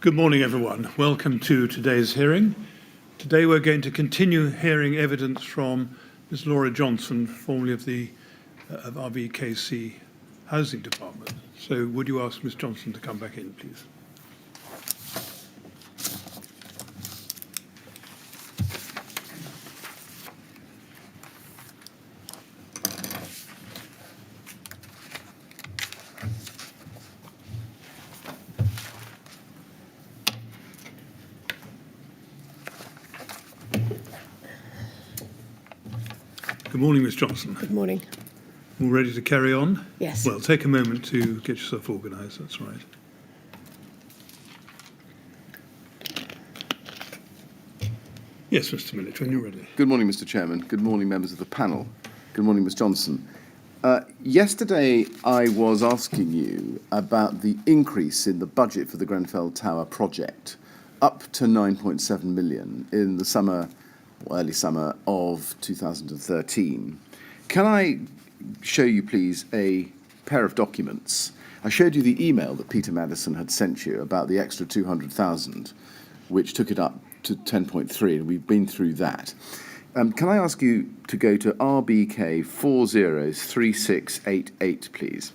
Good morning, everyone. Welcome to today's hearing. Today we're going to continue hearing evidence from Ms. Laura Johnson, formerly of the RBKC Housing Department. So would you ask Ms. Johnson to come back in, please? Good morning, Ms. Johnson. Good morning. All ready to carry on? Yes. Well, take a moment to get yourself organised, that's right. Yes, Mr. Millett, when you're ready. Good morning, Mr. Chairman. Good morning, members of the panel. Good morning, Ms. Johnson. Yesterday, I was asking you about the increase in the budget for the Grenfell Tower project, up to 9.7 million in the summer, or early summer of 2013. Can I show you, please, a pair of documents? I showed you the email that Peter Madison had sent you about the extra 200,000, which took it up to 10.3, and we've been through that. Can I ask you to go to RBK 403688, please?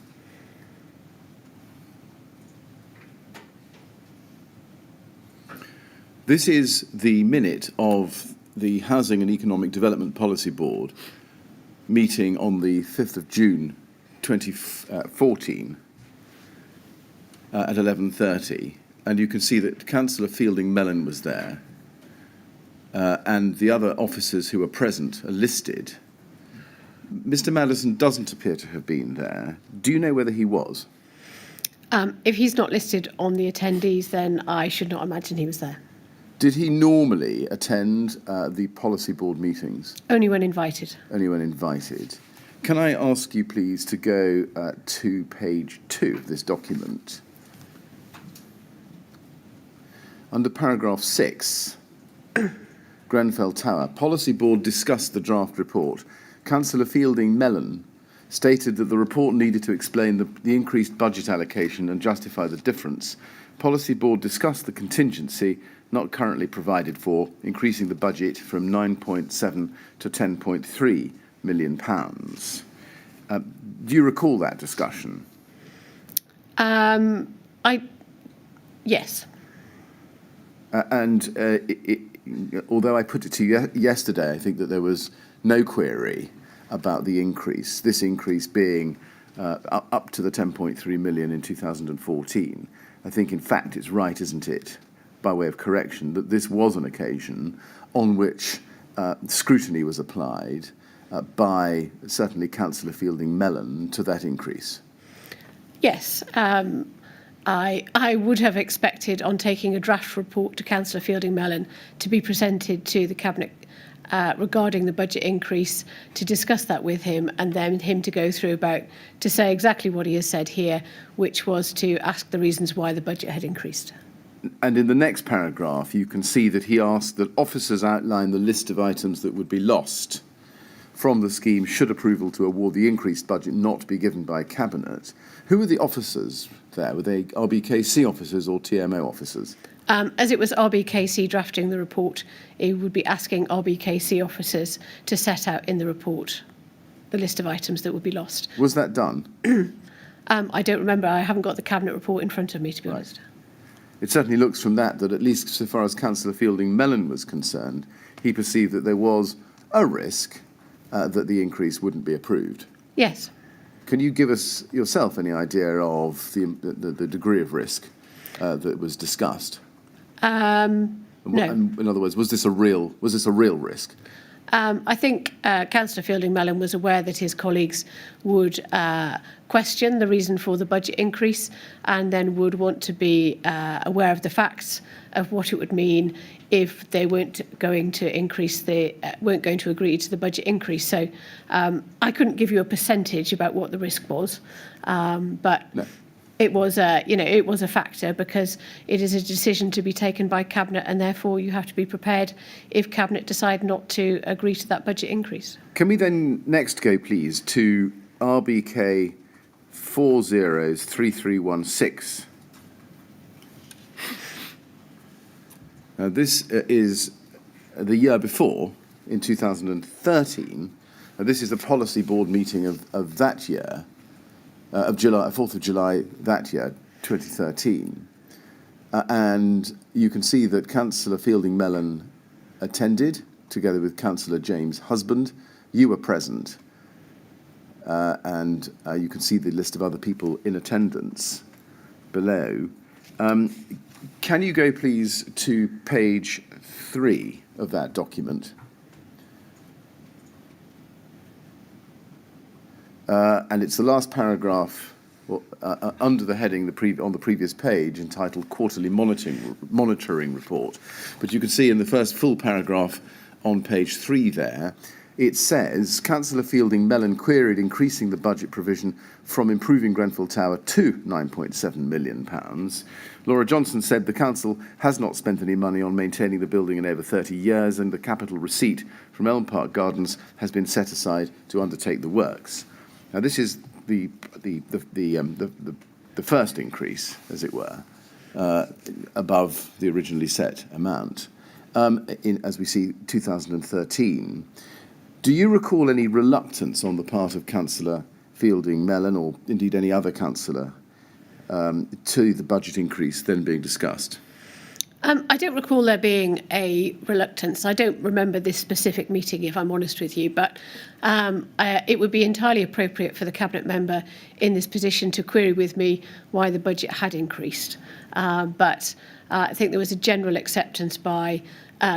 This is the minute of the Housing and Economic Development Policy Board meeting on the 5th of June 2014 at 11:30, and you can see that Councillor Fielding Mellon was there, and the other officers who were present are listed. Mr. Madison doesn't appear to have been there. Do you know whether he was? If he's not listed on the attendees, then I should not imagine he was there. Did he normally attend the policy board meetings? Only when invited. Only when invited. Can I ask you, please, to go to page 2 of this document? Under paragraph 6, Grenfell Tower, Policy Board discussed the draft report. Councillor Fielding Mellon stated that the report needed to explain the increased budget allocation and justify the difference. Policy Board discussed the contingency not currently provided for, increasing the budget from 9.7 to 10.3 million pounds. Do you recall that discussion? Yes. Although I put it to you yesterday, I think that there was no query about the increase, this increase being up to the 10.3 million in 2014. I think, in fact, it's right, isn't it, by way of correction, that this was an occasion on which scrutiny was applied by certainly Councillor Fielding Mellon to that increase. Yes. I would have expected, on taking a draft report to Councillor Fielding Mellon, to be presented to the Cabinet regarding the budget increase, to discuss that with him, and then him to go through to say exactly what he has said here, which was to ask the reasons why the budget had increased. And in the next paragraph, you can see that he asked that officers outline the list of items that would be lost from the scheme should approval to award the increased budget not be given by Cabinet. Who were the officers there? Were they RBKC officers or TMO officers? As it was RBKC drafting the report, it would be asking RBKC officers to set out in the report the list of items that would be lost. Was that done? I don't remember. I haven't got the Cabinet report in front of me, to be honest. It certainly looks from that at least so far as Councillor Fielding Mellon was concerned, he perceived that there was a risk that the increase wouldn't be approved. Yes. Can you give us yourself any idea of the degree of risk that was discussed? No. In other words, was this a real risk? I think Councillor Fielding Mellon was aware that his colleagues would question the reason for the budget increase, and then would want to be aware of the facts of what it would mean if they weren't going to agree to the budget increase. So I couldn't give you a percentage about what the risk was, but no. It was a factor, because it is a decision to be taken by Cabinet, and therefore you have to be prepared if Cabinet decide not to agree to that budget increase. Can we then next go, please, to RBK 403316? This is the year before, in 2013. This is the policy board meeting of that year, of July, 4th of July that year, 2013. And you can see that Councillor Fielding Mellon attended, together with Councillor James Husband. You were present. And you can see the list of other people in attendance below. Can you go, please, to page 3 of that document? And it's the last paragraph under the heading on the previous page entitled Quarterly Monitoring Report. But you can see in the first full paragraph on page 3 there, it says, Councillor Fielding Mellon queried increasing the budget provision from improving Grenfell Tower to £9.7 million. Laura Johnson said the council has not spent any money on maintaining the building in over 30 years, and the capital receipt from Elm Park Gardens has been set aside to undertake the works. Now, this is the first increase, as it were, above the originally set amount. As we see, 2013. Do you recall any reluctance on the part of Councillor Fielding Mellon, or indeed any other councillor, to the budget increase then being discussed? I don't recall there being a reluctance. I don't remember this specific meeting, if I'm honest with you, but it would be entirely appropriate for the Cabinet member in this position to query with me why the budget had increased. But I think there was a general acceptance by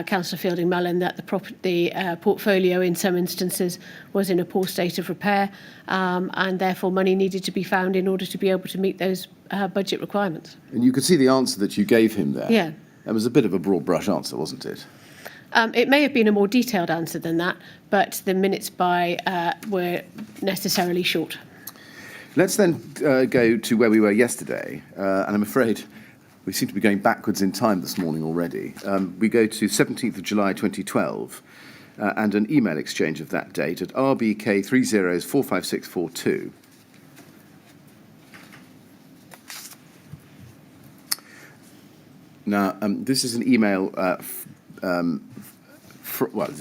Councillor Fielding Mellon that the portfolio in some instances was in a poor state of repair, and therefore money needed to be found in order to be able to meet those budget requirements. And you could see the answer that you gave him there. Yeah. It was a bit of a broad brush answer, wasn't it? It may have been a more detailed answer than that, but the minutes were necessarily short. Let's then go to where we were yesterday, and I'm afraid we seem to be going backwards in time this morning already. We go to 17th of July 2012 and an email exchange of that date at RBK3045642. Now, this is an email, it's an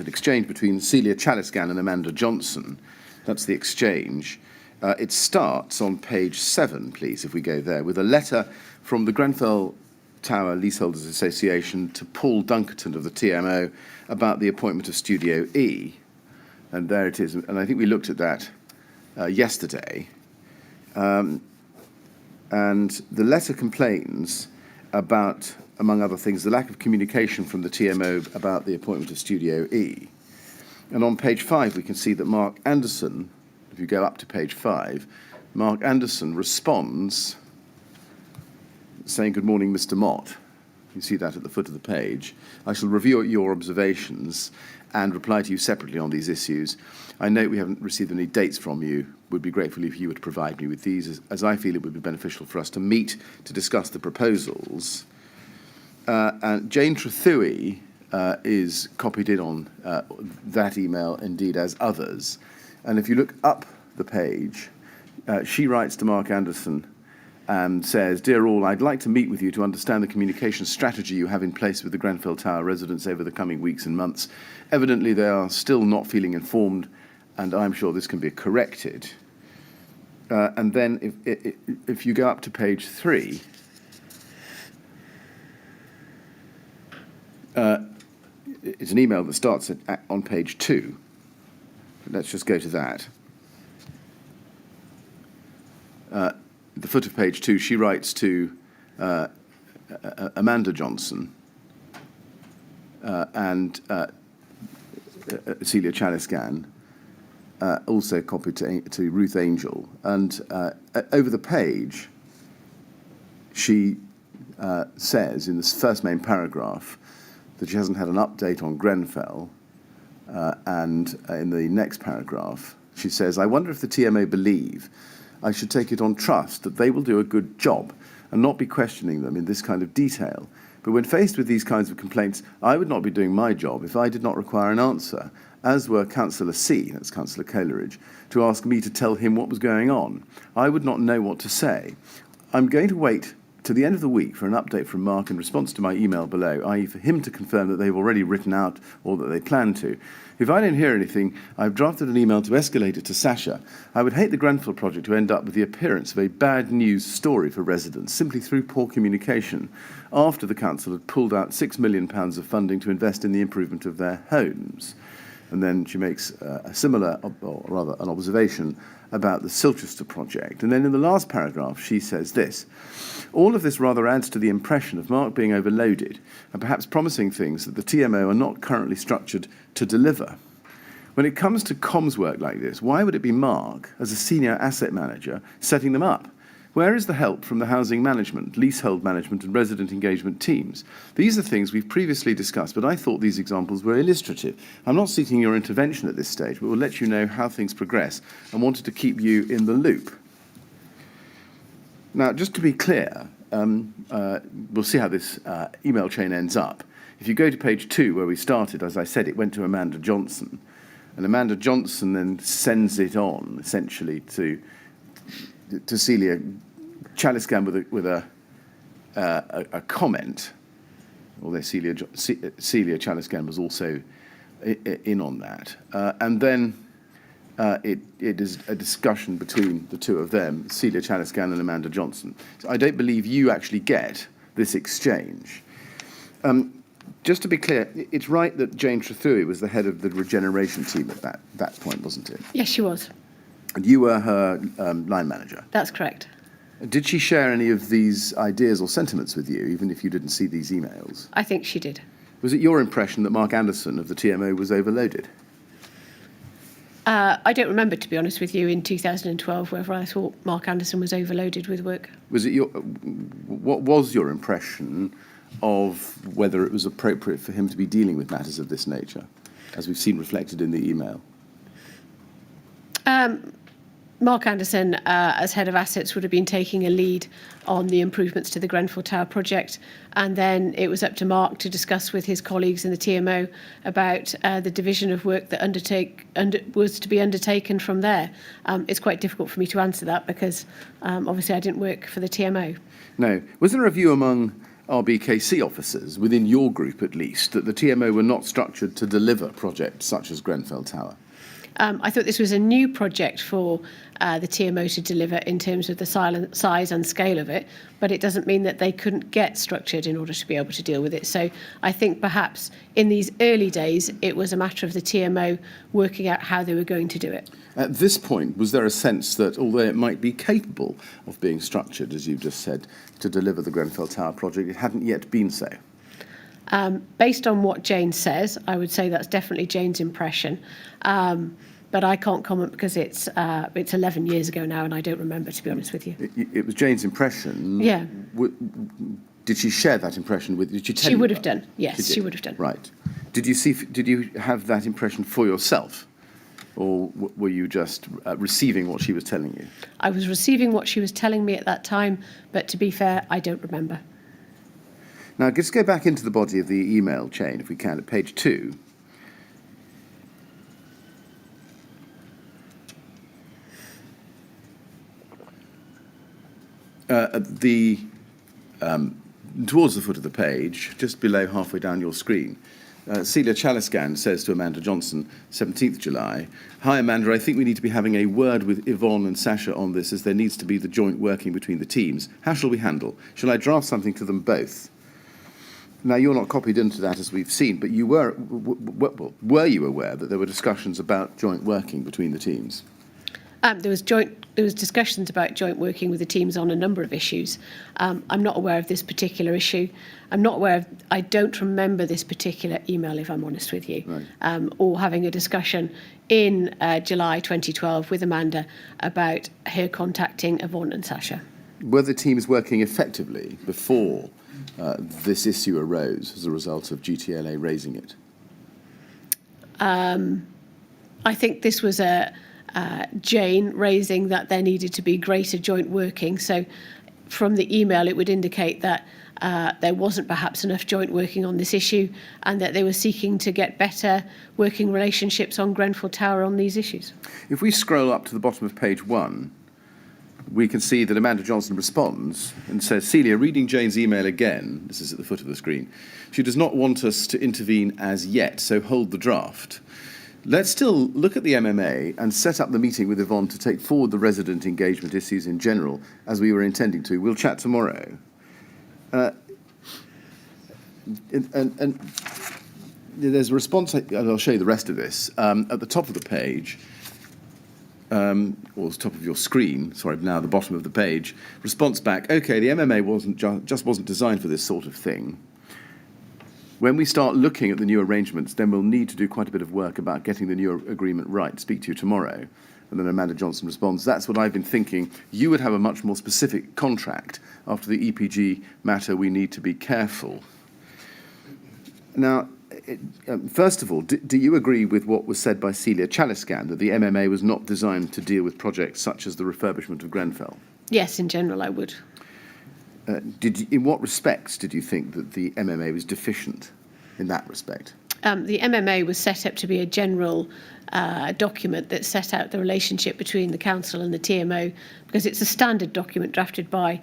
exchange between Celia Chalisgan and Amanda Johnson. That's the exchange. It starts on page 7, please, if we go there, with a letter from the Grenfell Tower Leaseholders Association to Paul Dunkerton of the TMO about the appointment of Studio E. And there it is. And I think we looked at that yesterday. And the letter complains about, among other things, the lack of communication from the TMO about the appointment of Studio E. And on page 5, we can see that Mark Anderson, if you go up to page 5, Mark Anderson responds saying, "Good morning, Mr. Mott." You see that at the foot of the page. "I shall review your observations and reply to you separately on these issues. I note we haven't received any dates from you. Would be grateful if you would provide me with these, as I feel it would be beneficial for us to meet to discuss the proposals." And Jane Trethewey is copied in on that email, indeed, as others. And if you look up the page, she writes to Mark Anderson and says, "Dear all, I'd like to meet with you to understand the communication strategy you have in place with the Grenfell Tower residents over the coming weeks and months. Evidently, they are still not feeling informed, and I'm sure this can be corrected." And then if you go up to page 3, it's an email that starts on page 2. Let's just go to that. The foot of page 2, she writes to Amanda Johnson and Celia Chalisgan, also copied to Ruth Angel. And over the page, she says in this first main paragraph that she hasn't had an update on Grenfell. And in the next paragraph, she says, "I wonder if the TMO believe I should take it on trust that they will do a good job and not be questioning them in this kind of detail. But when faced with these kinds of complaints, I would not be doing my job if I did not require an answer, as were Councillor C," that's Councillor Coleridge, "to ask me to tell him what was going on. I would not know what to say. I'm going to wait to the end of the week for an update from Mark in response to my email below, i.e. for him to confirm that they've already written out or that they plan to. If I don't hear anything, I've drafted an email to escalate it to Sasha. I would hate the Grenfell project to end up with the appearance of a bad news story for residents, simply through poor communication, after the council had pulled out £6 million of funding to invest in the improvement of their homes. And then she makes a similar, or rather an observation, about the Silchester project. And then in the last paragraph, she says this: all of this rather adds to the impression of Mark being overloaded and perhaps promising things that the TMO are not currently structured to deliver. When it comes to comms work like this, why would it be Mark, as a senior asset manager, setting them up? Where is the help from the housing management, leasehold management and resident engagement teams? These are things we've previously discussed, but I thought these examples were illustrative. I'm not seeking your intervention at this stage, but will let you know how things progress and wanted to keep you in the loop. Now, just to be clear, we'll see how this email chain ends up. If you go to page 2, where we started, as I said, it went to Amanda Johnson, and Amanda Johnson then sends it on, essentially, to Celia Chaliscan with a comment, although Celia Chaliscan was also in on that. And then it is a discussion between the two of them, Celia Chaliscan and Amanda Johnson. So I don't believe you actually get this exchange. Just to be clear, it's right that Jane Trethui was the head of the regeneration team at that point, wasn't it? Yes, she was. And you were her line manager? That's correct. Did she share any of these ideas or sentiments with you, even if you didn't see these emails? I think she did. Was it your impression that Mark Anderson of the TMO was overloaded? I don't remember, to be honest with you, in 2012, whether I thought Mark Anderson was overloaded with work. What was your impression of whether it was appropriate for him to be dealing with matters of this nature, as we've seen reflected in the email? Mark Anderson, as head of assets, would have been taking a lead on the improvements to the Grenfell Tower project, and then it was up to Mark to discuss with his colleagues in the TMO about the division of work that was to be undertaken from there. It's quite difficult for me to answer that because obviously I didn't work for the TMO. No. Was there a view among RBKC officers, within your group at least, that the TMO were not structured to deliver projects such as Grenfell Tower? I thought this was a new project for the TMO to deliver in terms of the size and scale of it, but it doesn't mean that they couldn't get structured in order to be able to deal with it. So I think perhaps in these early days, it was a matter of the TMO working out how they were going to do it. At this point, was there a sense that, although it might be capable of being structured, as you've just said, to deliver the Grenfell Tower project, it hadn't yet been so? Based on what Jane says, I would say that's definitely Jane's impression. But I can't comment because it's 11 years ago now and I don't remember, to be honest with you. It was Jane's impression. Yeah. Did she share that impression with you? Did she tell you? She would have done. Yes, she would have done. Right. Did you have that impression for yourself? Or were you just receiving what she was telling you? I was receiving what she was telling me at that time, but to be fair, I don't remember. Now, let's go back into the body of the email chain, if we can, at page 2. Towards the foot of the page, just below halfway down your screen, Celia Chaliscan says to Amanda Johnson, 17th July, "Hi Amanda, I think we need to be having a word with Yvonne and Sasha on this, as there needs to be the joint working between the teams. How shall we handle? Shall I draft something to them both?" Now, you're not copied into that, as we've seen, but you were you aware that there were discussions about joint working between the teams? There was discussions about joint working with the teams on a number of issues. I'm not aware of this particular issue. I don't remember this particular email, if I'm honest with you, right. Or having a discussion in July 2012 with Amanda about her contacting Yvonne and Sasha. Were the teams working effectively before this issue arose as a result of GTLA raising it? I think this was Jane raising that there needed to be greater joint working. So from the email, it would indicate that there wasn't perhaps enough joint working on this issue and that they were seeking to get better working relationships on Grenfell Tower on these issues. If we scroll up to the bottom of page 1, we can see that Amanda Johnson responds and says, Celia, reading Jane's email again, this is at the foot of the screen, she does not want us to intervene as yet, so hold the draft. Let's still look at the MMA and set up the meeting with Yvonne to take forward the resident engagement issues in general, as we were intending to. We'll chat tomorrow. And there's a response, I'll show you the rest of this, at the top of the page, or the top of your screen, sorry, now the bottom of the page, response back, okay, the MMA just wasn't designed for this sort of thing. When we start looking at the new arrangements, then we'll need to do quite a bit of work about getting the new agreement right. Speak to you tomorrow. And then Amanda Johnson responds, that's what I've been thinking. You would have a much more specific contract. After the EPG matter, we need to be careful. Now, first of all, do you agree with what was said by Celia Chaliscan, that the MMA was not designed to deal with projects such as the refurbishment of Grenfell? Yes, in general, I would. In what respects did you think that the MMA was deficient in that respect? The MMA was set up to be a general document that set out the relationship between the council and the TMO, because it's a standard document drafted by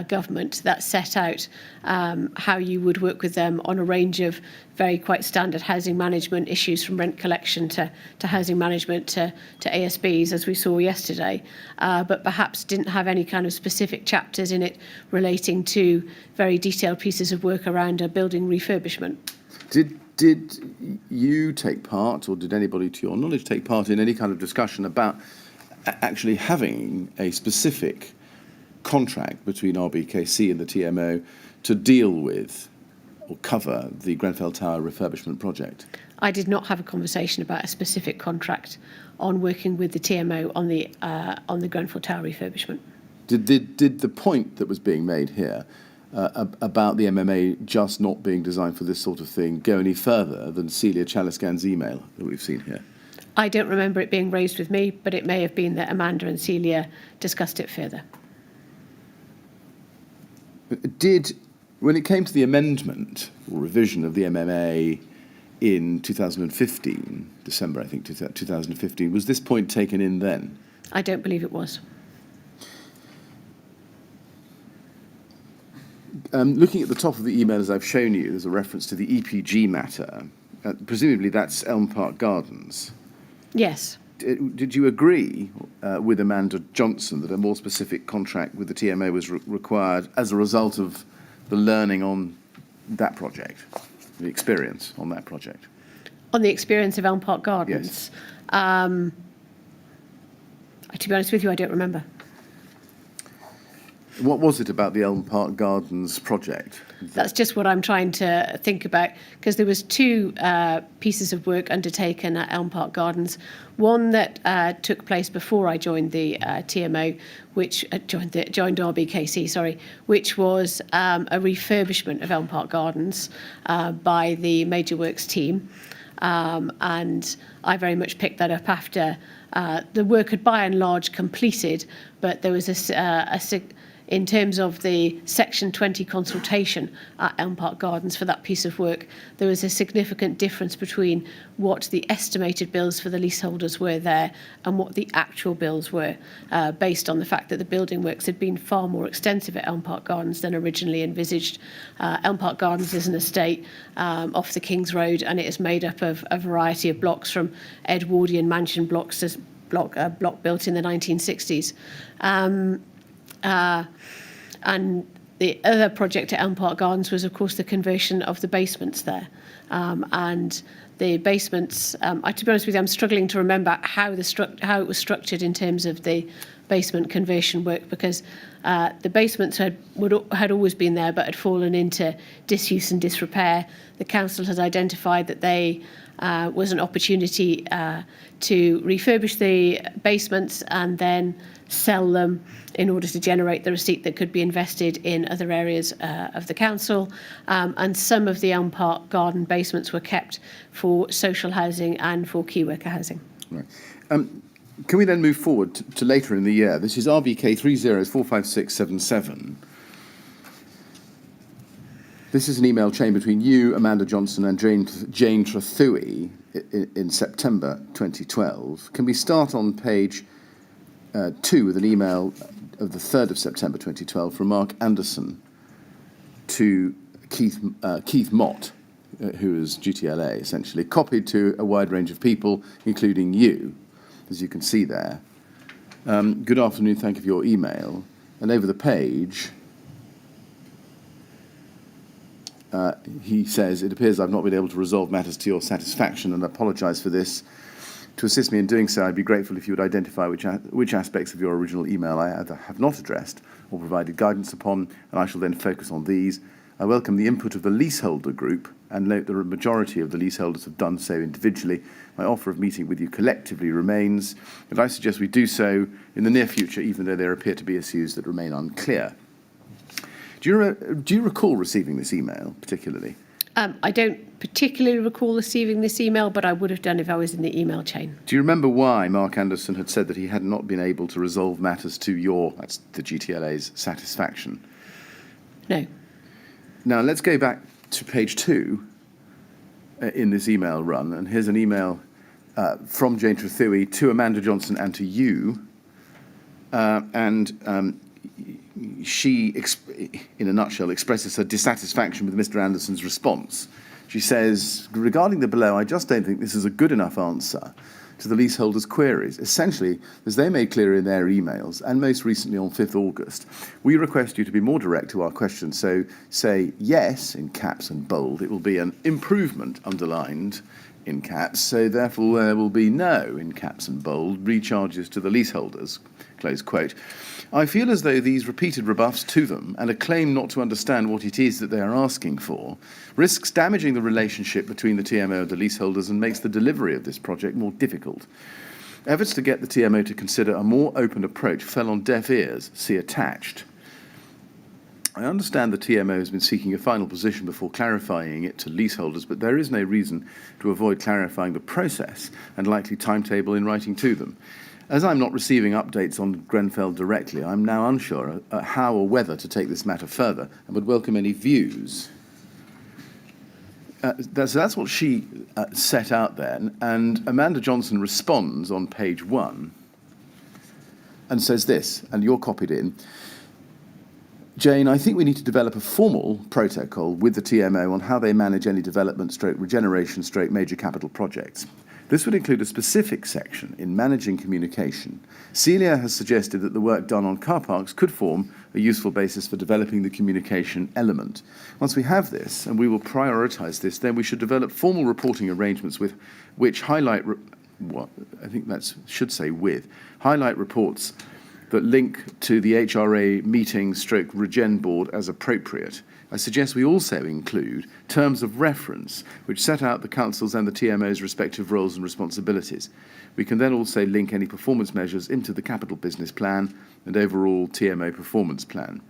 government that set out how you would work with them on a range of very quite standard housing management issues, from rent collection to housing management to ASBs, as we saw yesterday, but perhaps didn't have any kind of specific chapters in it relating to very detailed pieces of work around a building refurbishment. Did you take part, or did anybody to your knowledge take part in any kind of discussion about actually having a specific contract between RBKC and the TMO to deal with or cover the Grenfell Tower refurbishment project? I did not have a conversation about a specific contract on working with the TMO on the Grenfell Tower refurbishment. Did the point that was being made here about the MMA just not being designed for this sort of thing go any further than Celia Chaliscan's email that we've seen here? I don't remember it being raised with me, but it may have been that Amanda and Celia discussed it further. When it came to the amendment or revision of the MMA in 2015, December, I think, 2015, was this point taken in then? I don't believe it was. Looking at the top of the email, as I've shown you, there's a reference to the EPG matter. Presumably that's Elm Park Gardens. Yes. Did you agree with Amanda Johnson that a more specific contract with the TMO was required as a result of the learning on that project, the experience on that project? On the experience of Elm Park Gardens? Yes. To be honest with you, I don't remember. What was it about the Elm Park Gardens project? That's just what I'm trying to think about, because there was two pieces of work undertaken at Elm Park Gardens. One that took place before I joined the TMO, which joined RBKC, which was a refurbishment of Elm Park Gardens by the Major Works team. And I very much picked that up after the work had by and large completed, but there was in terms of the Section 20 consultation at Elm Park Gardens for that piece of work, there was a significant difference between what the estimated bills for the leaseholders were there and what the actual bills were, based on the fact that the building works had been far more extensive at Elm Park Gardens than originally envisaged. Elm Park Gardens is an estate off the King's Road, and it is made up of a variety of blocks, from Edwardian mansion blocks to block built in the 1960s. And the other project at Elm Park Gardens was, of course, the conversion of the basements there. And the basements, to be honest with you, I'm struggling to remember how it was structured in terms of the basement conversion work, because the basements had always been there but had fallen into disuse and disrepair. The council had identified that they was an opportunity to refurbish the basements and then sell them in order to generate the receipt that could be invested in other areas of the council. And some of the Elm Park Garden basements were kept for social housing and for key worker housing. Right. Can we then move forward to later in the year? This is RBK 304567. This is an email chain between you, Amanda Johnson, and Jane Trathui in September 2012. Can we start on page 2 with an email of the 3rd of September 2012 from Mark Anderson to Keith Mott, who is GTLA essentially, copied to a wide range of people, including you, as you can see there. Good afternoon, thank you for your email. And over the page, he says, it appears I've not been able to resolve matters to your satisfaction and apologise for this. To assist me in doing so, I'd be grateful if you would identify which aspects of your original email I either have not addressed or provided guidance upon, and I shall then focus on these. I welcome the input of the leaseholder group and note that a majority of the leaseholders have done so individually. My offer of meeting with you collectively remains, and I suggest we do so in the near future, even though there appear to be issues that remain unclear. Do you recall receiving this email particularly? I don't particularly recall receiving this email, but I would have done if I was in the email chain. Do you remember why Mark Anderson had said that he had not been able to resolve matters to that's the GTLA's satisfaction? No. Now, let's go back to page 2 in this email run, and here's an email from Jane Trethui to Amanda Johnson and to you, she, in a nutshell, expresses her dissatisfaction with Mr. Anderson's response. She says, regarding the below, I just don't think this is a good enough answer to the leaseholders' queries. Essentially, as they made clear in their emails, and most recently on 5th August, we request you to be more direct to our questions. So say yes, in caps and bold. It will be an improvement, underlined in caps. So therefore, there will be no, in caps and bold, recharges to the leaseholders, close quote. I feel as though these repeated rebuffs to them and a claim not to understand what it is that they are asking for risks damaging the relationship between the TMO and the leaseholders and makes the delivery of this project more difficult. Efforts to get the TMO to consider a more open approach fell on deaf ears, see attached. I understand the TMO has been seeking a final position before clarifying it to leaseholders, but there is no reason to avoid clarifying the process and likely timetable in writing to them. As I'm not receiving updates on Grenfell directly, I'm now unsure how or whether to take this matter further and would welcome any views. That's what she set out then, and Amanda Johnson responds on page 1 and says this, and you're copied in. Jane, I think we need to develop a formal protocol with the TMO on how they manage any development regeneration major capital projects. This would include a specific section in managing communication. Celia has suggested that the work done on car parks could form a useful basis for developing the communication element. Once we have this, and we will prioritise this, then we should develop formal reporting arrangements with which highlight reports that link to the HRA meeting / regen board as appropriate. I suggest we also include terms of reference which set out the Council's and the TMO's respective roles and responsibilities. We can then also link any performance measures into the capital business plan and overall TMO performance plan.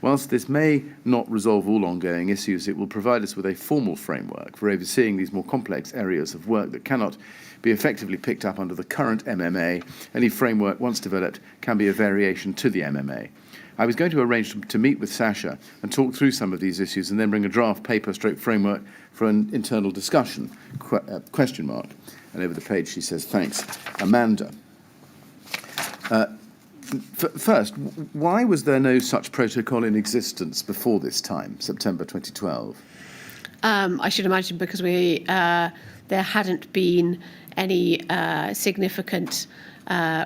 Whilst this may not resolve all ongoing issues, it will provide us with a formal framework for overseeing these more complex areas of work that cannot be effectively picked up under the current MMA. Any framework, once developed, can be a variation to the MMA. I was going to arrange to meet with Sasha and talk through some of these issues and then bring a draft paper / framework for an internal discussion, question mark. And over the page she says, thanks, Amanda. First, why was there no such protocol in existence before this time, September 2012? I should imagine because there hadn't been any significant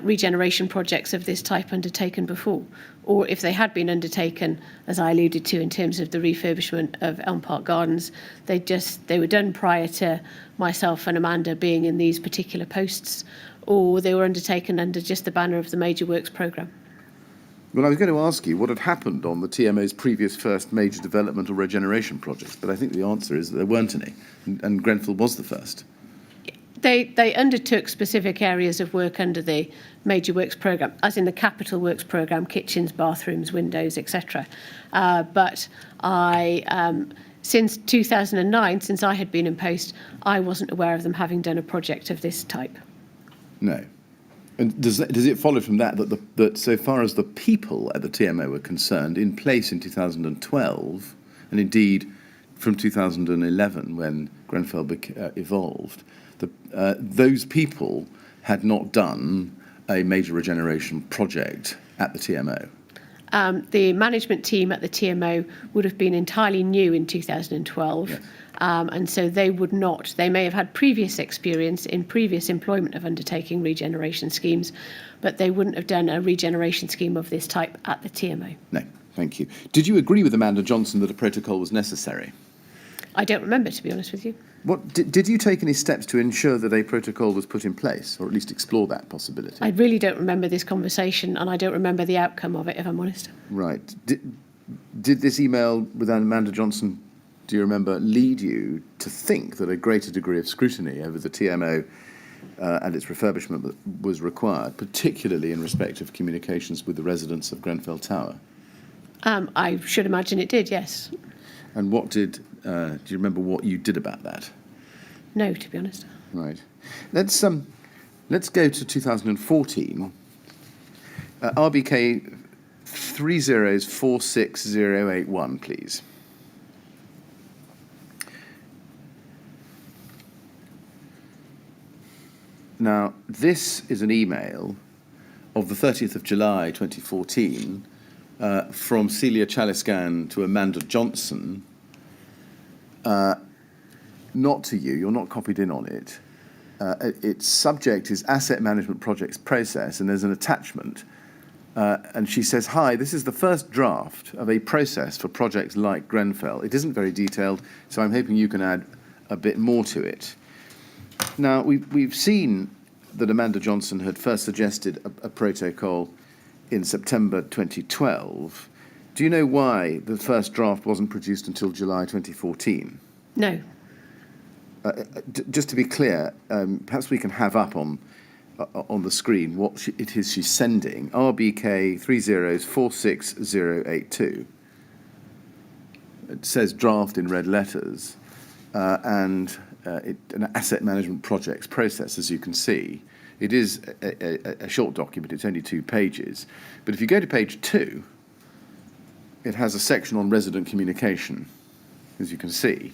regeneration projects of this type undertaken before, or if they had been undertaken, as I alluded to in terms of the refurbishment of Elm Park Gardens, they were done prior to myself and Amanda being in these particular posts, or they were undertaken under just the banner of the Major Works Programme. Well, I was going to ask you what had happened on the TMO's previous first major development or regeneration projects, but I think the answer is that there weren't any, and Grenfell was the first. They undertook specific areas of work under the Major Works Programme, as in the Capital Works Programme, kitchens, bathrooms, windows, etc. But since 2009, since I had been in post, I wasn't aware of them having done a project of this type. No. And does it follow from that that so far as the people at the TMO were concerned, in place in 2012, and indeed from 2011 when Grenfell evolved, those people had not done a major regeneration project at the TMO? The management team at the TMO would have been entirely new in 2012. Yes. And so they may have had previous experience in previous employment of undertaking regeneration schemes, but they wouldn't have done a regeneration scheme of this type at the TMO. No, thank you. Did you agree with Amanda Johnson that a protocol was necessary? I don't remember, to be honest with you. Did you take any steps to ensure that a protocol was put in place, or at least explore that possibility? I really don't remember this conversation, and I don't remember the outcome of it, if I'm honest. Right. Did this email with Amanda Johnson, do you remember, lead you to think that a greater degree of scrutiny over the TMO and its refurbishment was required, particularly in respect of communications with the residents of Grenfell Tower? I should imagine it did, yes. And do you remember what you did about that? No, to be honest. Right. Let's go to 2014. RBK 3046081, please. Now, this is an email of the 30th of July 2014 from Celia Chaliscan to Amanda Johnson. Not to you, you're not copied in on it. Its subject is Asset Management Projects Process, and there's an attachment. And she says, "Hi, this is the first draft of a process for projects like Grenfell. It isn't very detailed, so I'm hoping you can add a bit more to it." Now, we've seen that Amanda Johnson had first suggested a protocol in September 2012. Do you know why the first draft wasn't produced until July 2014? No. Just to be clear, perhaps we can have up on the screen what it is she's sending. RBK 3046082. It says draft in red letters, and an asset management projects process, as you can see. It is a short document, it's only 2 pages. But if you go to page 2, it has a section on resident communication, as you can see.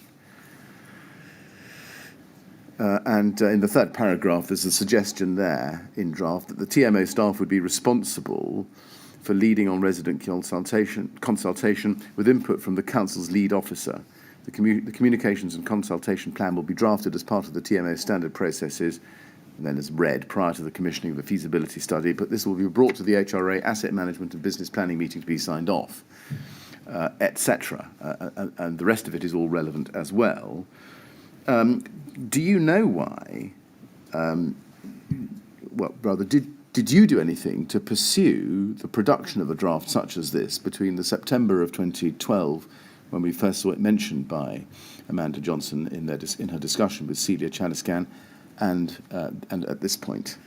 And in the 3rd paragraph, there's a suggestion there in draft that the TMO staff would be responsible for leading on resident consultation with input from the council's lead officer. The communications and consultation plan will be drafted as part of the TMO standard processes, and then as read prior to the commissioning of the feasibility study, but this will be brought to the HRA asset management and business planning meeting to be signed off, etc. And the rest of it is all relevant as well. Do you know why, did you do anything to pursue the production of a draft such as this between the September of 2012, when we first saw it mentioned by Amanda Johnson in her discussion with Celia Chaliscan, and at this point,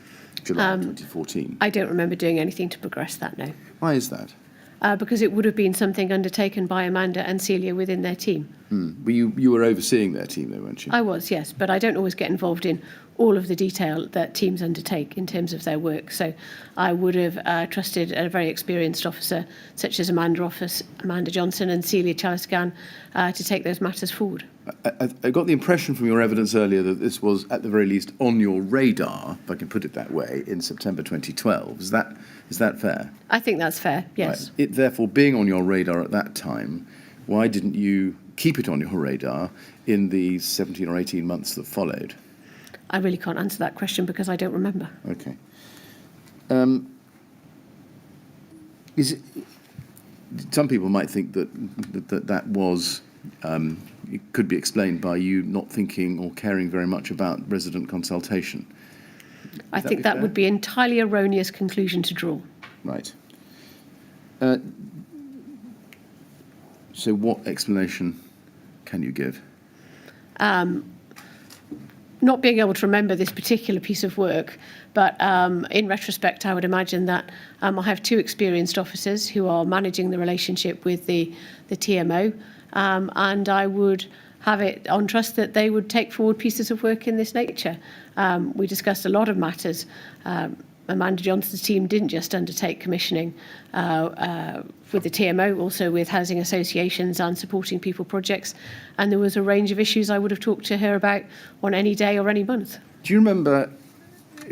July 2014? I don't remember doing anything to progress that, no. Why is that? Because it would have been something undertaken by Amanda and Celia within their team. But you were overseeing their team, though, weren't you? I was, yes, but I don't always get involved in all of the detail that teams undertake in terms of their work. So I would have trusted a very experienced officer, such as Amanda Johnson and Celia Chaliscan, to take those matters forward. I got the impression from your evidence earlier that this was, at the very least, on your radar, if I can put it that way, in September 2012. Is that fair? I think that's fair, yes. Right. It therefore being on your radar at that time, why didn't you keep it on your radar in the 17 or 18 months that followed? I really can't answer that question because I don't remember. Okay. Some people might think that was it could be explained by you not thinking or caring very much about resident consultation. I think that would be an entirely erroneous conclusion to draw. Right. So what explanation can you give? Not being able to remember this particular piece of work, but in retrospect, I would imagine that I have 2 experienced officers who are managing the relationship with the TMO, and I would have it on trust that they would take forward pieces of work in this nature. We discussed a lot of matters. Amanda Johnson's team didn't just undertake commissioning with the TMO, also with housing associations and supporting people projects. And there was a range of issues I would have talked to her about on any day or any month. Do you remember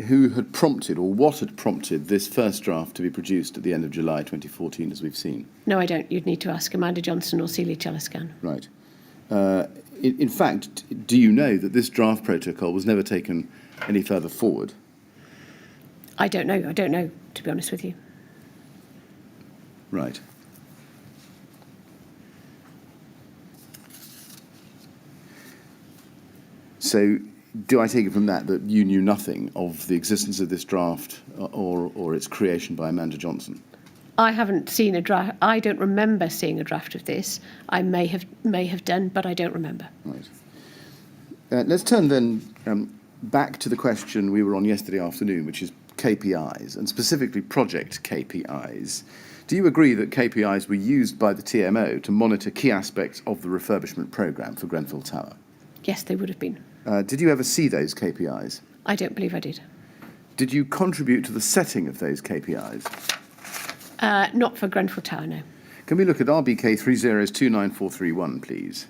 who had prompted or what had prompted this first draft to be produced at the end of July 2014, as we've seen? No, I don't. You'd need to ask Amanda Johnson or Celia Cheliscan. Right. In fact, do you know that this draft protocol was never taken any further forward? I don't know. I don't know, to be honest with you. Right. So, do I take it from that you knew nothing of the existence of this draft or its creation by Amanda Johnson? I haven't seen a draft. I don't remember seeing a draft of this. I may have done, but I don't remember. Right. Let's turn then back to the question we were on yesterday afternoon, which is KPIs, and specifically project KPIs. Do you agree that KPIs were used by the TMO to monitor key aspects of the refurbishment programme for Grenfell Tower? Yes, they would have been. Did you ever see those KPIs? I don't believe I did. Did you contribute to the setting of those KPIs? Not for Grenfell Tower, no. Can we look at RBK 302941, please?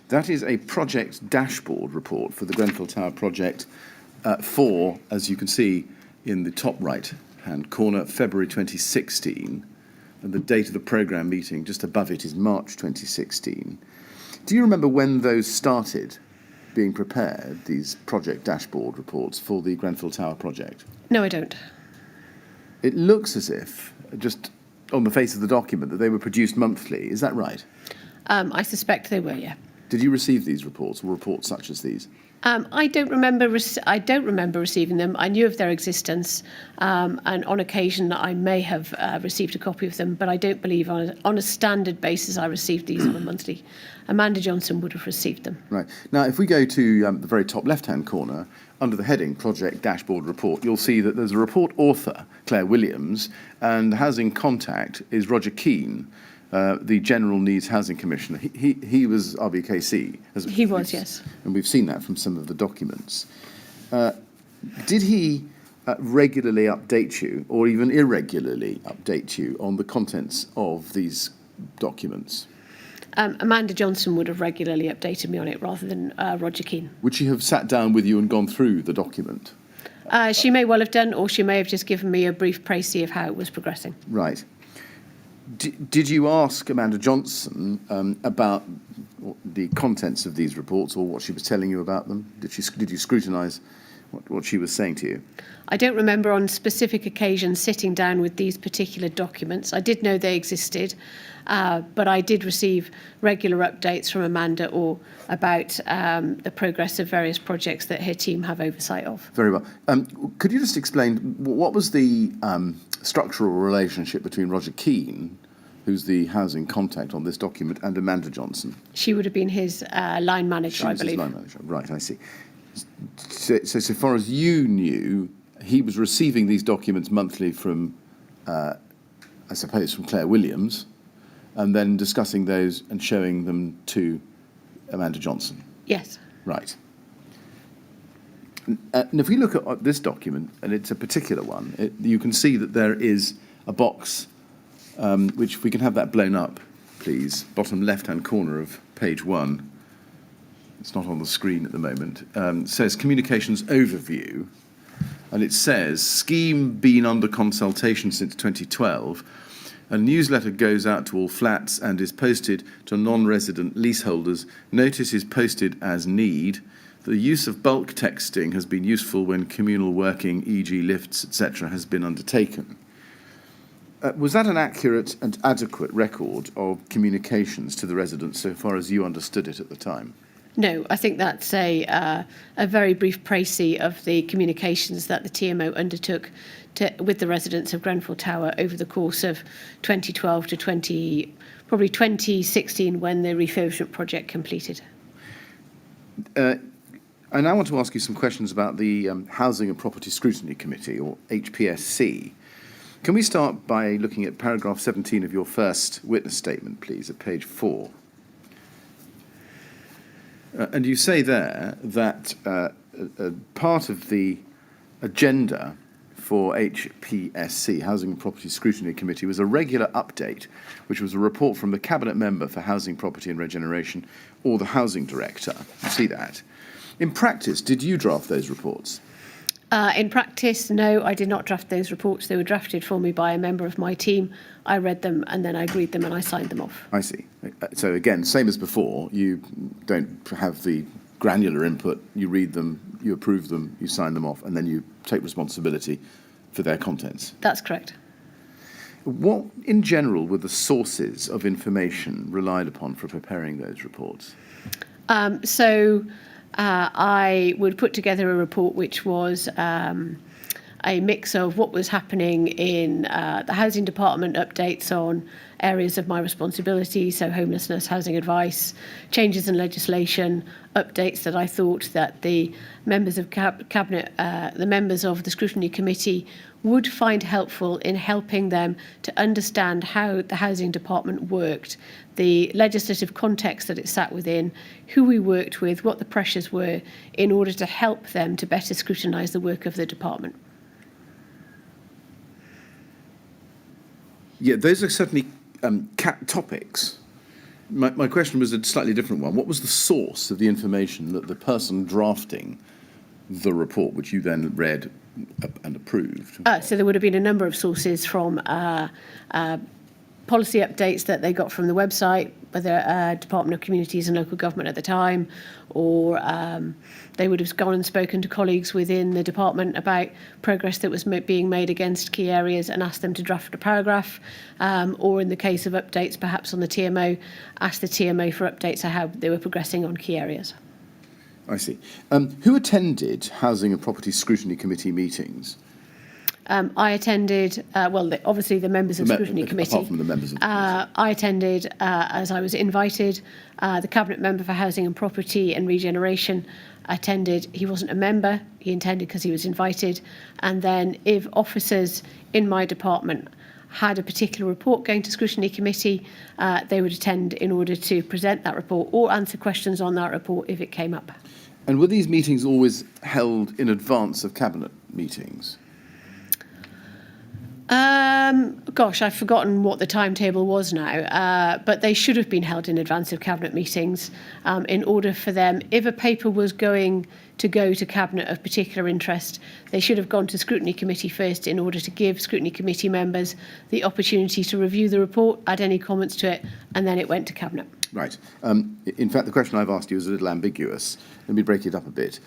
That is a project dashboard report for the Grenfell Tower project for, as you can see in the top right-hand corner, February 2016. And the date of the programme meeting, just above it, is March 2016. Do you remember when those started being prepared, these project dashboard reports for the Grenfell Tower project? No, I don't. It looks as if, just on the face of the document, that they were produced monthly. Is that right? I suspect they were, yeah. Did you receive these reports, or reports such as these? I don't remember receiving them. I knew of their existence, and on occasion I may have received a copy of them, but I don't believe on a standard basis I received these on a monthly. Amanda Johnson would have received them. Right. Now, if we go to the very top left-hand corner, under the heading Project Dashboard Report, you'll see that there's a report author, Claire Williams, and housing contact is Roger Keane, the General Needs Housing Commissioner. He was RBKC. He was, yes. And we've seen that from some of the documents. Did he regularly update you, or even irregularly update you, on the contents of these documents? Amanda Johnson would have regularly updated me on it rather than Roger Keane. Would she have sat down with you and gone through the document? She may well have done, or she may have just given me a brief précis of how it was progressing. Right. Did you ask Amanda Johnson about the contents of these reports, or what she was telling you about them? Did you scrutinise what she was saying to you? I don't remember on specific occasions sitting down with these particular documents. I did know they existed, but I did receive regular updates from Amanda or about the progress of various projects that her team have oversight of. Very well. Could you just explain what was the structural relationship between Roger Keane, who's the housing contact on this document, and Amanda Johnson? She would have been his line manager, I believe. His line manager. Right, I see. So far as you knew, he was receiving these documents monthly from, I suppose, from Claire Williams, and then discussing those and showing them to Amanda Johnson. Yes. Right. And if we look at this document, and it's a particular one, you can see that there is a box, which, if we can have that blown up, please, bottom left-hand corner of page 1. It's not on the screen at the moment. Says Communications Overview, and it says, scheme been under consultation since 2012. A newsletter goes out to all flats and is posted to non-resident leaseholders. Notice is posted as need. The use of bulk texting has been useful when communal working, e.g. lifts, etc., has been undertaken. Was that an accurate and adequate record of communications to the residents so far as you understood it at the time? No, I think that's a very brief précis of the communications that the TMO undertook with the residents of Grenfell Tower over the course of 2012 to probably 2016, when the refurbishment project completed. I now want to ask you some questions about the Housing and Property Scrutiny Committee, or HPSC. Can we start by looking at paragraph 17 of your first witness statement, please, at page 4? And you say there that part of the agenda for HPSC, Housing and Property Scrutiny Committee, was a regular update, which was a report from the Cabinet Member for Housing, Property and Regeneration, or the Housing Director. You see that. In practice, did you draft those reports? In practice, no, I did not draft those reports. They were drafted for me by a member of my team. I read them and then I agreed them and I signed them off. I see. So again, same as before, you don't have the granular input, you read them, you approve them, you sign them off, and then you take responsibility for their contents. That's correct. What, in general, were the sources of information relied upon for preparing those reports? I would put together a report which was a mix of what was happening in the housing department, updates on areas of my responsibility, so homelessness, housing advice, changes in legislation, updates that I thought that the members of Cabinet, the members of the Scrutiny Committee would find helpful in helping them to understand how the housing department worked, the legislative context that it sat within, who we worked with, what the pressures were, in order to help them to better scrutinise the work of the department. Yeah, those are certainly topics. My question was a slightly different one. What was the source of the information that the person drafting the report, which you then read and approved? So there would have been a number of sources from policy updates that they got from the website, whether Department of Communities and Local Government at the time, or they would have gone and spoken to colleagues within the department about progress that was being made against key areas and asked them to draft a paragraph, or in the case of updates perhaps on the TMO, asked the TMO for updates on how they were progressing on key areas. I see. Who attended Housing and Property Scrutiny Committee meetings? I attended, obviously the members of the Scrutiny Committee. Apart from the members of the committee. I attended as I was invited. The Cabinet Member for Housing and Property and Regeneration attended. He wasn't a member. He attended because he was invited. And then if officers in my department had a particular report going to Scrutiny Committee, they would attend in order to present that report or answer questions on that report if it came up. And were these meetings always held in advance of Cabinet meetings? Gosh, I've forgotten what the timetable was now, but they should have been held in advance of Cabinet meetings in order for them, if a paper was going to go to Cabinet of particular interest, they should have gone to Scrutiny Committee first in order to give Scrutiny Committee members the opportunity to review the report, add any comments to it, and then it went to Cabinet. Right. In fact, the question I've asked you is a little ambiguous. Let me break it up a bit.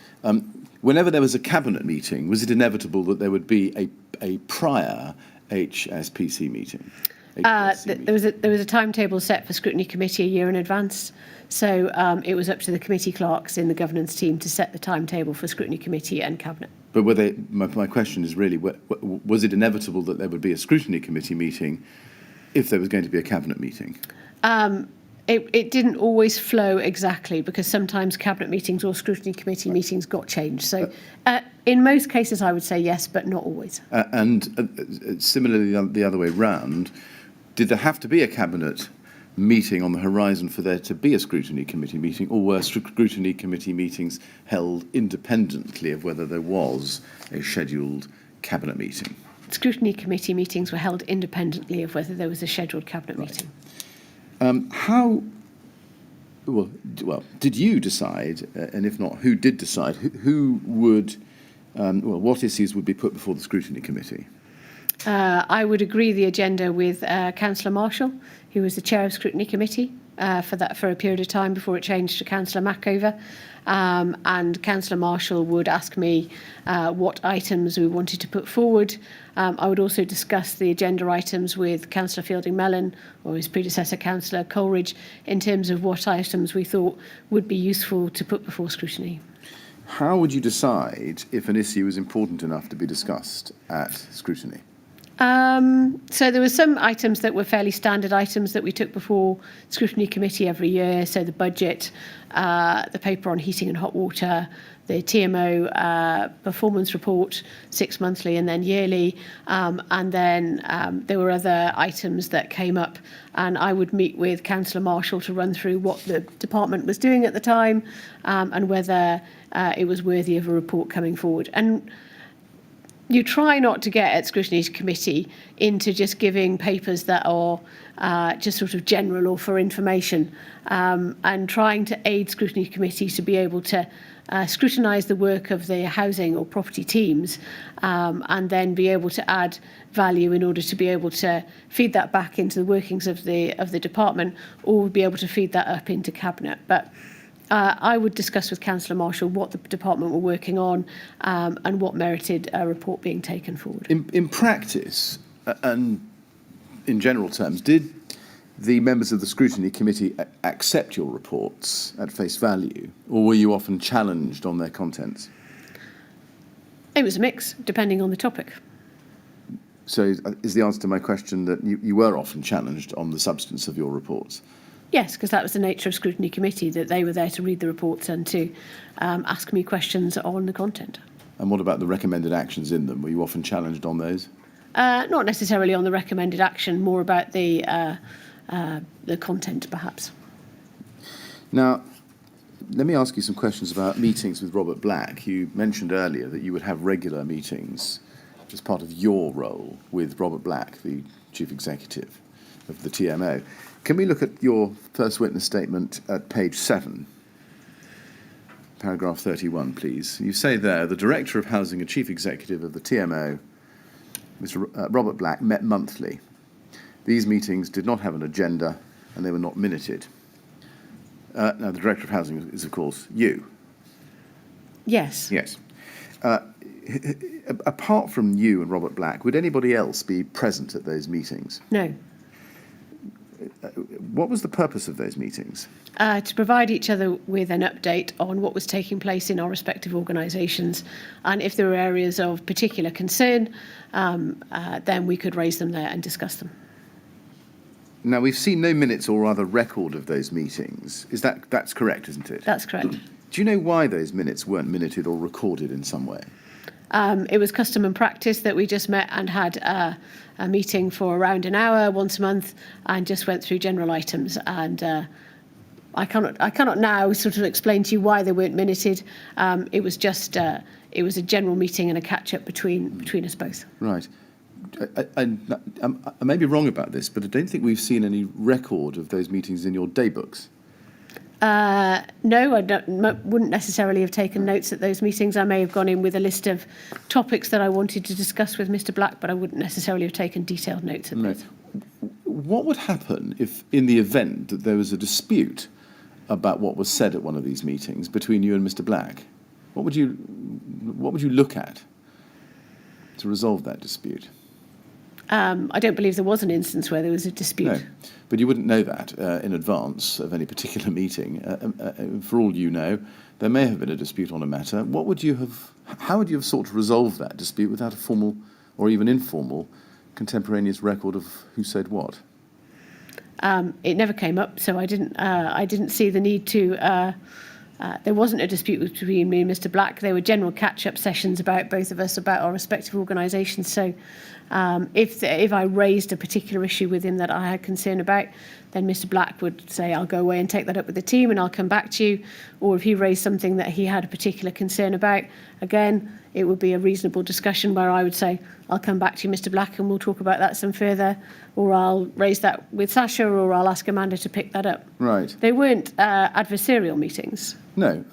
Whenever there was a Cabinet meeting, was it inevitable that there would be a prior HSPC meeting? There was a timetable set for Scrutiny Committee a year in advance, so it was up to the committee clerks in the governance team to set the timetable for Scrutiny Committee and Cabinet. But were they, my question is really, was it inevitable that there would be a Scrutiny Committee meeting if there was going to be a Cabinet meeting? It didn't always flow exactly because sometimes Cabinet meetings or Scrutiny Committee meetings got changed. So in most cases, I would say yes, but not always. And similarly, the other way round, did there have to be a Cabinet meeting on the horizon for there to be a Scrutiny Committee meeting, or were Scrutiny Committee meetings held independently of whether there was a scheduled Cabinet meeting? Scrutiny Committee meetings were held independently of whether there was a scheduled Cabinet meeting. Did you decide, and if not, who did decide, who would, what issues would be put before the Scrutiny Committee? I would agree the agenda with Councillor Marshall, who was the chair of Scrutiny Committee for a period of time before it changed to Councillor Mackover. And Councillor Marshall would ask me what items we wanted to put forward. I would also discuss the agenda items with Councillor Fielding-Mellon or his predecessor, Councillor Coleridge, in terms of what items we thought would be useful to put before scrutiny. How would you decide if an issue was important enough to be discussed at scrutiny? So there were some items that were fairly standard items that we took before Scrutiny Committee every year. So the budget, the paper on heating and hot water, the TMO performance report, 6 monthly and then yearly. And then there were other items that came up, and I would meet with Councillor Marshall to run through what the department was doing at the time and whether it was worthy of a report coming forward. And you try not to get at Scrutiny Committee into just giving papers that are just sort of general or for information, and trying to aid Scrutiny Committee to be able to scrutinise the work of the housing or property teams, and then be able to add value in order to be able to feed that back into the workings of the department, or be able to feed that up into Cabinet. But I would discuss with Councillor Marshall what the department were working on, and what merited a report being taken forward. In practice, and in general terms, did the members of the Scrutiny Committee accept your reports at face value, or were you often challenged on their contents? It was a mix, depending on the topic. So is the answer to my question that you were often challenged on the substance of your reports? Yes, because that was the nature of Scrutiny Committee, that they were there to read the reports and to ask me questions on the content. And what about the recommended actions in them? Were you often challenged on those? Not necessarily on the recommended action, more about the content, perhaps. Now, let me ask you some questions about meetings with Robert Black. You mentioned earlier that you would have regular meetings as part of your role with Robert Black, the Chief Executive of the TMO. Can we look at your first witness statement at page 7, paragraph 31, please? You say there, the Director of Housing and Chief Executive of the TMO, Mr. Robert Black, met monthly. These meetings did not have an agenda and they were not minuted. Now, the Director of Housing is, of course, you. Yes. Yes. Apart from you and Robert Black, would anybody else be present at those meetings? No. What was the purpose of those meetings? To provide each other with an update on what was taking place in our respective organisations, and if there were areas of particular concern, then we could raise them there and discuss them. Now, we've seen no minutes or other record of those meetings. That's correct, isn't it? That's correct. Do you know why those minutes weren't minuted or recorded in some way? It was custom and practice that we just met and had a meeting for around an hour once a month and just went through general items. And I cannot now sort of explain to you why they weren't minuted. It was just it was a general meeting and a catch up between us both. Right. I may be wrong about this, but I don't think we've seen any record of those meetings in your day books. No, I wouldn't necessarily have taken notes at those meetings. I may have gone in with a list of topics that I wanted to discuss with Mr. Black, but I wouldn't necessarily have taken detailed notes of those. What would happen if, in the event that there was a dispute about what was said at one of these meetings between you and Mr. Black? What would you look at to resolve that dispute? I don't believe there was an instance where there was a dispute. No, but you wouldn't know that in advance of any particular meeting. For all you know, there may have been a dispute on a matter. How would you have sought to resolve that dispute without a formal or even informal contemporaneous record of who said what? It never came up, so I didn't see the need to. There wasn't a dispute between me and Mr. Black. There were general catch-up sessions about both of us, about our respective organisations. So if I raised a particular issue with him that I had concern about, then Mr. Black would say, I'll go away and take that up with the team and I'll come back to you. Or if he raised something that he had a particular concern about, again, it would be a reasonable discussion where I would say, I'll come back to you, Mr. Black, and we'll talk about that some further. Or I'll raise that with Sasha, or I'll ask Amanda to pick that up. Right. They weren't adversarial meetings. No,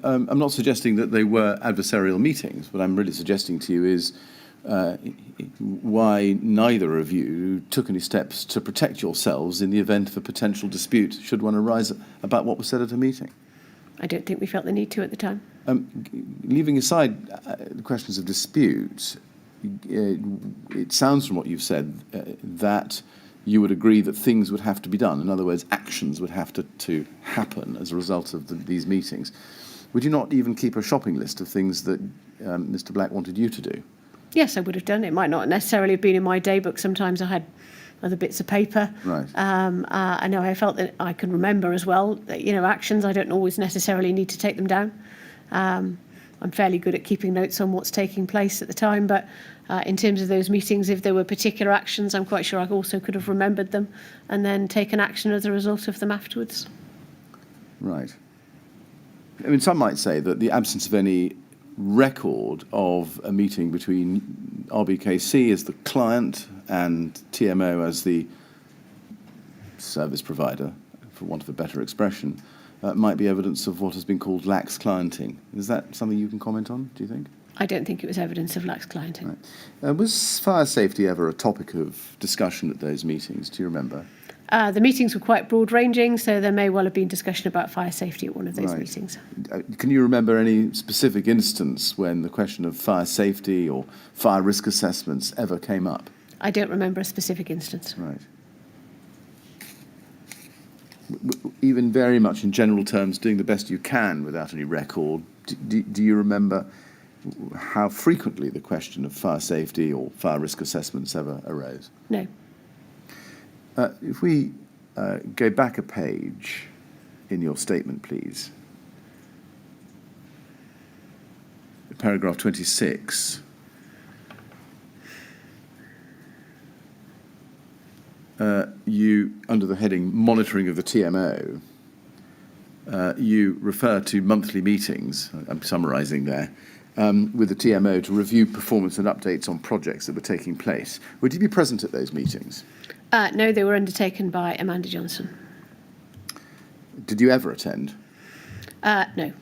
I'm not suggesting that they were adversarial meetings. What I'm really suggesting to you is why neither of you took any steps to protect yourselves in the event of a potential dispute, should one arise, about what was said at a meeting. I don't think we felt the need to at the time. Leaving aside the questions of dispute, it sounds from what you've said that you would agree that things would have to be done. In other words, actions would have to happen as a result of these meetings. Would you not even keep a shopping list of things that Mr. Black wanted you to do? Yes, I would have done. It might not necessarily have been in my day book. Sometimes I had other bits of paper. Right. I know I felt that I can remember as well that, actions, I don't always necessarily need to take them down. I'm fairly good at keeping notes on what's taking place at the time, but in terms of those meetings, if there were particular actions, I'm quite sure I also could have remembered them and then taken action as a result of them afterwards. Right. I mean, some might say that the absence of any record of a meeting between RBKC as the client and TMO as the service provider, for want of a better expression, might be evidence of what has been called lax clienting. Is that something you can comment on, do you think? I don't think it was evidence of lax clienting. Right. Was fire safety ever a topic of discussion at those meetings? Do you remember? The meetings were quite broad-ranging, so there may well have been discussion about fire safety at one of those Right. meetings. Can you remember any specific instance when the question of fire safety or fire risk assessments ever came up? I don't remember a specific instance. Right. Even very much in general terms, doing the best you can without any record, do you remember how frequently the question of fire safety or fire risk assessments ever arose? No. If we go back a page in your statement, please. Paragraph 26. You, under the heading Monitoring of the TMO, you refer to monthly meetings, I'm summarising there, with the TMO to review performance and updates on projects that were taking place. Would you be present at those meetings? No, they were undertaken by Amanda Johnson. Did you ever attend? No.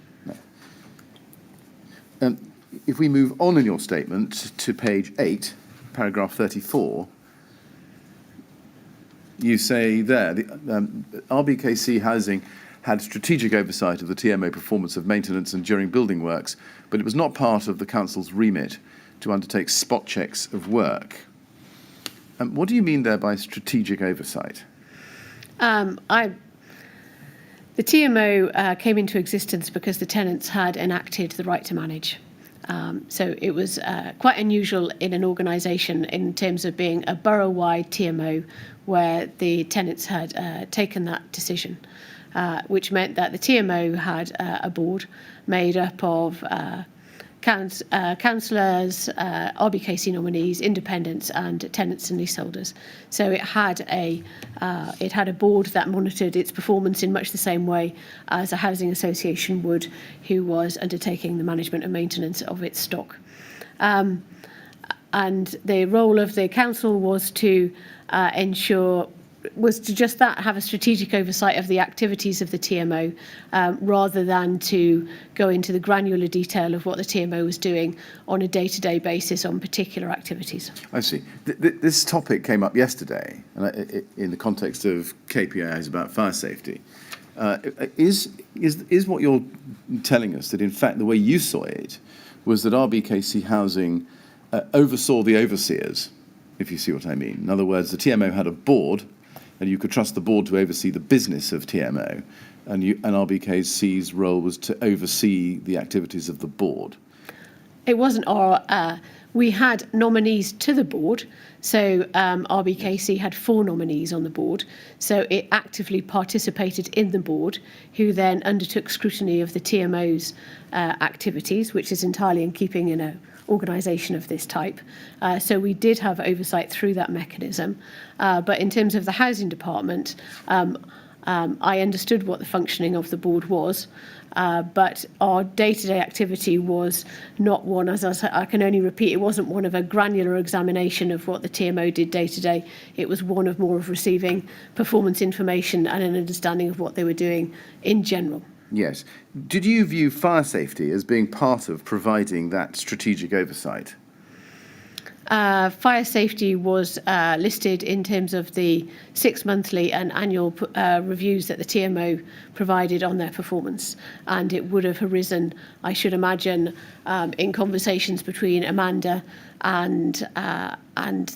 If we move on in your statement to page 8, paragraph 34, you say there, the RBKC Housing had strategic oversight of the TMO performance of maintenance and during building works, but it was not part of the council's remit to undertake spot checks of work. What do you mean there by strategic oversight? The TMO came into existence because the tenants had enacted the right to manage. So it was quite unusual in an organisation in terms of being a borough-wide TMO where the tenants had taken that decision, which meant that the TMO had a board made up of councillors, RBKC nominees, independents and tenants and leaseholders. So it had a board that monitored its performance in much the same way as a housing association would, who was undertaking the management and maintenance of its stock. And the role of the council was to just have a strategic oversight of the activities of the TMO, rather than to go into the granular detail of what the TMO was doing on a day-to-day basis on particular activities. I see. This topic came up yesterday in the context of KPIs about fire safety. Is what you're telling us that, in fact, the way you saw it was that RBKC Housing oversaw the overseers, if you see what I mean? In other words, the TMO had a board, and you could trust the board to oversee the business of TMO, and RBKC's role was to oversee the activities of the board. It wasn't we had nominees to the board, so RBKC had 4 nominees on the board, so it actively participated in the board, who then undertook scrutiny of the TMO's activities, which is entirely in keeping in an organisation of this type. So we did have oversight through that mechanism. But in terms of the housing department, I understood what the functioning of the board was, but our day-to-day activity was not one, as I can only repeat, it wasn't one of a granular examination of what the TMO did day-to-day. It was one of more of receiving performance information and an understanding of what they were doing in general. Yes. Did you view fire safety as being part of providing that strategic oversight? Fire safety was listed in terms of the 6 monthly and annual reviews that the TMO provided on their performance, and it would have arisen, I should imagine, in conversations between Amanda and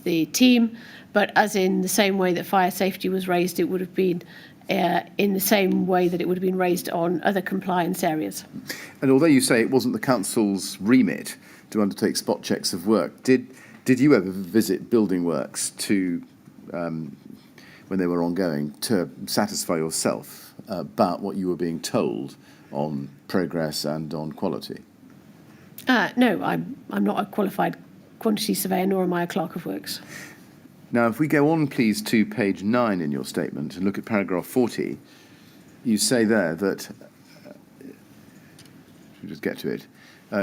the team. But as in the same way that fire safety was raised, it would have been in the same way that it would have been raised on other compliance areas. And although you say it wasn't the council's remit to undertake spot checks of work, did you ever visit building works to, when they were ongoing, to satisfy yourself about what you were being told on progress and on quality? No, I'm not a qualified quantity surveyor, nor am I a clerk of works. Now, if we go on, please, to page 9 in your statement and look at paragraph 40, you say there that, me just get to it.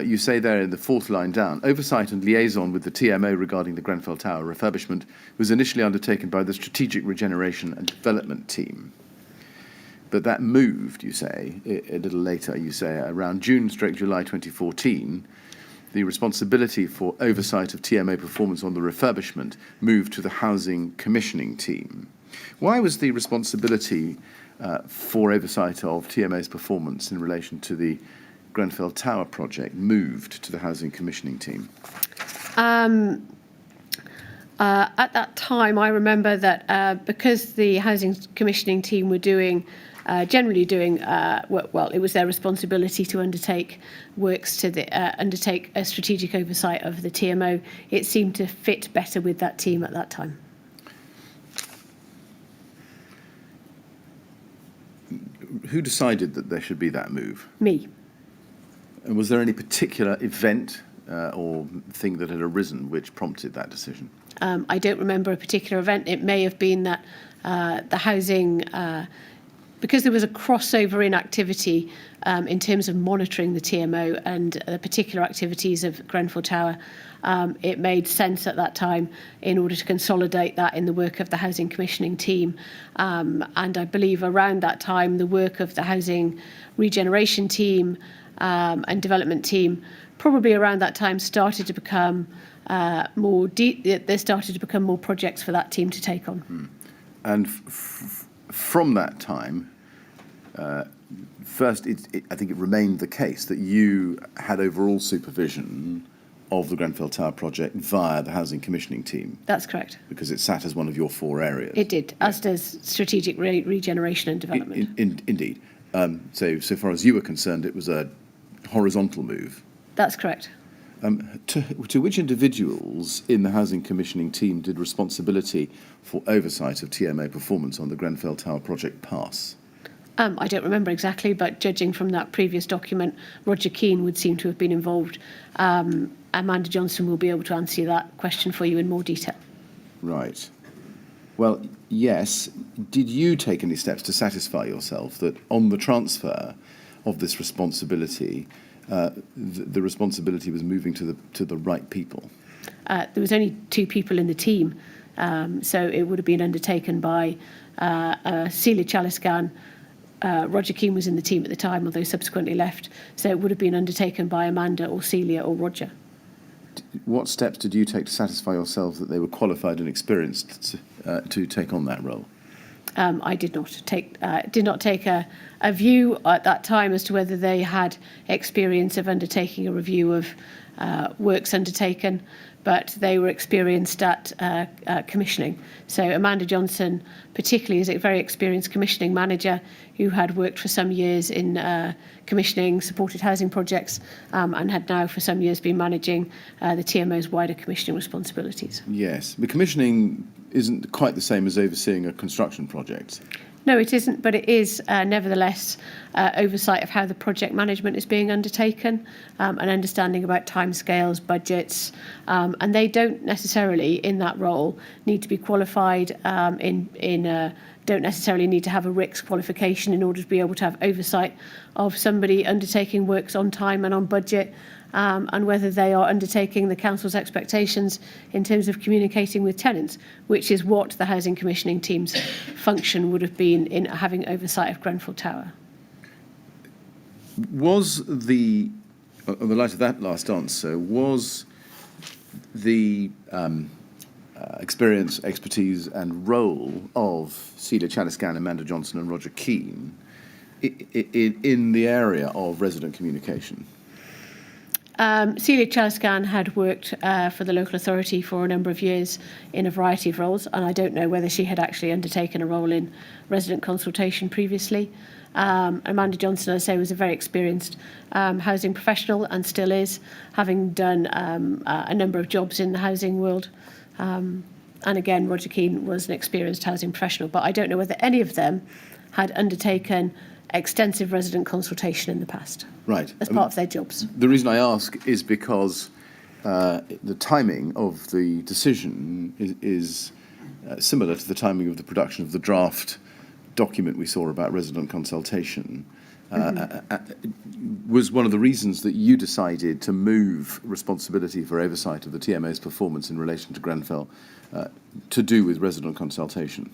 You say there in the fourth line down, oversight and liaison with the TMO regarding the Grenfell Tower refurbishment was initially undertaken by the Strategic Regeneration and Development Team. But that moved, you say, a little later, you say, around June/July 2014, the responsibility for oversight of TMO performance on the refurbishment moved to the Housing Commissioning Team. Why was the responsibility for oversight of TMO's performance in relation to the Grenfell Tower project moved to the Housing Commissioning Team? At that time, I remember that because the Housing Commissioning Team were generally doing, it was their responsibility to undertake works undertake a strategic oversight of the TMO. It seemed to fit better with that team at that time. Who decided that there should be that move? Me. And was there any particular event or thing that had arisen which prompted that decision? I don't remember a particular event. It may have been that the housing, because there was a crossover in activity in terms of monitoring the TMO and the particular activities of Grenfell Tower, it made sense at that time in order to consolidate that in the work of the Housing Commissioning Team. And I believe around that time, the work of the Housing Regeneration Team and Development Team, probably around that time, started to become there started to become more projects for that team to take on. And from that time, first, I think it remained the case that you had overall supervision of the Grenfell Tower project via the Housing Commissioning Team. That's correct. Because it sat as one of your 4 areas. It did, as does strategic regeneration and development. Indeed. So far as you were concerned, it was a horizontal move. That's correct. To which individuals in the Housing Commissioning Team did responsibility for oversight of TMO performance on the Grenfell Tower project pass? I don't remember exactly, but judging from that previous document, Roger Keane would seem to have been involved. Amanda Johnson will be able to answer that question for you in more detail. Right. Well, yes. Did you take any steps to satisfy yourself that on the transfer of this responsibility, the responsibility was moving to the right people? There was only 2 people in the team, so it would have been undertaken by Celia Chaliscan. Roger Keane was in the team at the time, although subsequently left, so it would have been undertaken by Amanda or Celia or Roger. What steps did you take to satisfy yourself that they were qualified and experienced to take on that role? I did not take a view at that time as to whether they had experience of undertaking a review of works undertaken, but they were experienced at commissioning. So Amanda Johnson, particularly, is a very experienced commissioning manager who had worked for some years in commissioning supported housing projects and had now for some years been managing the TMO's wider commissioning responsibilities. Yes, but commissioning isn't quite the same as overseeing a construction project. No, it isn't, but it is nevertheless oversight of how the project management is being undertaken, and understanding about timescales, budgets, and they don't necessarily, in that role, need to be qualified don't necessarily need to have a RICS qualification in order to be able to have oversight of somebody undertaking works on time and on budget, and whether they are undertaking the council's expectations in terms of communicating with tenants, which is what the Housing Commissioning Team's function would have been in having oversight of Grenfell Tower. Was the, in the light of that last answer, was the experience, expertise and role of Celia Chaliscan, Amanda Johnson and Roger Keane in the area of resident communication? Celia Chaliscan had worked for the local authority for a number of years in a variety of roles, and I don't know whether she had actually undertaken a role in resident consultation previously. Amanda Johnson, as I say, was a very experienced housing professional and still is, having done a number of jobs in the housing world. And again, Roger Keane was an experienced housing professional, but I don't know whether any of them had undertaken extensive resident consultation in the past. Right. As part of their jobs. The reason I ask is because the timing of the decision is similar to the timing of the production of the draft document we saw about resident consultation. was one of the reasons that you decided to move responsibility for oversight of the TMO's performance in relation to Grenfell to do with resident consultation?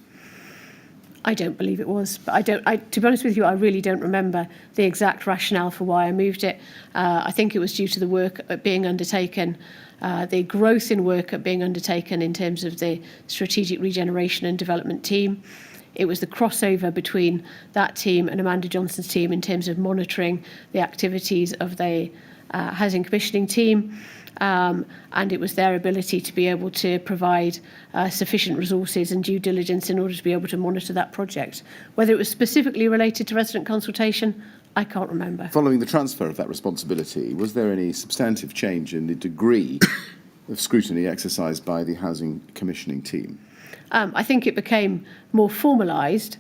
I don't believe it was, but to be honest with you, I really don't remember the exact rationale for why I moved it. I think it was due to the work being undertaken, the growth in work being undertaken in terms of the strategic regeneration and development team. It was the crossover between that team and Amanda Johnson's team in terms of monitoring the activities of the housing commissioning team. And it was their ability to be able to provide sufficient resources and due diligence in order to be able to monitor that project. Whether it was specifically related to resident consultation, I can't remember. Following the transfer of that responsibility, was there any substantive change in the degree of scrutiny exercised by the housing commissioning team? I think it became more formalised.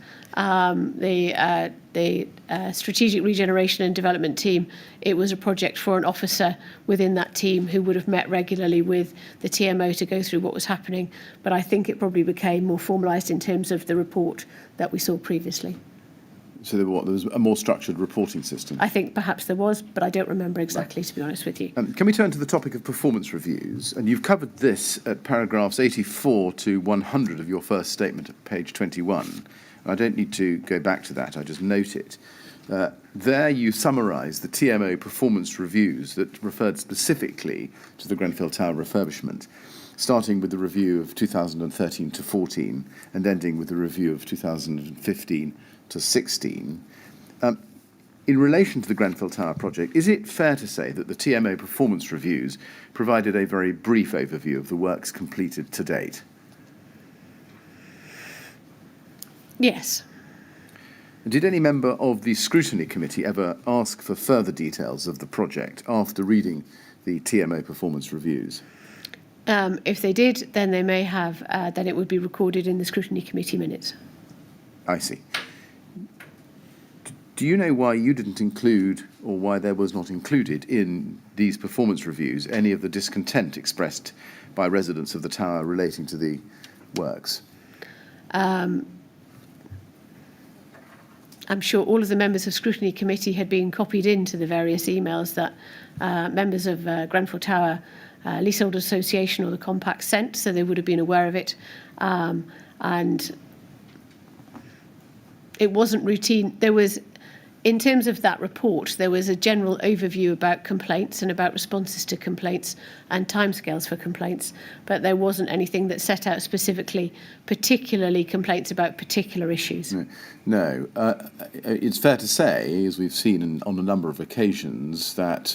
The strategic regeneration and development team, it was a project for an officer within that team who would have met regularly with the TMO to go through what was happening. But I think it probably became more formalised in terms of the report that we saw previously. So there was a more structured reporting system? I think perhaps there was, but I don't remember exactly, to be honest with you. Can we turn to the topic of performance reviews? And you've covered this at paragraphs 84 to 100 of your first statement at page 21. I don't need to go back to that, I just note it. There you summarise the TMO performance reviews that referred specifically to the Grenfell Tower refurbishment, starting with the review of 2013 to 14 and ending with the review of 2015 to 16. In relation to the Grenfell Tower project, is it fair to say that the TMO performance reviews provided a very brief overview of the works completed to date? Yes. Did any member of the Scrutiny Committee ever ask for further details of the project after reading the TMO performance reviews? If they did, then they may have, then it would be recorded in the Scrutiny Committee minutes. I see. Do you know why you didn't include, or why there was not included in these performance reviews, any of the discontent expressed by residents of the tower relating to the works? I'm sure all of the members of Scrutiny Committee had been copied into the various emails that members of Grenfell Tower Leaseholder Association or the Compact sent, so they would have been aware of it. And it wasn't routine. There was, in terms of that report, there was a general overview about complaints and about responses to complaints and timescales for complaints, but there wasn't anything that set out specifically, particularly complaints about particular issues. No. It's fair to say, as we've seen on a number of occasions, that,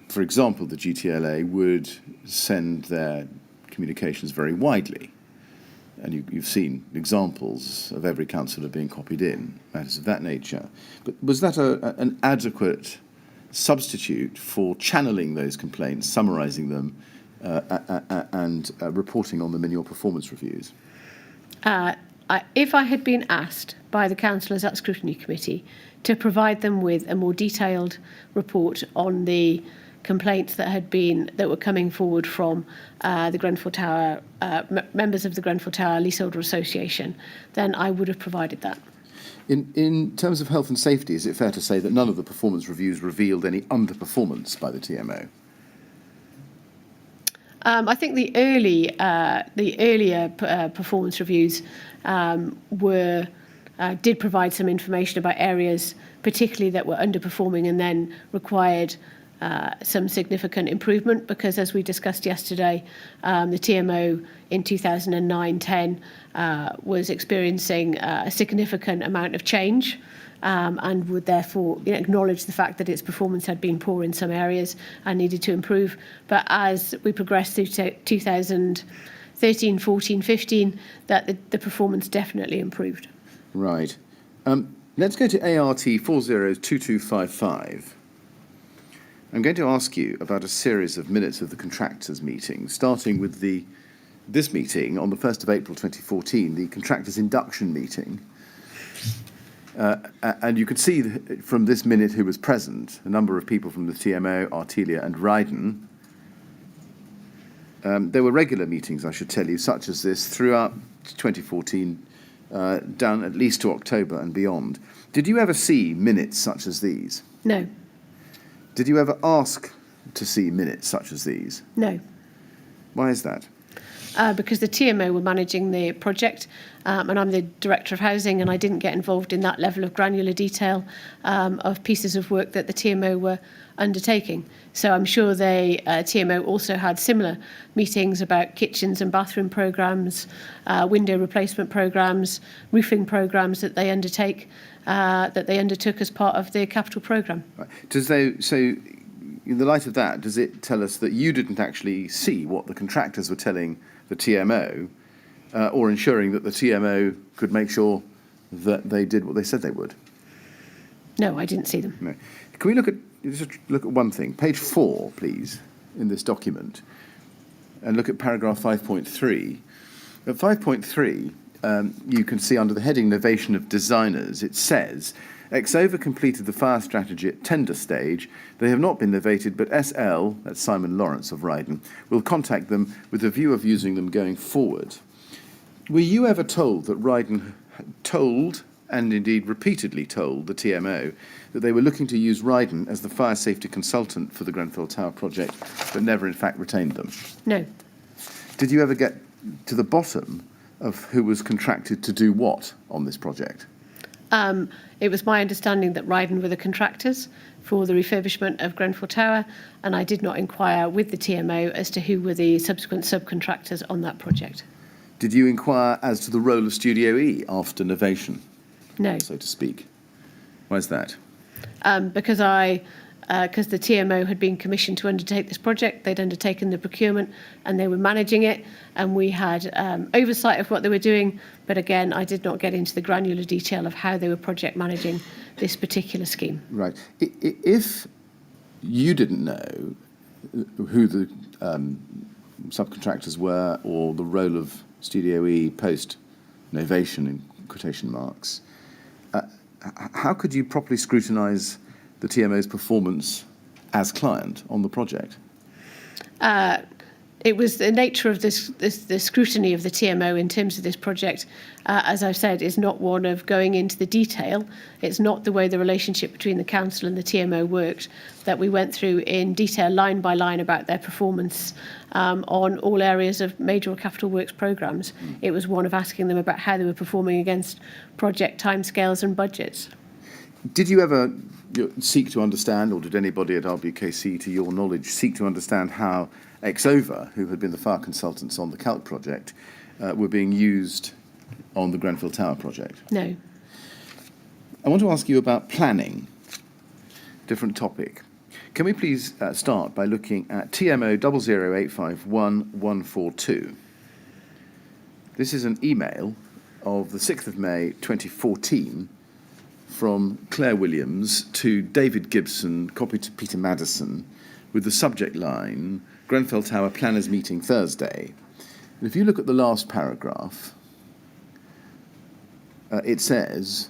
for example, the GTLA would send their communications very widely. And you've seen examples of every councillor being copied in, matters of that nature. But was that an adequate substitute for channeling those complaints, summarising them, and reporting on them in your performance reviews? If I had been asked by the councillors at Scrutiny Committee to provide them with a more detailed report on the complaints that were coming forward from the Grenfell Tower members of the Grenfell Tower Leaseholder Association, then I would have provided that. In terms of health and safety, is it fair to say that none of the performance reviews revealed any underperformance by the TMO? I think the earlier performance reviews did provide some information about areas, particularly that were underperforming and then required some significant improvement, because as we discussed yesterday, the TMO in 2009-10 was experiencing a significant amount of change and would therefore acknowledge the fact that its performance had been poor in some areas and needed to improve. But as we progressed through 2013, 14, 15, that the performance definitely improved. Right. Let's go to ART 402255. I'm going to ask you about a series of minutes of the contractors' meeting, starting with this meeting on the 1st of April 2014, the contractors' induction meeting. And you could see from this minute who was present, a number of people from the TMO, Artelia and Ryden. There were regular meetings, I should tell you, such as this throughout 2014 down at least to October and beyond. Did you ever see minutes such as these? No. Did you ever ask to see minutes such as these? No. Why is that? Because the TMO were managing the project, and I'm the Director of Housing, and I didn't get involved in that level of granular detail of pieces of work that the TMO were undertaking. So I'm sure the TMO also had similar meetings about kitchens and bathroom programmes, window replacement programmes, roofing programmes that they undertook as part of the capital programme. Right. So, in the light of that, does it tell us that you didn't actually see what the contractors were telling the TMO, or ensuring that the TMO could make sure that they did what they said they would? No, I didn't see them. No. Can we look at one thing? Page 4, please, in this document, and look at paragraph 5.3. At 5.3, you can see under the heading Novation of Designers, it says, Exova completed the fire strategy at tender stage. They have not been novated, but SL, that's Simon Lawrence of Ryden, will contact them with a view of using them going forward. Were you ever told that Ryden told, and indeed repeatedly told, the TMO that they were looking to use Ryden as the fire safety consultant for the Grenfell Tower project, but never in fact retained them? No. Did you ever get to the bottom of who was contracted to do what on this project? It was my understanding that Ryden were the contractors for the refurbishment of Grenfell Tower, and I did not inquire with the TMO as to who were the subsequent subcontractors on that project. Did you inquire as to the role of Studio E after novation, No. so to speak? Why is that? Because the TMO had been commissioned to undertake this project, they'd undertaken the procurement and they were managing it, and we had oversight of what they were doing, but again, I did not get into the granular detail of how they were project managing this particular scheme. Right. If you didn't know who the subcontractors were or the role of Studio E post-novation, in quotation marks, how could you properly scrutinise the TMO's performance as client on the project? It was the nature of the scrutiny of the TMO in terms of this project, as I've said, is not one of going into the detail. It's not the way the relationship between the council and the TMO worked, that we went through in detail, line by line, about their performance on all areas of major or capital works programmes. It was one of asking them about how they were performing against project timescales and budgets. Did you ever seek to understand, or did anybody at RBKC, to your knowledge, seek to understand how Exova, who had been the fire consultants on the Calc project, were being used on the Grenfell Tower project? No. I want to ask you about planning, different topic. Can we please start by looking at TMO 00851-142? This is an email of the 6th of May 2014 from Claire Williams to David Gibson, copied to Peter Maddison, with the subject line, Grenfell Tower Planners Meeting Thursday. And if you look at the last paragraph, it says,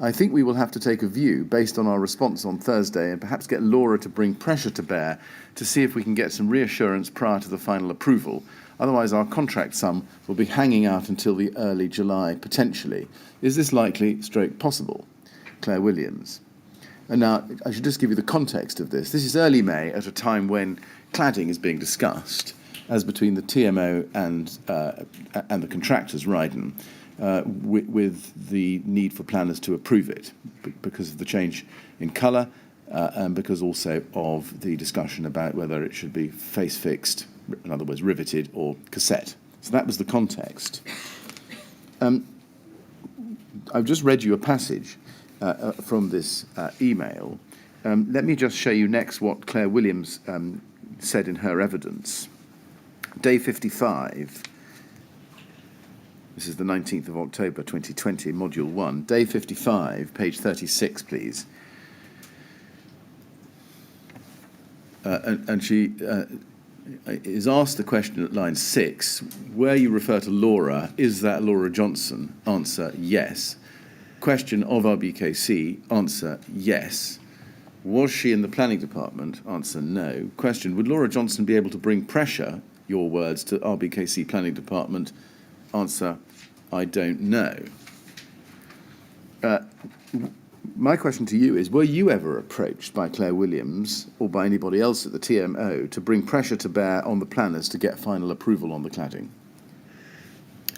I think we will have to take a view based on our response on Thursday and perhaps get Laura to bring pressure to bear to see if we can get some reassurance prior to the final approval. Otherwise, our contract sum will be hanging out until the early July, potentially. Is this likely, / possible? Claire Williams. And now, I should just give you the context of this. This is early May, at a time when cladding is being discussed, as between the TMO and the contractors, Ryden, with the need for planners to approve it because of the change in colour and because also of the discussion about whether it should be face-fixed, in other words, riveted, or cassette. So that was the context. I've just read you a passage from this email. Let me just show you next what Claire Williams said in her evidence. Day 55, this is the 19th of October 2020, Module 1. Day 55, page 36, please. And she is asked the question at line 6, where you refer to Laura, is that Laura Johnson? Answer, yes. Question of RBKC, answer, yes. Was she in the planning department? Answer, no. Question, would Laura Johnson be able to bring pressure, your words, to RBKC planning department? Answer, I don't know. My question to you is, were you ever approached by Claire Williams or by anybody else at the TMO to bring pressure to bear on the planners to get final approval on the cladding?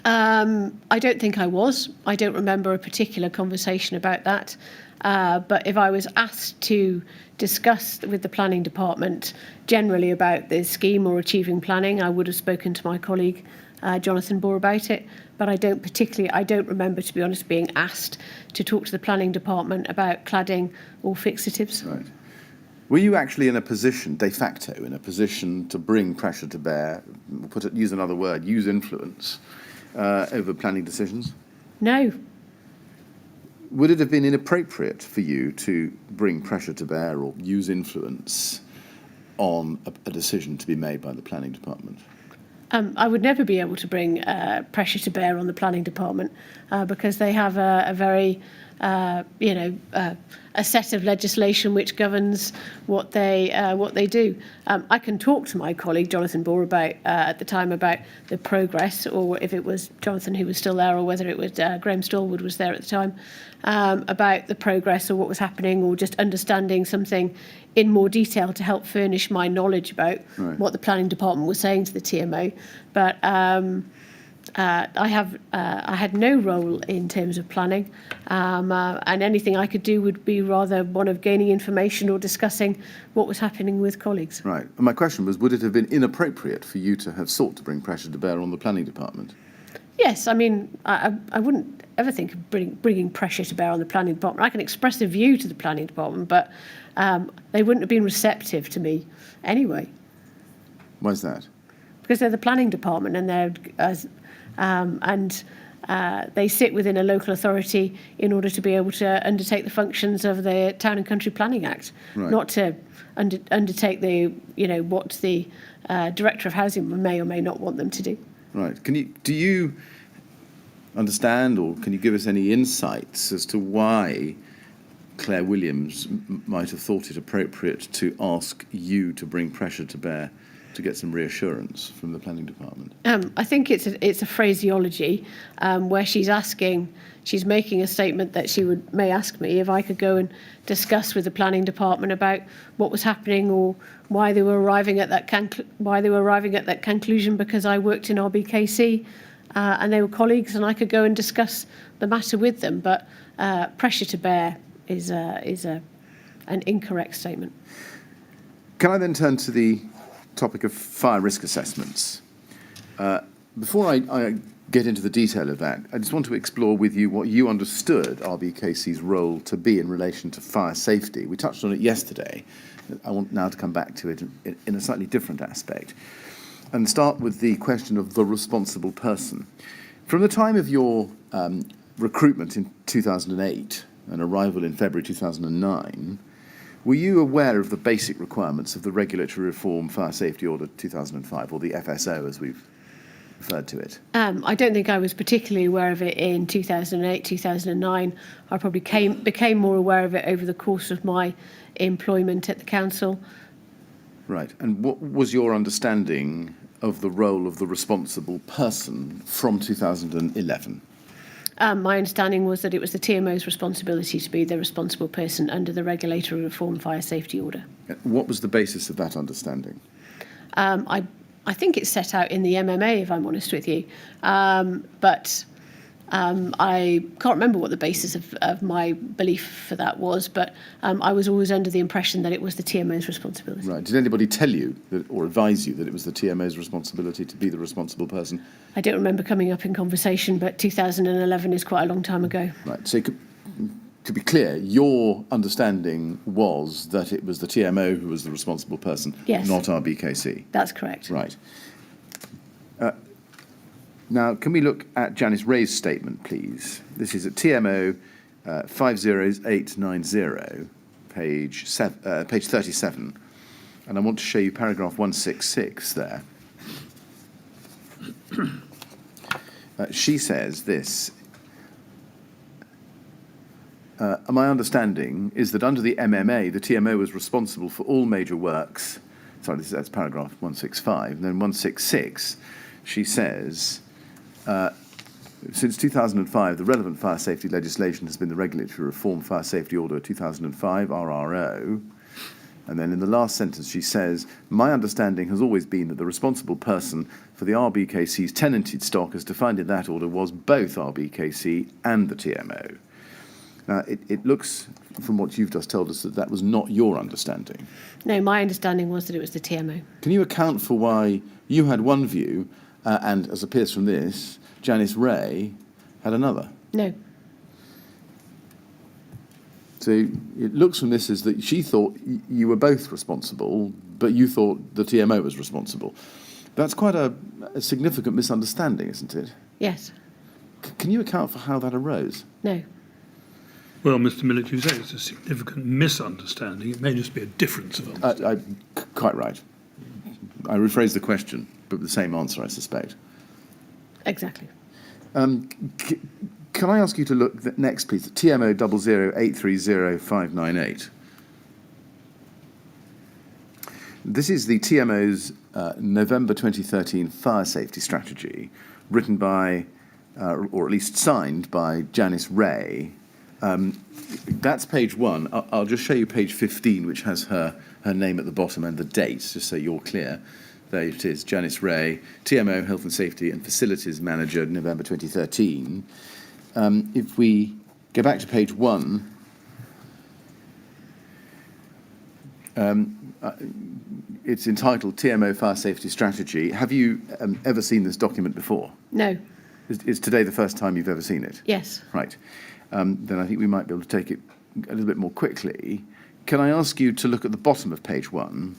I don't think I was. I don't remember a particular conversation about that. But if I was asked to discuss with the planning department generally about the scheme or achieving planning, I would have spoken to my colleague Jonathan Bohr about it. But I don't remember, to be honest, being asked to talk to the planning department about cladding or fixatives. Right. Were you actually in a position, de facto, in a position to bring pressure to bear, use another word, use influence over planning decisions? No. Would it have been inappropriate for you to bring pressure to bear or use influence on a decision to be made by the planning department? I would never be able to bring pressure to bear on the planning department because they have a very, a set of legislation which governs what they do. I can talk to my colleague Jonathan Bohr about at the time about the progress, or if it was Jonathan who was still there, or whether it was Graham Stallwood was there at the time, about the progress or what was happening, or just understanding something in more detail to help furnish my knowledge about what the planning department was saying to the TMO. But I had no role in terms of planning, and anything I could do would be rather one of gaining information or discussing what was happening with colleagues. Right. And my question was, would it have been inappropriate for you to have sought to bring pressure to bear on the planning department? Yes, I mean, I wouldn't ever think of bringing pressure to bear on the planning department. I can express a view to the planning department, but they wouldn't have been receptive to me anyway. Why is that? Because they're the planning department, and they sit within a local authority in order to be able to undertake the functions of the Town and Country Planning Act, not to undertake what the Director of Housing may or may not want them to do. Right. Do you understand, or can you give us any insights as to why Claire Williams might have thought it appropriate to ask you to bring pressure to bear to get some reassurance from the planning department? I think it's a phraseology where she's making a statement that she may ask me if I could go and discuss with the planning department about what was happening, or why they were arriving at that conclusion, because I worked in RBKC and they were colleagues, and I could go and discuss the matter with them. But pressure to bear is an incorrect statement. Can I then turn to the topic of fire risk assessments? Before I get into the detail of that, I just want to explore with you what you understood RBKC's role to be in relation to fire safety. We touched on it yesterday. I want now to come back to it in a slightly different aspect and start with the question of the responsible person. From the time of your recruitment in 2008 and arrival in February 2009, were you aware of the basic requirements of the Regulatory Reform Fire Safety Order 2005, or the FSO as we've referred to it? I don't think I was particularly aware of it in 2008, 2009. I probably became more aware of it over the course of my employment at the council. Right. And what was your understanding of the role of the responsible person from 2011? My understanding was that it was the TMO's responsibility to be the responsible person under the Regulatory Reform Fire Safety Order. What was the basis of that understanding? I think it's set out in the MMA, if I'm honest with you. But I can't remember what the basis of my belief for that was, but I was always under the impression that it was the TMO's responsibility. Right. Did anybody tell you or advise you that it was the TMO's responsibility to be the responsible person? I don't remember coming up in conversation, but 2011 is quite a long time ago. Right. So to be clear, your understanding was that it was the TMO who was the responsible person, yes, not RBKC? That's correct. Right. Now, can we look at Janice Ray's statement, please? This is at TMO 50890, page 37, and I want to show you paragraph 166 there. She says this: my understanding is that under the MMA, the TMO was responsible for all major works. Sorry, that's paragraph 165. And then 166, she says, Since 2005, the relevant fire safety legislation has been the Regulatory Reform Fire Safety Order 2005, RRO. And then in the last sentence, she says, my understanding has always been that the responsible person for the RBKC's tenanted stock as defined in that order was both RBKC and the TMO. Now, it looks, from what you've just told us, that that was not your understanding. No, my understanding was that it was the TMO. Can you account for why you had one view, and as appears from this, Janice Ray had another? No. So it looks from this as that she thought you were both responsible, but you thought the TMO was responsible. That's quite a significant misunderstanding, isn't it? Yes. Can you account for how that arose? No. Well, Mr. Millett, you say it's a significant misunderstanding. It may just be a difference of understanding. Quite right. I rephrased the question, but the same answer, I suspect. Exactly. Can I ask you to look next, please, at TMO 00830-598? This is the TMO's November 2013 fire safety strategy, written by, or at least signed by, Janice Ray. That's page 1. I'll just show you page 15, which has her name at the bottom and the dates, just so you're clear. There it is, Janice Ray, TMO Health and Safety and Facilities Manager, November 2013. If we go back to page 1, it's entitled TMO Fire Safety Strategy. Have you ever seen this document before? No. Is today the first time you've ever seen it? Yes. Right. Then I think we might be able to take it a little bit more quickly. Can I ask you to look at the bottom of page 1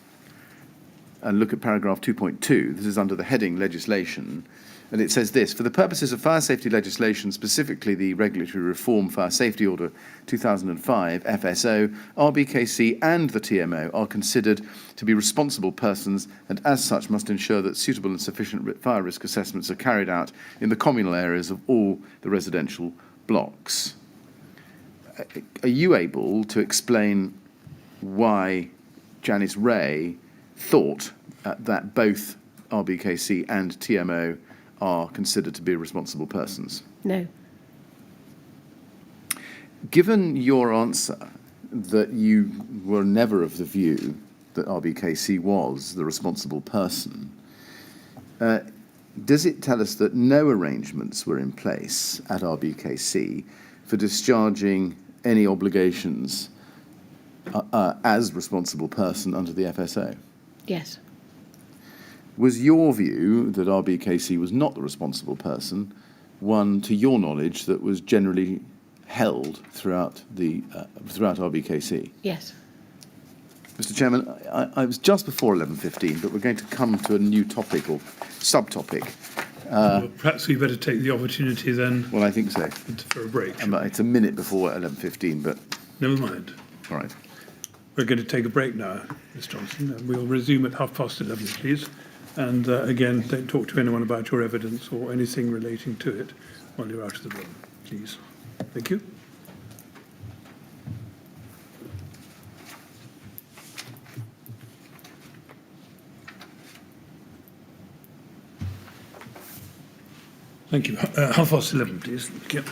and look at paragraph 2.2? This is under the heading Legislation. And it says this: for the purposes of fire safety legislation, specifically the Regulatory Reform Fire Safety Order 2005, FSO, RBKC and the TMO are considered to be responsible persons and as such must ensure that suitable and sufficient fire risk assessments are carried out in the communal areas of all the residential blocks. Are you able to explain why Janice Ray thought that both RBKC and TMO are considered to be responsible persons? No. Given your answer that you were never of the view that RBKC was the responsible person, does it tell us that no arrangements were in place at RBKC for discharging any obligations as responsible person under the FSO? Yes. Was your view that RBKC was not the responsible person one, to your knowledge, that was generally held throughout RBKC? Yes. Mr. Chairman, I was just before 11:15, but we're going to come to a new topic or subtopic. Well, perhaps we better take the opportunity then Well, I think so. for a break. It's a minute before 11:15, but Never mind. all right. We're going to take a break now, Ms. Johnson, and we'll resume at 11:30, please. And again, don't talk to anyone about your evidence or anything relating to it while you're out of the room, please. Thank you. Thank you. 11:30, please. Thank you.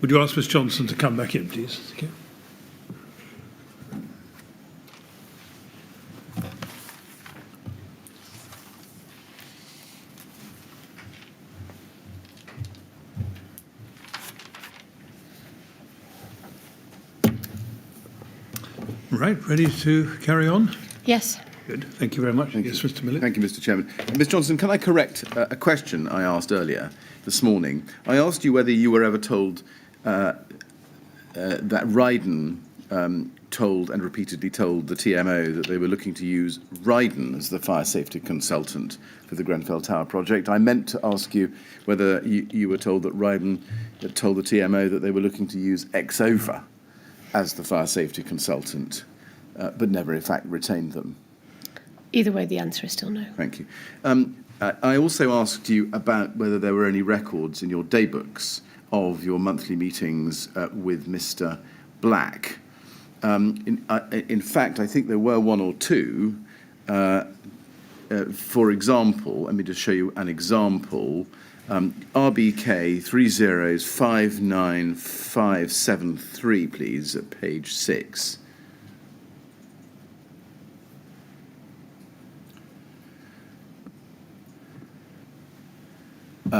Would you ask Ms Johnson to come back in, please? Thank you. Right, ready to carry on? Yes. Good, thank you very much. Thank yes, you. Mr Millett. Thank you, Mr Chairman. Ms Johnson, can I correct a question I asked earlier this morning? I asked you whether you were ever told that Ryden told and repeatedly told the TMO that they were looking to use Ryden as the fire safety consultant for the Grenfell Tower project. I meant to ask you whether you were told that Ryden told the TMO that they were looking to use Exova as the fire safety consultant, but never in fact retained them. Either way, the answer is still no. Thank you. I also asked you about whether there were any records in your daybooks of your monthly meetings with Mr Black. In fact, I think there were one or two. For example, let me just show you an example. RBK 3059573, please, at page 6.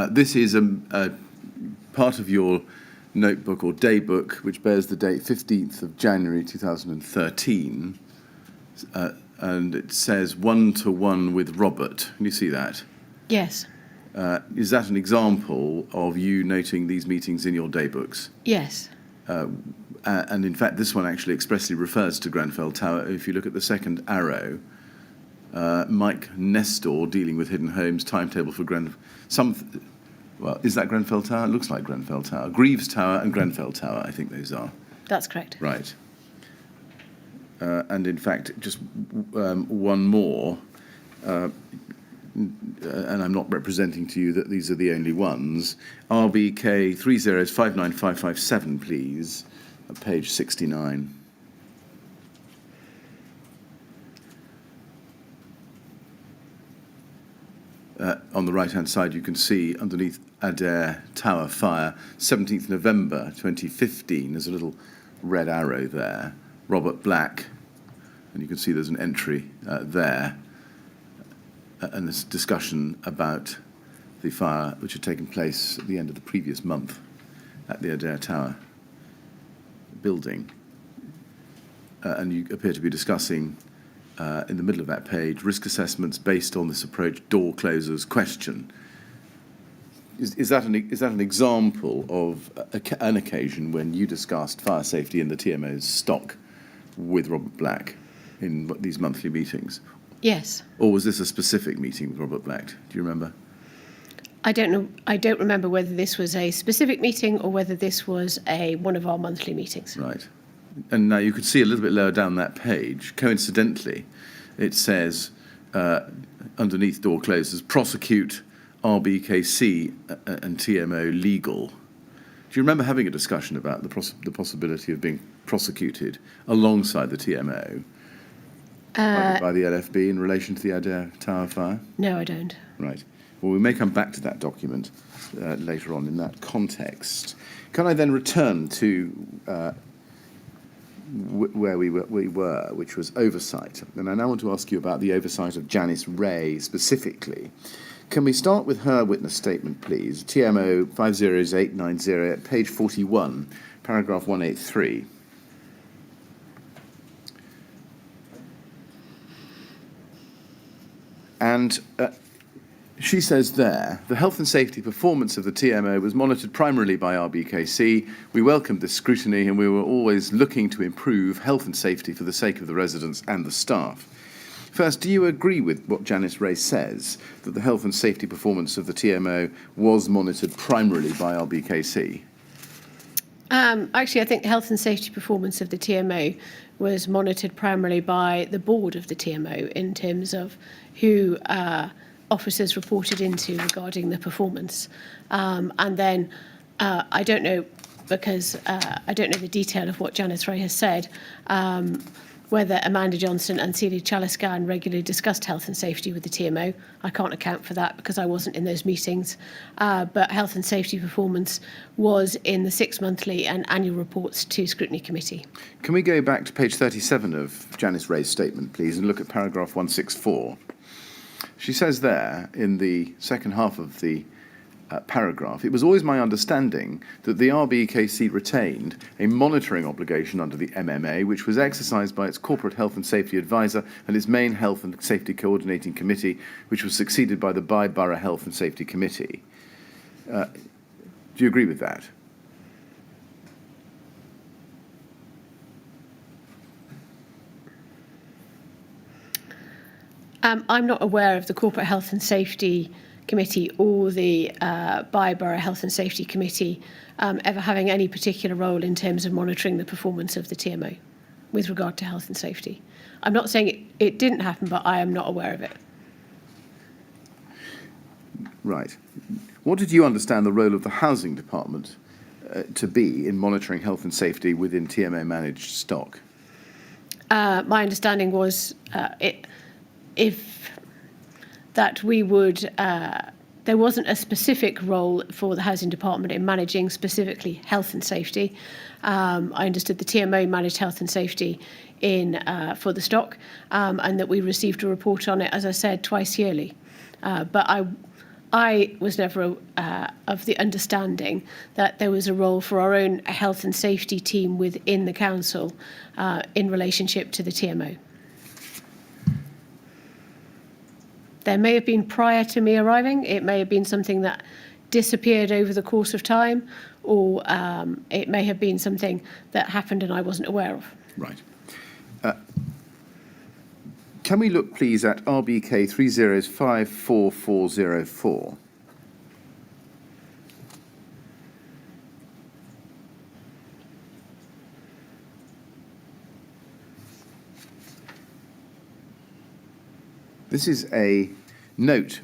This is a part of your notebook or daybook, which bears the date 15th of January 2013, and it says 1-to-1 with Robert. Can you see that? Yes. Is that an example of you noting these meetings in your daybooks? Yes. And in fact, this one actually expressly refers to Grenfell Tower. If you look at the second arrow, Mike Nestor dealing with hidden homes, timetable for well, is that Grenfell Tower? It looks like Grenfell Tower. Greaves Tower and Grenfell Tower, I think those are. That's correct. Right. And in fact, just one more, and I'm not representing to you that these are the only ones. RBK 3059557, please, at page 69. On the right-hand side, you can see underneath Adair Tower Fire, 17th November 2015. There's a little red arrow there. Robert Black, and you can see there's an entry there, and this discussion about the fire which had taken place at the end of the previous month at the Adair Tower building. And you appear to be discussing in the middle of that page, risk assessments based on this approach, door closers question. Is that an example of an occasion when you discussed fire safety in the TMO's stock with Robert Black in these monthly meetings? Yes. Or was this a specific meeting with Robert Black? Do you remember? I don't know. I don't remember whether this was a specific meeting or whether this was one of our monthly meetings. Right. And now you could see a little bit lower down that page, coincidentally, it says underneath door closers, prosecute RBKC and TMO legal. Do you remember having a discussion about the possibility of being prosecuted alongside the TMO by the LFB in relation to the Adair Tower fire? No, I don't. Right. Well, we may come back to that document later on in that context. Can I then return to where we were, which was oversight? And I now want to ask you about the oversight of Janice Ray specifically. Can we start with her witness statement, please? TMO 50890 at page 41, paragraph 183. And she says there, the health and safety performance of the TMO was monitored primarily by RBKC. We welcomed this scrutiny and we were always looking to improve health and safety for the sake of the residents and the staff. First, do you agree with what Janice Ray says, that the health and safety performance of the TMO was monitored primarily by RBKC? Actually, I think the health and safety performance of the TMO was monitored primarily by the board of the TMO in terms of who officers reported into regarding the performance. And then I don't know, because I don't know the detail of what Janice Ray has said, whether Amanda Johnson and Celia Chaliscan regularly discussed health and safety with the TMO. I can't account for that because I wasn't in those meetings. But health and safety performance was in the 6 monthly and annual reports to Scrutiny Committee. Can we go back to page 37 of Janice Ray's statement, please, and look at paragraph 164? She says there, in the second half of the paragraph, it was always my understanding that the RBKC retained a monitoring obligation under the MMA, which was exercised by its corporate health and safety advisor and its main health and safety coordinating committee, which was succeeded by the Borough Health and Safety Committee. Do you agree with that? I'm not aware of the Corporate Health and Safety Committee or the Borough Health and Safety Committee ever having any particular role in terms of monitoring the performance of the TMO with regard to health and safety. I'm not saying it didn't happen, but I am not aware of it. Right. What did you understand the role of the Housing Department to be in monitoring health and safety within TMO managed stock? My understanding was that we would, there wasn't a specific role for the Housing Department in managing specifically health and safety. I understood the TMO managed health and safety for the stock, and that we received a report on it, as I said, twice yearly. But I was never of the understanding that there was a role for our own health and safety team within the council in relationship to the TMO. There may have been prior to me arriving. It may have been something that disappeared over the course of time, or it may have been something that happened and I wasn't aware of. Right. Can we look, please, at RBK 30544404? This is a note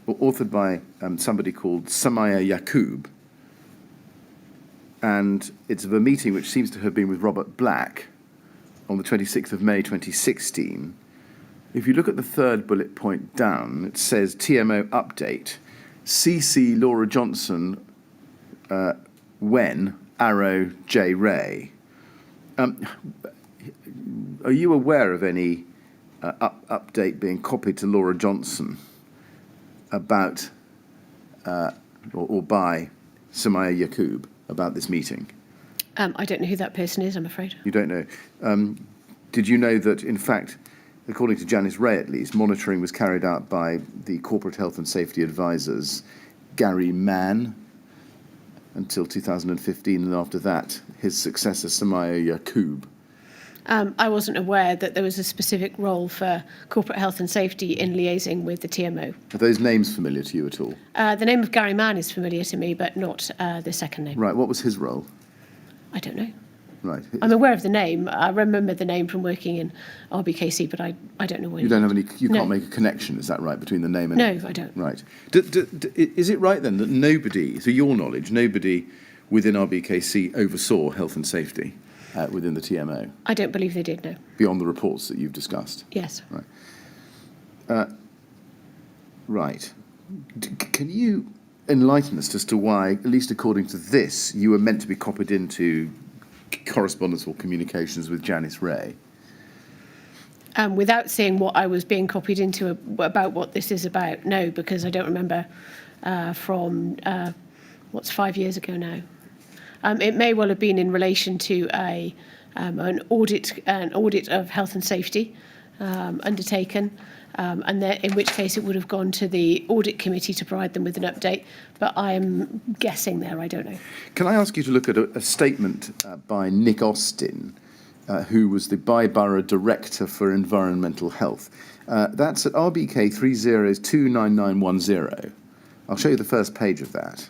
authored by somebody called Samaya Yaqub, and it's of a meeting which seems to have been with Robert Black on the 26th of May 2016. If you look at the third bullet point down, it says TMO update, CC Laura Johnson, when, arrow J Ray. Are you aware of any update being copied to Laura Johnson about, or by Samaya Yaqub about this meeting? I don't know who that person is, I'm afraid. You don't know. Did you know that, in fact, according to Janice Ray at least, monitoring was carried out by the corporate health and safety advisors Gary Mann until 2015, and after that, his successor Samaya Yaqub? I wasn't aware that there was a specific role for corporate health and safety in liaising with the TMO. Are those names familiar to you at all? The name of Gary Mann is familiar to me, but not the second name. Right, what was his role? I don't know. Right. I'm aware of the name. I remember the name from working in RBKC, but I don't know what. You don't have any. You No. can't make a connection. Is that right between the name and? No, I don't. Right. Is it right then that nobody, to your knowledge, nobody within RBKC oversaw health and safety within the TMO? I don't believe they did. No. Beyond the reports that you've discussed. Yes. Right. Right. Can you enlighten us as to why, at least according to this, you were meant to be copied into correspondence or communications with Janice Ray? Without saying what I was being copied into about what this is about, no, because I don't remember from what's 5 years ago now. It may well have been in relation to an audit of health and safety undertaken, and in which case it would have gone to the audit committee to provide them with an update. But I am guessing there. I don't know. Can I ask you to look at a statement by Nick Austin, who was the Borough Director for Environmental Health? That's at RBK 30299910. I'll show you the first page of that.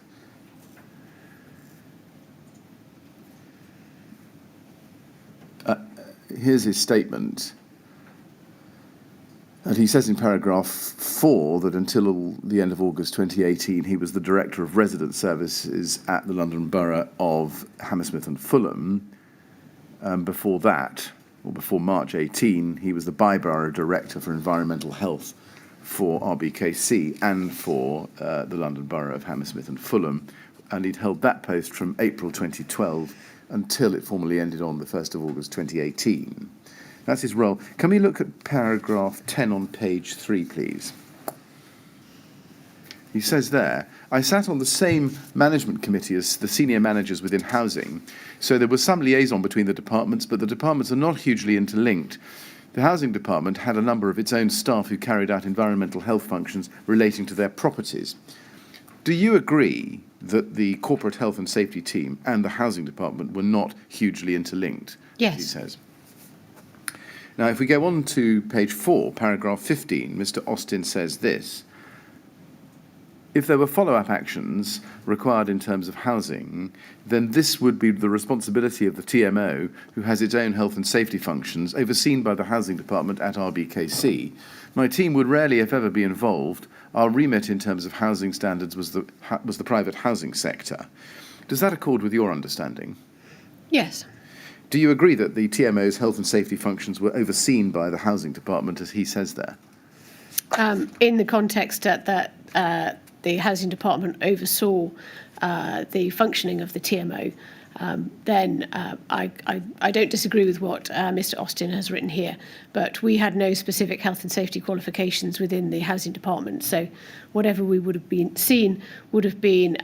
Here's his statement. And he says in paragraph 4 that until the end of August 2018, he was the Director of Resident Services at the London Borough of Hammersmith and Fulham. Before that, or before March 18, he was the Borough Director for Environmental Health for RBKC and for the London Borough of Hammersmith and Fulham, and he'd held that post from April 2012 until it formally ended on the 1st of August 2018. That's his role. Can we look at paragraph 10 on page 3, please? He says there, I sat on the same management committee as the senior managers within housing, so there was some liaison between the departments, but the departments are not hugely interlinked. The housing department had a number of its own staff who carried out environmental health functions relating to their properties. Do you agree that the corporate health and safety team and the housing department were not hugely interlinked? Yes. He says. Now, if we go on to page 4, paragraph 15, Mr. Austin says this. If there were follow-up actions required in terms of housing, then this would be the responsibility of the TMO, who has its own health and safety functions, overseen by the housing department at RBKC. My team would rarely, if ever, be involved. Our remit in terms of housing standards was the private housing sector. Does that accord with your understanding? Yes. Do you agree that the TMO's health and safety functions were overseen by the housing department, as he says there? In the context that the housing department oversaw the functioning of the TMO, then I don't disagree with what Mr. Austin has written here, but we had no specific health and safety qualifications within the housing department, so whatever we would have seen would have been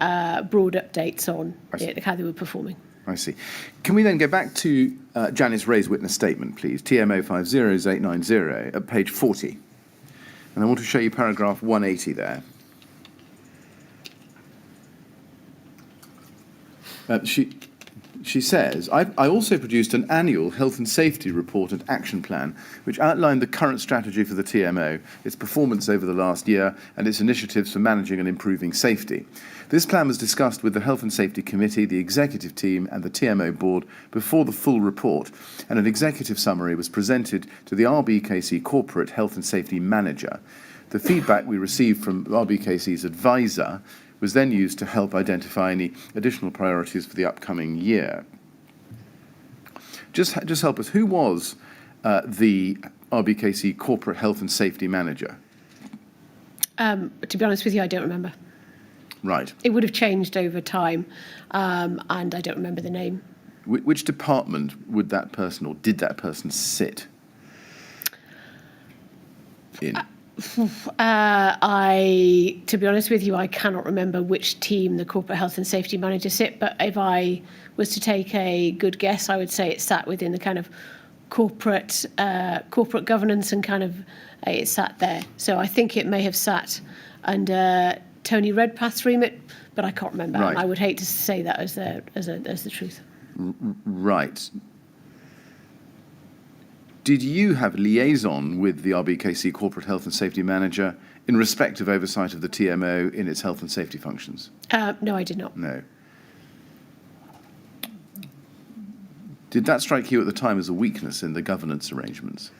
broad updates on how they were performing. I see. Can we then go back to Janice Ray's witness statement, please, TMO 500890 at page 40. And I want to show you paragraph 180 there. She says, I also produced an annual health and safety report and action plan, which outlined the current strategy for the TMO, its performance over the last year, and its initiatives for managing and improving safety. This plan was discussed with the Health and Safety Committee, the Executive Team, and the TMO Board before the full report, and an executive summary was presented to the RBKC Corporate Health and Safety Manager. The feedback we received from RBKC's advisor was then used to help identify any additional priorities for the upcoming year. Just help us, who was the RBKC Corporate Health and Safety Manager? To be honest with you, I don't remember. Right. It would have changed over time, and I don't remember the name. Which department would that person, or did that person sit in? To be honest with you, I cannot remember which team the Corporate Health and Safety Manager sit, but if I was to take a good guess, I would say it sat within the kind of corporate governance and kind of it sat there. So I think it may have sat under Tony Redpath's remit, but I can't remember. Right. I would hate to say that as the truth. Right. Did you have liaison with the RBKC Corporate Health and Safety Manager in respect of oversight of the TMO in its health and safety functions? No, I did not. No. Did that strike you at the time as a weakness in the governance arrangements?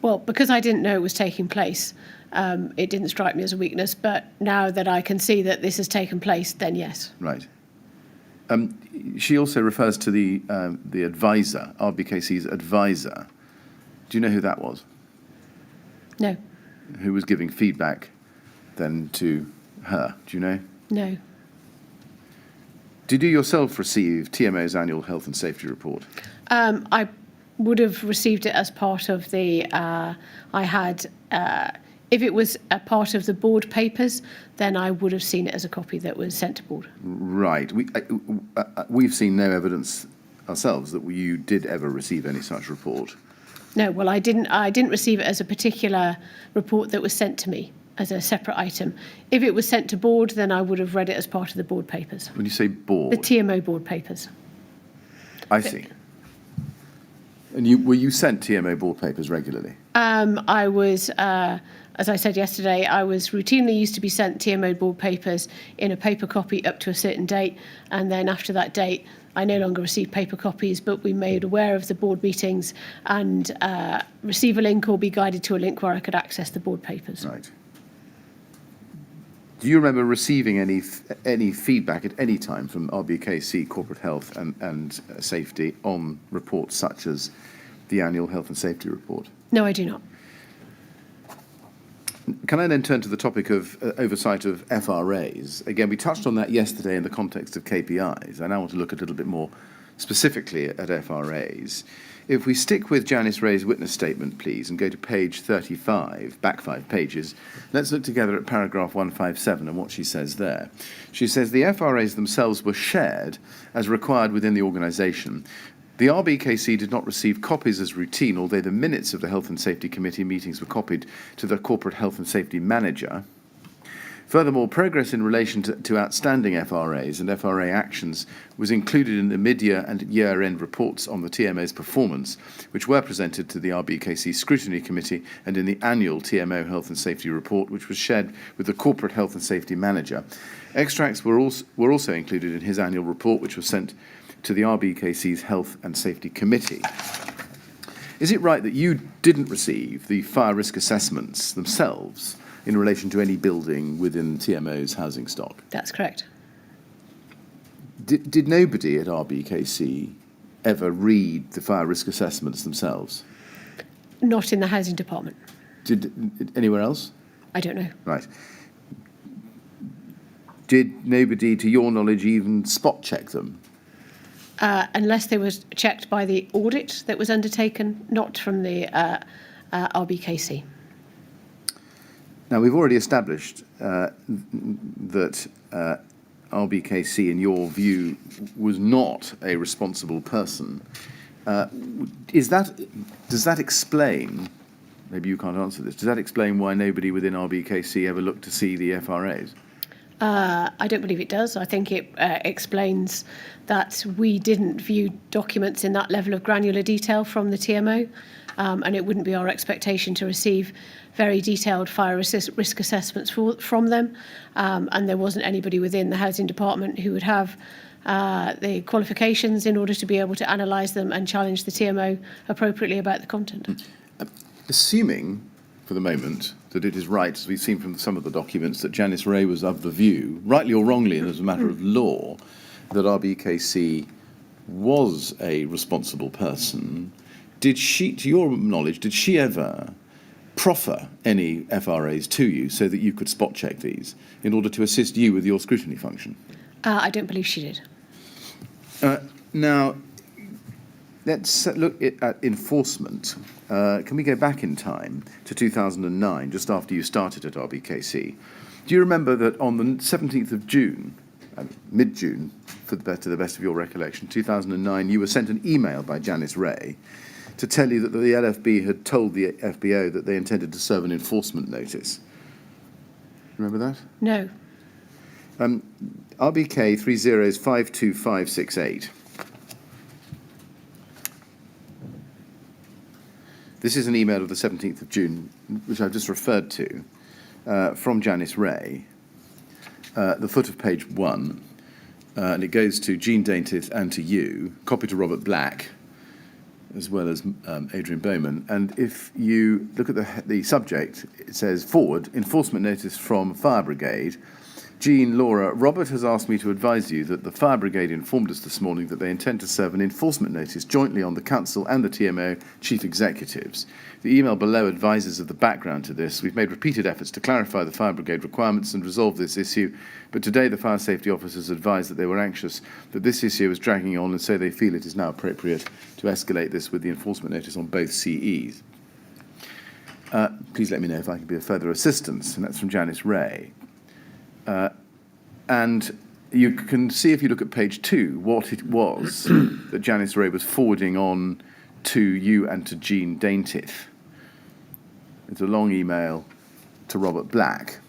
Well, because I didn't know it was taking place, it didn't strike me as a weakness, but now that I can see that this has taken place, then yes. Right. She also refers to the advisor, RBKC's advisor. Do you know who that was? No. Who was giving feedback then to her? Do you know? No. Did you yourself receive TMO's annual health and safety report? I would have received it as part of the, if it was a part of the board papers, then I would have seen it as a copy that was sent to board. Right. We've seen no evidence ourselves that you did ever receive any such report. No, well, I didn't receive it as a particular report that was sent to me as a separate item. If it was sent to board, then I would have read it as part of the board papers. When you say board? The TMO board papers. I see. And were you sent TMO board papers regularly? I was, as I said yesterday, I was routinely used to be sent TMO board papers in a paper copy up to a certain date, and then after that date, I no longer received paper copies, but we made aware of the board meetings and receive a link or be guided to a link where I could access the board papers. Right. Do you remember receiving any feedback at any time from RBKC Corporate Health and Safety on reports such as the annual health and safety report? No, I do not. Can I then turn to the topic of oversight of FRAs? Again, we touched on that yesterday in the context of KPIs. I now want to look a little bit more specifically at FRAs. If we stick with Janice Ray's witness statement, please, and go to page 35, back 5 pages, let's look together at paragraph 157 and what she says there. She says the FRAs themselves were shared as required within the organisation. The RBKC did not receive copies as routine, although the minutes of the Health and Safety Committee meetings were copied to the Corporate Health and Safety Manager. Furthermore, progress in relation to outstanding FRAs and FRA actions was included in the mid-year and year-end reports on the TMO's performance, which were presented to the RBKC Scrutiny Committee and in the annual TMO Health and Safety Report, which was shared with the Corporate Health and Safety Manager. Extracts were also included in his annual report, which was sent to the RBKC's Health and Safety Committee. Is it right that you didn't receive the fire risk assessments themselves in relation to any building within TMO's housing stock? That's correct. Did nobody at RBKC ever read the fire risk assessments themselves? Not in the housing department. Did anywhere else? I don't know. Right. Did nobody, to your knowledge, even spot check them? Unless they were checked by the audit that was undertaken, not from the RBKC. Now, we've already established that RBKC, in your view, was not a responsible person. Does that explain, maybe you can't answer this, does that explain why nobody within RBKC ever looked to see the FRAs? I don't believe it does. I think it explains that we didn't view documents in that level of granular detail from the TMO, and it wouldn't be our expectation to receive very detailed fire risk assessments from them, and there wasn't anybody within the housing department who would have the qualifications in order to be able to analyse them and challenge the TMO appropriately about the content. Assuming, for the moment, that it is right, as we've seen from some of the documents, that Janice Ray was of the view, rightly or wrongly and as a matter of law, that RBKC was a responsible person, did she, to your knowledge, did she ever proffer any FRAs to you so that you could spot check these in order to assist you with your scrutiny function? I don't believe she did. Now, let's look at enforcement. Can we go back in time to 2009, just after you started at RBKC? Do you remember that on the 17th of June, mid-June, to the best of your recollection, 2009, you were sent an email by Janice Ray to tell you that the LFB had told the FBO that they intended to serve an enforcement notice? Remember that? No. RBK 30's52568. This is an email of the 17th of June, which I've just referred to, from Janice Ray, the foot of page 1, and it goes to Jean Daintiff and to you, copy to Robert Black, as well as Adrian Bowman. And if you look at the subject, it says, forward, enforcement notice from Fire Brigade. Jean, Laura, Robert has asked me to advise you that the Fire Brigade informed us this morning that they intend to serve an enforcement notice jointly on the Council and the TMO Chief Executives. The email below advises of the background to this. We've made repeated efforts to clarify the Fire Brigade requirements and resolve this issue, but today the fire safety officers advised that they were anxious that this issue was dragging on and so they feel it is now appropriate to escalate this with the enforcement notice on both CEs. Please let me know if I can be of further assistance, and that's from Janice Ray. And you can see, if you look at page 2, what it was that Janice Ray was forwarding on to you and to Jean Daintiff. It's a long email to Robert Black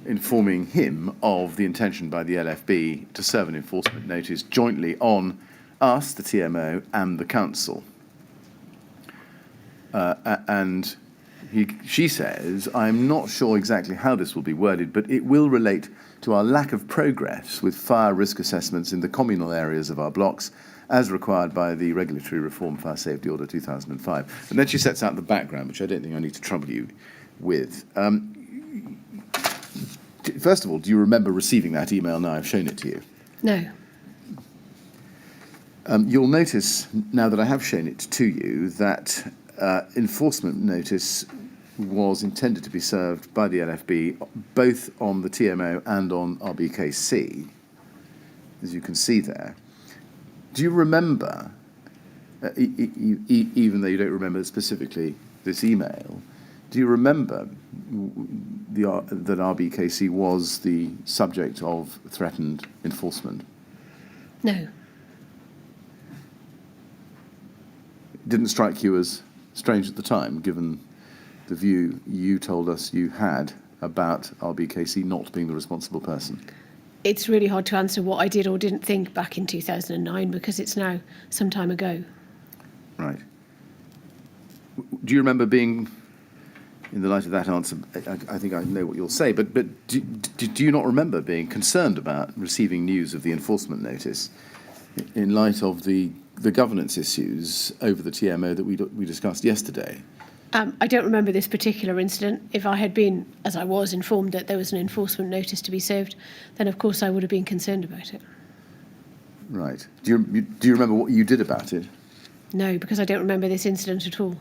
informing him of the intention by the LFB to serve an enforcement notice jointly on us, the TMO, and the Council. And she says, I'm not sure exactly how this will be worded, but it will relate to our lack of progress with fire risk assessments in the communal areas of our blocks, as required by the Regulatory Reform Fire Safety Order 2005. And then she sets out the background, which I don't think I need to trouble you with. first of all, do you remember receiving that email now I've shown it to you? No. You'll notice, now that I have shown it to you, that enforcement notice was intended to be served by the LFB both on the TMO and on RBKC, as you can see there. Do you remember, even though you don't remember specifically this email, do you remember that RBKC was the subject of threatened enforcement? No. Didn't strike you as strange at the time, given the view you told us you had about RBKC not being the responsible person? It's really hard to answer what I did or didn't think back in 2009 because it's now some time ago. Right. Do you remember being, in the light of that answer, I think I know what you'll say, but do you not remember being concerned about receiving news of the enforcement notice in light of the governance issues over the TMO that we discussed yesterday? I don't remember this particular incident. If I had been, as I was, informed that there was an enforcement notice to be served, then of course I would have been concerned about it. Right. Do you remember what you did about it? No, because I don't remember this incident at all.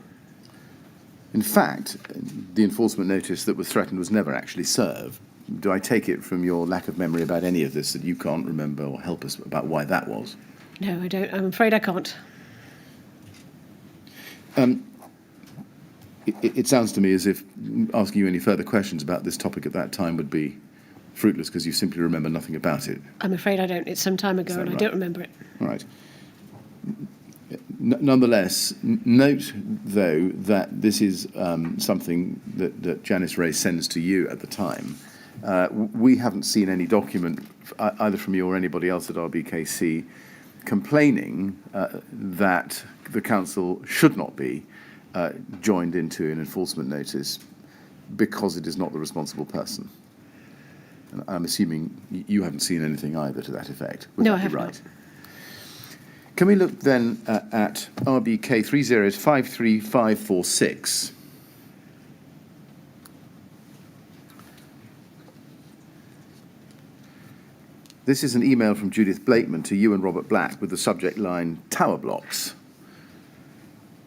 In fact, the enforcement notice that was threatened was never actually served. Do I take it from your lack of memory about any of this that you can't remember or help us about why that was? No, I don't. I'm afraid I can't. It sounds to me as if asking you any further questions about this topic at that time would be fruitless because you simply remember nothing about it. I'm afraid I don't. It's some time ago and I don't remember it. All right. Nonetheless, note, though, that this is something that Janice Ray sends to you at the time. We haven't seen any document, either from you or anybody else at RBKC, complaining that the council should not be joined into an enforcement notice because it is not the responsible person. And I'm assuming you haven't seen anything either to that effect. Would No, that I have be not. right? Can we look then at RBK 3053546? This is an email from Judith Blakeman to you and Robert Black with the subject line Tower Blocks,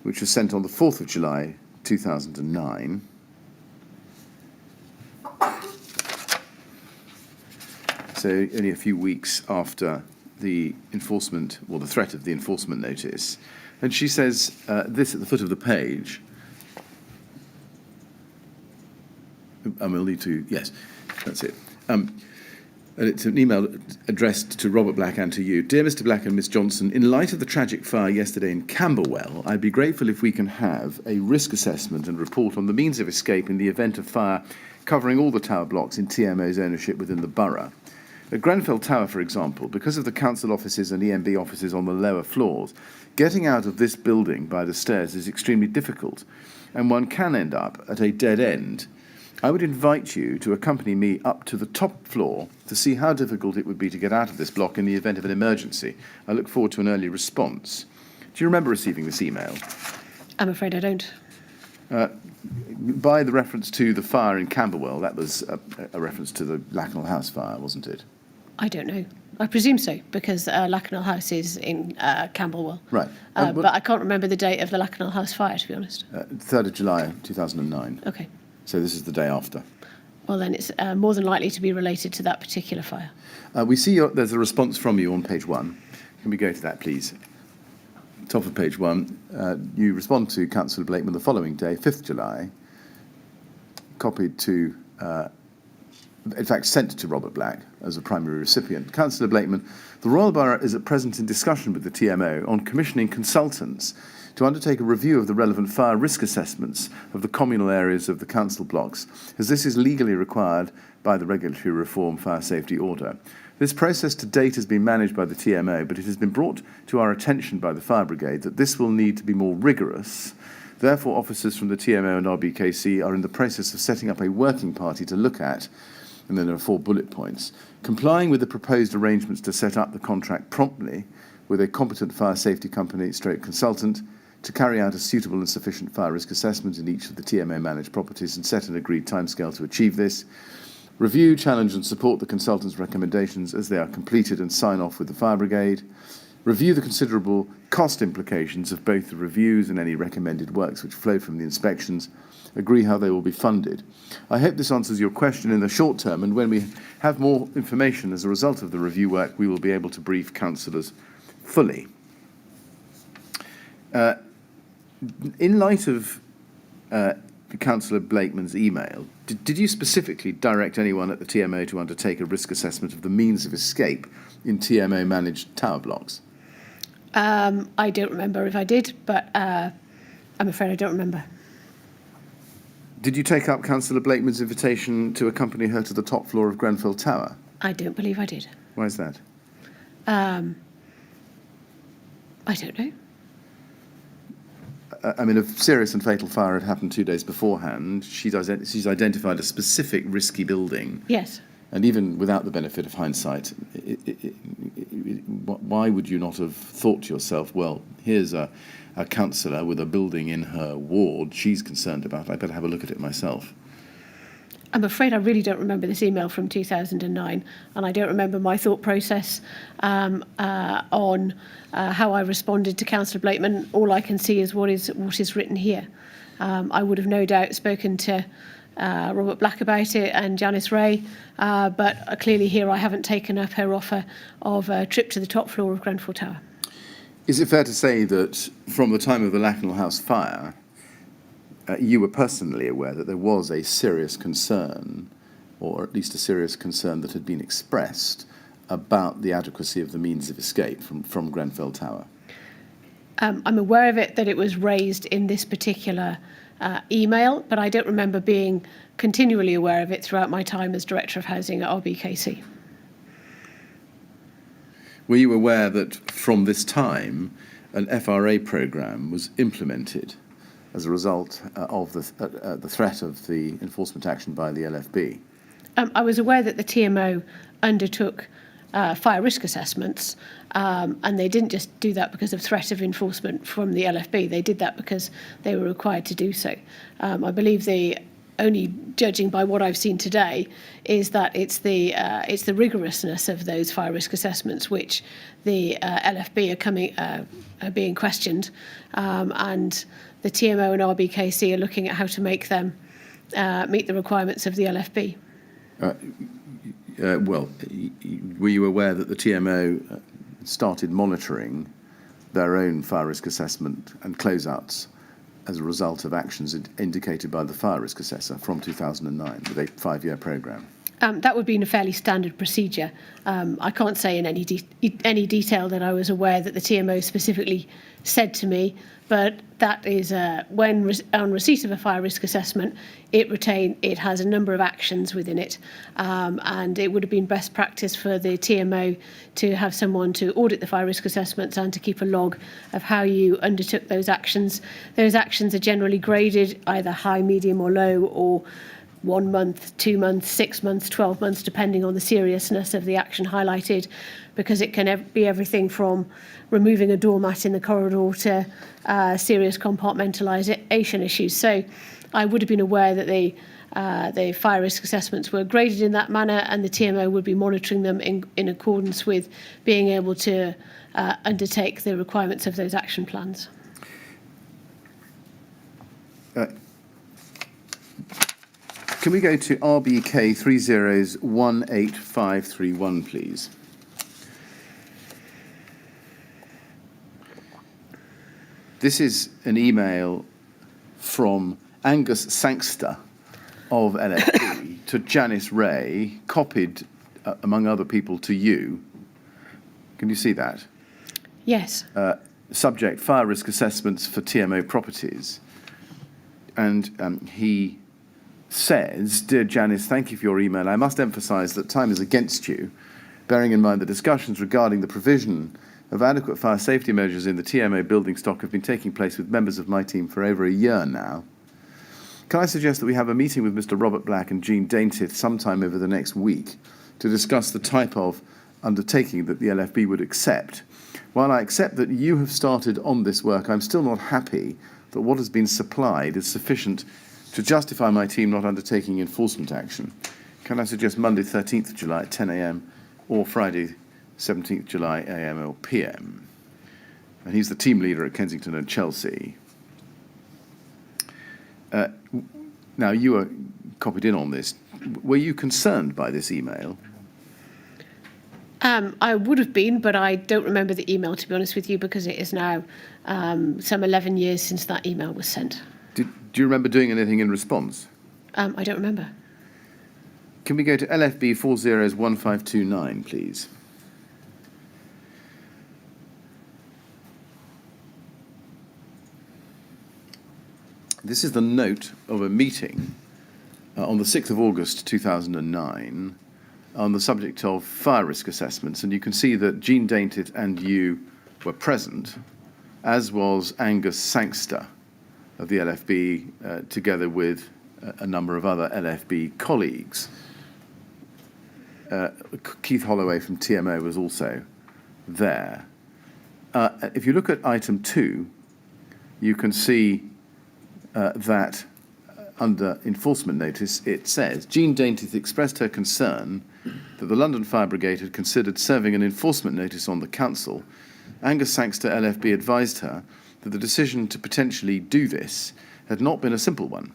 which was sent on the 4th of July 2009. So only a few weeks after the enforcement, or the threat of the enforcement notice. And she says this at the foot of the page. And we'll need to, yes, that's it. And it's an email addressed to Robert Black and to you. Dear Mr. Black and Miss Johnson, in light of the tragic fire yesterday in Camberwell, I'd be grateful if we can have a risk assessment and report on the means of escape in the event of fire covering all the tower blocks in TMO's ownership within the borough. At Grenfell Tower, for example, because of the council offices and EMB offices on the lower floors, getting out of this building by the stairs is extremely difficult, and one can end up at a dead end. I would invite you to accompany me up to the top floor to see how difficult it would be to get out of this block in the event of an emergency. I look forward to an early response. Do you remember receiving this email? I'm afraid I don't. By the reference to the fire in Camberwell, that was a reference to the Lacknell House fire, wasn't it? I don't know. I presume so, because Lacknell House is in Camberwell. Right. But I can't remember the date of the Lacknell House fire, to be honest. 3rd of July 2009. Okay. So this is the day after. Well, then it's more than likely to be related to that particular fire. We see there's a response from you on page 1. Can we go to that, please? Top of page 1. You respond to Councillor Blakeman the following day, 5th July, copied to, in fact, sent to Robert Black as a primary recipient. Councillor Blakeman, the Royal Borough is at present in discussion with the TMO on commissioning consultants to undertake a review of the relevant fire risk assessments of the communal areas of the council blocks, as this is legally required by the Regulatory Reform Fire Safety Order. This process to date has been managed by the TMO, but it has been brought to our attention by the fire brigade that this will need to be more rigorous. Therefore, officers from the TMO and RBKC are in the process of setting up a working party to look at, and then there are 4 bullet points, complying with the proposed arrangements to set up the contract promptly with a competent fire safety company / consultant to carry out a suitable and sufficient fire risk assessment in each of the TMO managed properties and set an agreed timescale to achieve this, Review, challenge and support the consultant's recommendations as they are completed and sign off with the fire brigade. Review the considerable cost implications of both the reviews and any recommended works which flow from the inspections. Agree how they will be funded. I hope this answers your question in the short term, and when we have more information as a result of the review work, we will be able to brief councillors fully. In light of Councillor Blakeman's email, did you specifically direct anyone at the TMO to undertake a risk assessment of the means of escape in TMO-managed tower blocks? I don't remember if I did, but I'm afraid I don't remember. Did you take up Councillor Blakeman's invitation to accompany her to the top floor of Grenfell Tower? I don't believe I did. Why is that? I don't know. I mean, a serious and fatal fire had happened 2 days beforehand. She's identified a specific risky building. Yes. And even without the benefit of hindsight, why would you not have thought to yourself, well, here's a councillor with a building in her ward she's concerned about, I better have a look at it myself? I'm afraid I really don't remember this email from 2009, and I don't remember my thought process on how I responded to Councillor Blakeman. All I can see is what is written here. I would have no doubt spoken to Robert Black about it and Janice Ray, but clearly here I haven't taken up her offer of a trip to the top floor of Grenfell Tower. Is it fair to say that from the time of the Lacknell House fire, you were personally aware that there was a serious concern, or at least a serious concern that had been expressed, about the adequacy of the means of escape from Grenfell Tower? I'm aware of it, that it was raised in this particular email, but I don't remember being continually aware of it throughout my time as Director of Housing at RBKC. Were you aware that from this time an FRA programme was implemented as a result of the threat of the enforcement action by the LFB? I was aware that the TMO undertook fire risk assessments, and they didn't just do that because of threat of enforcement from the LFB. They did that because they were required to do so. I believe the only, judging by what I've seen today, is that it's the rigorousness of those fire risk assessments which the LFB are being questioned, and the TMO and RBKC are looking at how to make them meet the requirements of the LFB. Well, were you aware that the TMO started monitoring their own fire risk assessment and closeouts as a result of actions indicated by the fire risk assessor from 2009 with a 5-year programme? That would be in a fairly standard procedure. I can't say in any detail that I was aware that the TMO specifically said to me, but that is when on receipt of a fire risk assessment, it has a number of actions within it, and it would have been best practice for the TMO to have someone to audit the fire risk assessments and to keep a log of how you undertook those actions. Those actions are generally graded either high, medium or low, or 1 month, 2 months, 6 months, 12 months, depending on the seriousness of the action highlighted, because it can be everything from removing a doormat in the corridor to serious compartmentalisation issues. So I would have been aware that the fire risk assessments were graded in that manner, and the TMO would be monitoring them in accordance with being able to undertake the requirements of those action plans. Can we go to RBK 30185531, please? This is an email from Angus Sangster of LFB to Janice Ray, copied, among other people, to you. Can you see that? Yes. Subject, fire risk assessments for TMO properties. And he says, "Dear Janice, thank you for your email. I must emphasise that time is against you, bearing in mind the discussions regarding the provision of adequate fire safety measures in the TMO building stock have been taking place with members of my team for over a year now. Can I suggest that we have a meeting with Mr. Robert Black and Jean Daintith sometime over the next week to discuss the type of undertaking that the LFB would accept? While I accept that you have started on this work, I'm still not happy that what has been supplied is sufficient to justify my team not undertaking enforcement action. Can I suggest Monday 13th of July at 10 a.m. or Friday 17th July a.m. or p.m.? And he's the team leader at Kensington and Chelsea. Now, you were copied in on this. Were you concerned by this email? I would have been, but I don't remember the email, to be honest with you, because it is now some 11 years since that email was sent. Do you remember doing anything in response? I don't remember. Can we go to LFB 401529, please? This is the note of a meeting on the 6th of August 2009 on the subject of fire risk assessments, and you can see that Jean Daintit and you were present, as was Angus Sangster of the LFB, together with a number of other LFB colleagues. Keith Holloway from TMO was also there. If you look at item 2, you can see that under enforcement notice it says, Jean Daintit expressed her concern that the London Fire Brigade had considered serving an enforcement notice on the council. Angus Sangster LFB advised her that the decision to potentially do this had not been a simple one.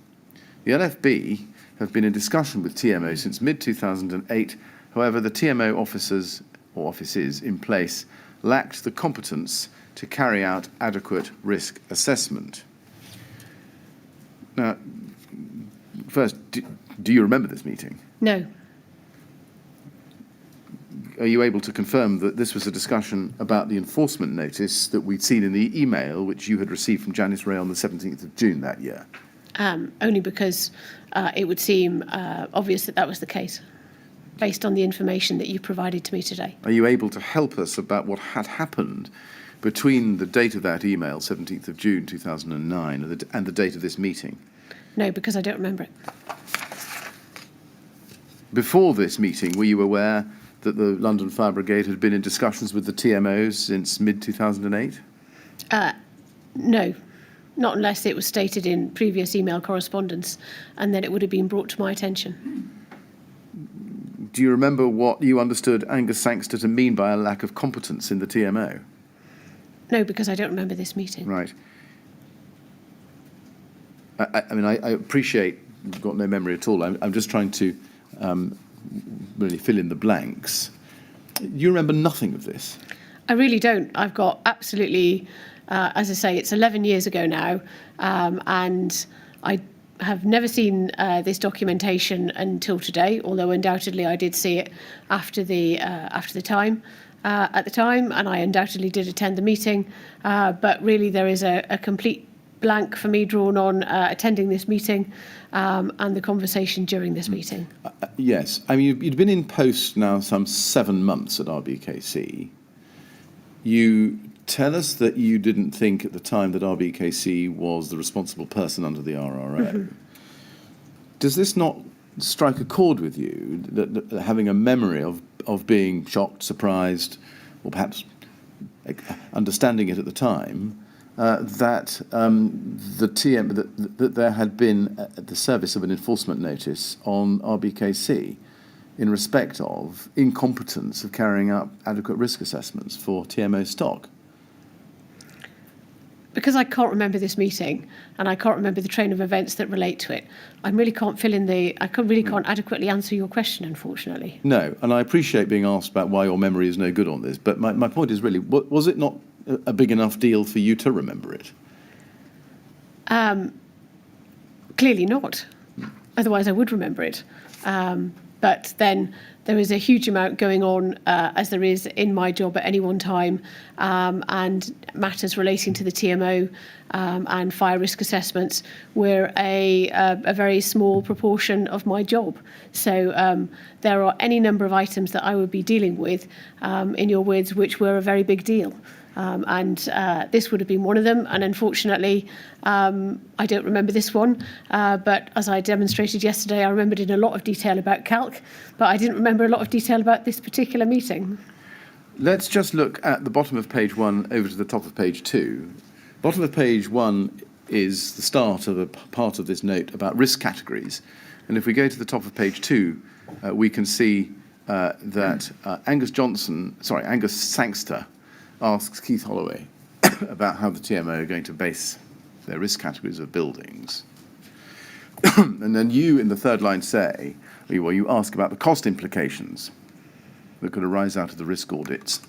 The LFB have been in discussion with TMO since mid-2008. However, the TMO officers or offices in place lacked the competence to carry out adequate risk assessment. Now, first, do you remember this meeting? No. Are you able to confirm that this was a discussion about the enforcement notice that we'd seen in the email which you had received from Janice Ray on the 17th of June that year? Only because it would seem obvious that that was the case, based on the information that you provided to me today. Are you able to help us about what had happened between the date of that email, 17th of June 2009, and the date of this meeting? No, because I don't remember it. Before this meeting, were you aware that the London Fire Brigade had been in discussions with the TMOs since mid-2008? No, not unless it was stated in previous email correspondence, and then it would have been brought to my attention. Do you remember what you understood Angus Sangster to mean by a lack of competence in the TMO? No, because I don't remember this meeting. Right. I appreciate you've got no memory at all. I'm just trying to really fill in the blanks. You remember nothing of this? I really don't. I've got absolutely, as I say, it's 11 years ago now, and I have never seen this documentation until today, although undoubtedly I did see it after the time, at the time, and I undoubtedly did attend the meeting, but really there is a complete blank for me drawn on attending this meeting and the conversation during this meeting. Yes. I mean, you'd been in post now some 7 months at RBKC. You tell us that you didn't think at the time that RBKC was the responsible person under the RRO. Mm-hmm. Does this not strike a chord with you, that having a memory of being shocked, surprised, or perhaps understanding it at the time, that there had been the service of an enforcement notice on RBKC in respect of incompetence of carrying out adequate risk assessments for TMO stock? Because I can't remember this meeting and I can't remember the train of events that relate to it, I really can't can't adequately answer your question, unfortunately. No, and I appreciate being asked about why your memory is no good on this, but my point is really, was it not a big enough deal for you to remember it? Clearly not. Otherwise I would remember it. But then there is a huge amount going on, as there is in my job at any one time, and matters relating to the TMO and fire risk assessments were a very small proportion of my job. So there are any number of items that I would be dealing with, in your words, which were a very big deal. And this would have been one of them. And unfortunately, I don't remember this one. But as I demonstrated yesterday, I remembered in a lot of detail about calc, but I didn't remember a lot of detail about this particular meeting. Let's just look at the bottom of page 1 over to the top of page 2. Bottom of page 1 is the start of a part of this note about risk categories. And if we go to the top of page 2, we can see that Angus Sangster asks Keith Holloway about how the TMO are going to base their risk categories of buildings. And then you, in the third line, say, well, you ask about the cost implications that could arise out of the risk audits.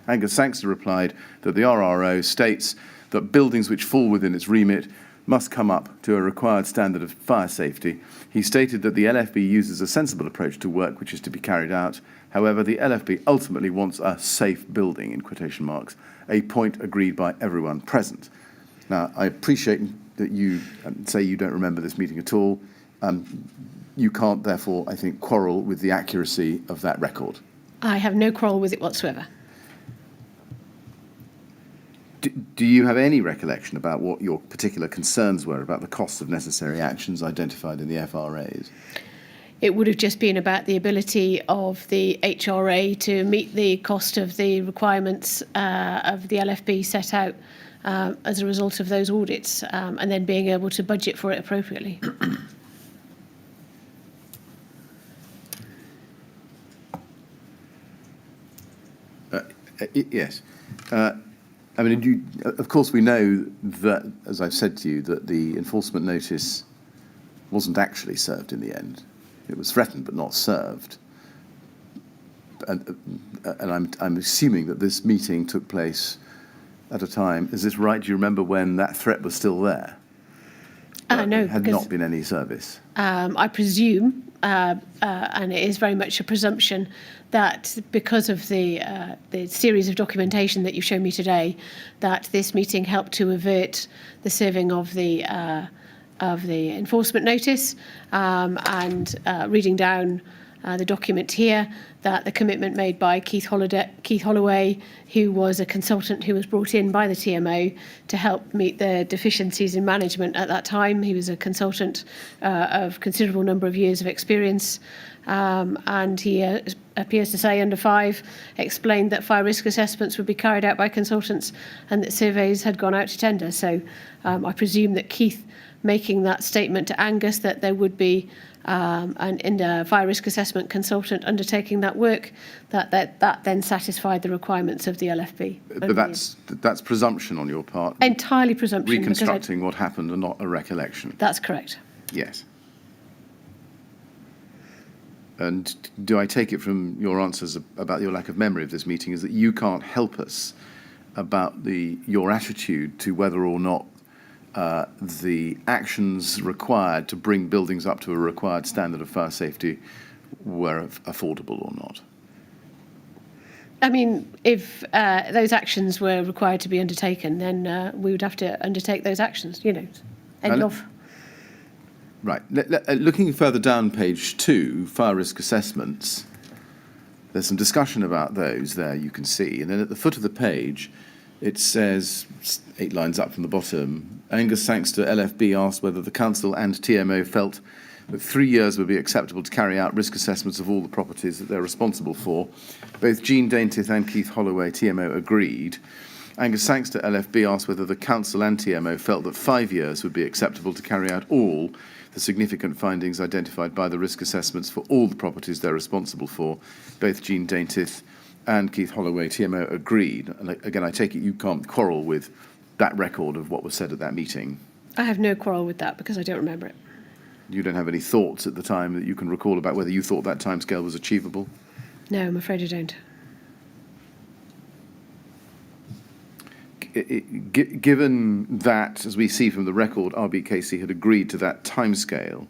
Angus Sangster replied that the RRO states that buildings which fall within its remit must come up to a required standard of fire safety. He stated that the LFB uses a sensible approach to work which is to be carried out. However, the LFB ultimately wants a safe building, in quotation marks, a point agreed by everyone present. Now, I appreciate that you say you don't remember this meeting at all. You can't, therefore, I think, quarrel with the accuracy of that record. I have no quarrel with it whatsoever. Do you have any recollection about what your particular concerns were about the cost of necessary actions identified in the FRAs? It would have just been about the ability of the HRA to meet the cost of the requirements of the LFB set out as a result of those audits, and then being able to budget for it appropriately. Yes. I mean, of course, we know that, as I've said to you, that the enforcement notice wasn't actually served in the end. It was threatened but not served. And I'm assuming that this meeting took place at a time. Is this right? Do you remember when that threat was still there? No, there had not been any service. I presume, and it is very much a presumption, that because of the series of documentation that you've shown me today, that this meeting helped to avert the serving of the enforcement notice, and reading down the document here, that the commitment made by Keith Holloway, who was a consultant who was brought in by the TMO to help meet the deficiencies in management at that time. He was a consultant of considerable number of years of experience, and he appears to say under 5 explained that fire risk assessments would be carried out by consultants and that surveys had gone out to tender. So I presume that Keith making that statement to Angus that there would be a fire risk assessment consultant undertaking that work, that then satisfied the requirements of the LFB. But that's presumption on your part. Entirely presumption. Reconstructing what happened and not a recollection. That's correct. Yes. And do I take it from your answers about your lack of memory of this meeting is that you can't help us about your attitude to whether or not the actions required to bring buildings up to a required standard of fire safety were affordable or not? I mean, if those actions were required to be undertaken, then we would have to undertake those actions, end of. Right. Looking further down page 2, fire risk assessments, there's some discussion about those there, you can see. And then at the foot of the page, it says, 8 lines up from the bottom, Angus Sangster, LFB, asked whether the council and TMO felt that 3 years would be acceptable to carry out risk assessments of all the properties that they're responsible for. Both Jean Daintith and Keith Holloway, TMO, agreed. Angus Sangster, LFB, asked whether the council and TMO felt that 5 years would be acceptable to carry out all the significant findings identified by the risk assessments for all the properties they're responsible for. Both Jean Daintith and Keith Holloway, TMO, agreed. And again, I take it you can't quarrel with that record of what was said at that meeting. I have no quarrel with that because I don't remember it. You don't have any thoughts at the time that you can recall about whether you thought that timescale was achievable? No, I'm afraid I don't. Given that, as we see from the record, RBKC had agreed to that timescale,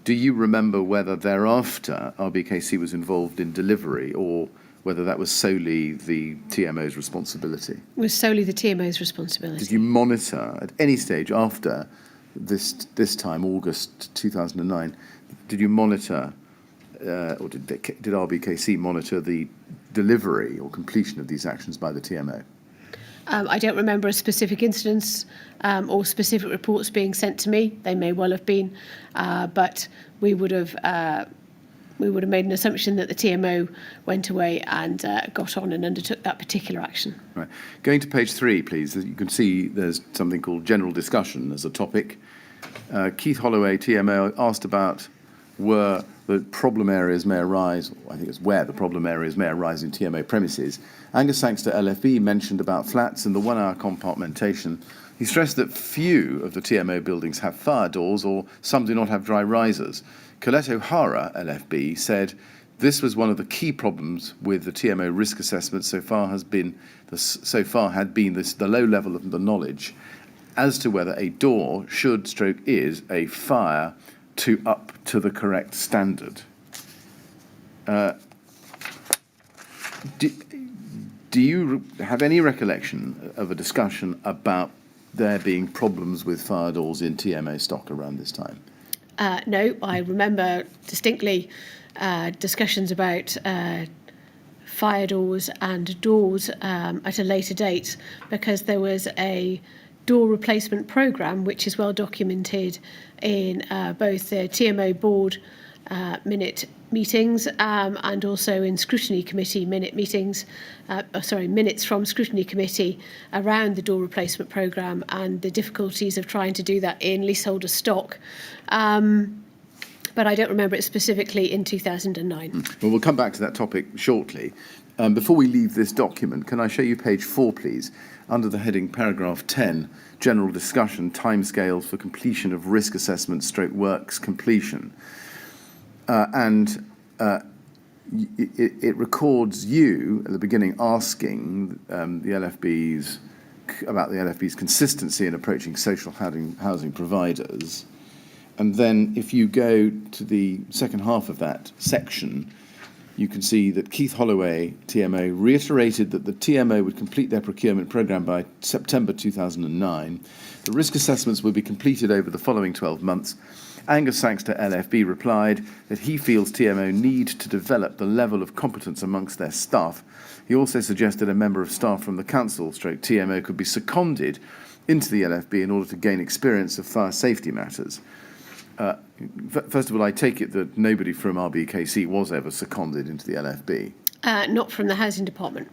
do you remember whether thereafter RBKC was involved in delivery or whether that was solely the TMO's responsibility? It was solely the TMO's responsibility. Did you monitor at any stage after this time, August 2009, did you monitor, or did RBKC monitor the delivery or completion of these actions by the TMO? I don't remember a specific instance or specific reports being sent to me. They may well have been, but we would have made an assumption that the TMO went away and got on and undertook that particular action. Right. Going to page 3, please. As you can see, there's something called general discussion as a topic. Keith Holloway, TMO, asked about were that problem areas may arise, or I think it's where the problem areas may arise in TMO premises. Angus Sangster LFB mentioned about flats and the 1 hour compartmentation. He stressed that few of the TMO buildings have fire doors or some do not have dry risers. Colette O'Hara LFB said this was one of the key problems with the TMO risk assessment so far had been the low level of the knowledge as to whether a door is a fire up to the correct standard. Do you have any recollection of a discussion about there being problems with fire doors in TMO stock around this time? No, I remember distinctly discussions about fire doors and doors at a later date, because there was a door replacement programme which is well documented in both the TMO board minute meetings and also in Scrutiny Committee minutes from Scrutiny Committee around the door replacement programme and the difficulties of trying to do that in leaseholder stock. But I don't remember it specifically in 2009. Well, we'll come back to that topic shortly. Before we leave this document, can I show you page 4, please? Under the heading paragraph 10, general discussion, timescales for completion of risk assessment / works completion. It records you at the beginning asking the LFBs about the LFB's consistency in approaching social housing providers. And then if you go to the second half of that section, you can see that Keith Holloway, TMO, reiterated that the TMO would complete their procurement programme by September 2009. The risk assessments will be completed over the following 12 months. Angus Sangster LFB replied that he feels TMO need to develop the level of competence amongst their staff. He also suggested a member of staff from the council / TMO could be seconded into the LFB in order to gain experience of fire safety matters. First of all, I take it that nobody from RBKC was ever seconded into the LFB. Not from the housing department.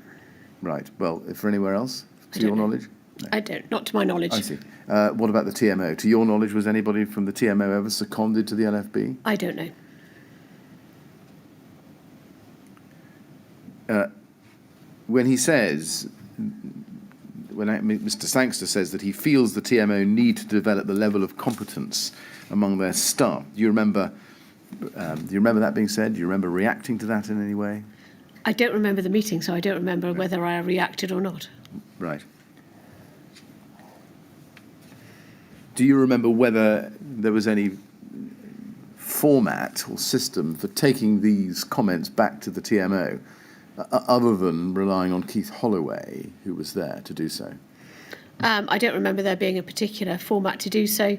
Right. Well, for anywhere else, to your knowledge? No. I don't. Not to my knowledge. I see. What about the TMO? To your knowledge, was anybody from the TMO ever seconded to the LFB? I don't know. When Mr. Sangster says that he feels the TMO need to develop the level of competence among their staff, do you remember that being said? Do you remember reacting to that in any way? I don't remember the meeting, so I don't remember whether I reacted or not. Right. Do you remember whether there was any format or system for taking these comments back to the TMO, other than relying on Keith Holloway, who was there to do so? I don't remember there being a particular format to do so.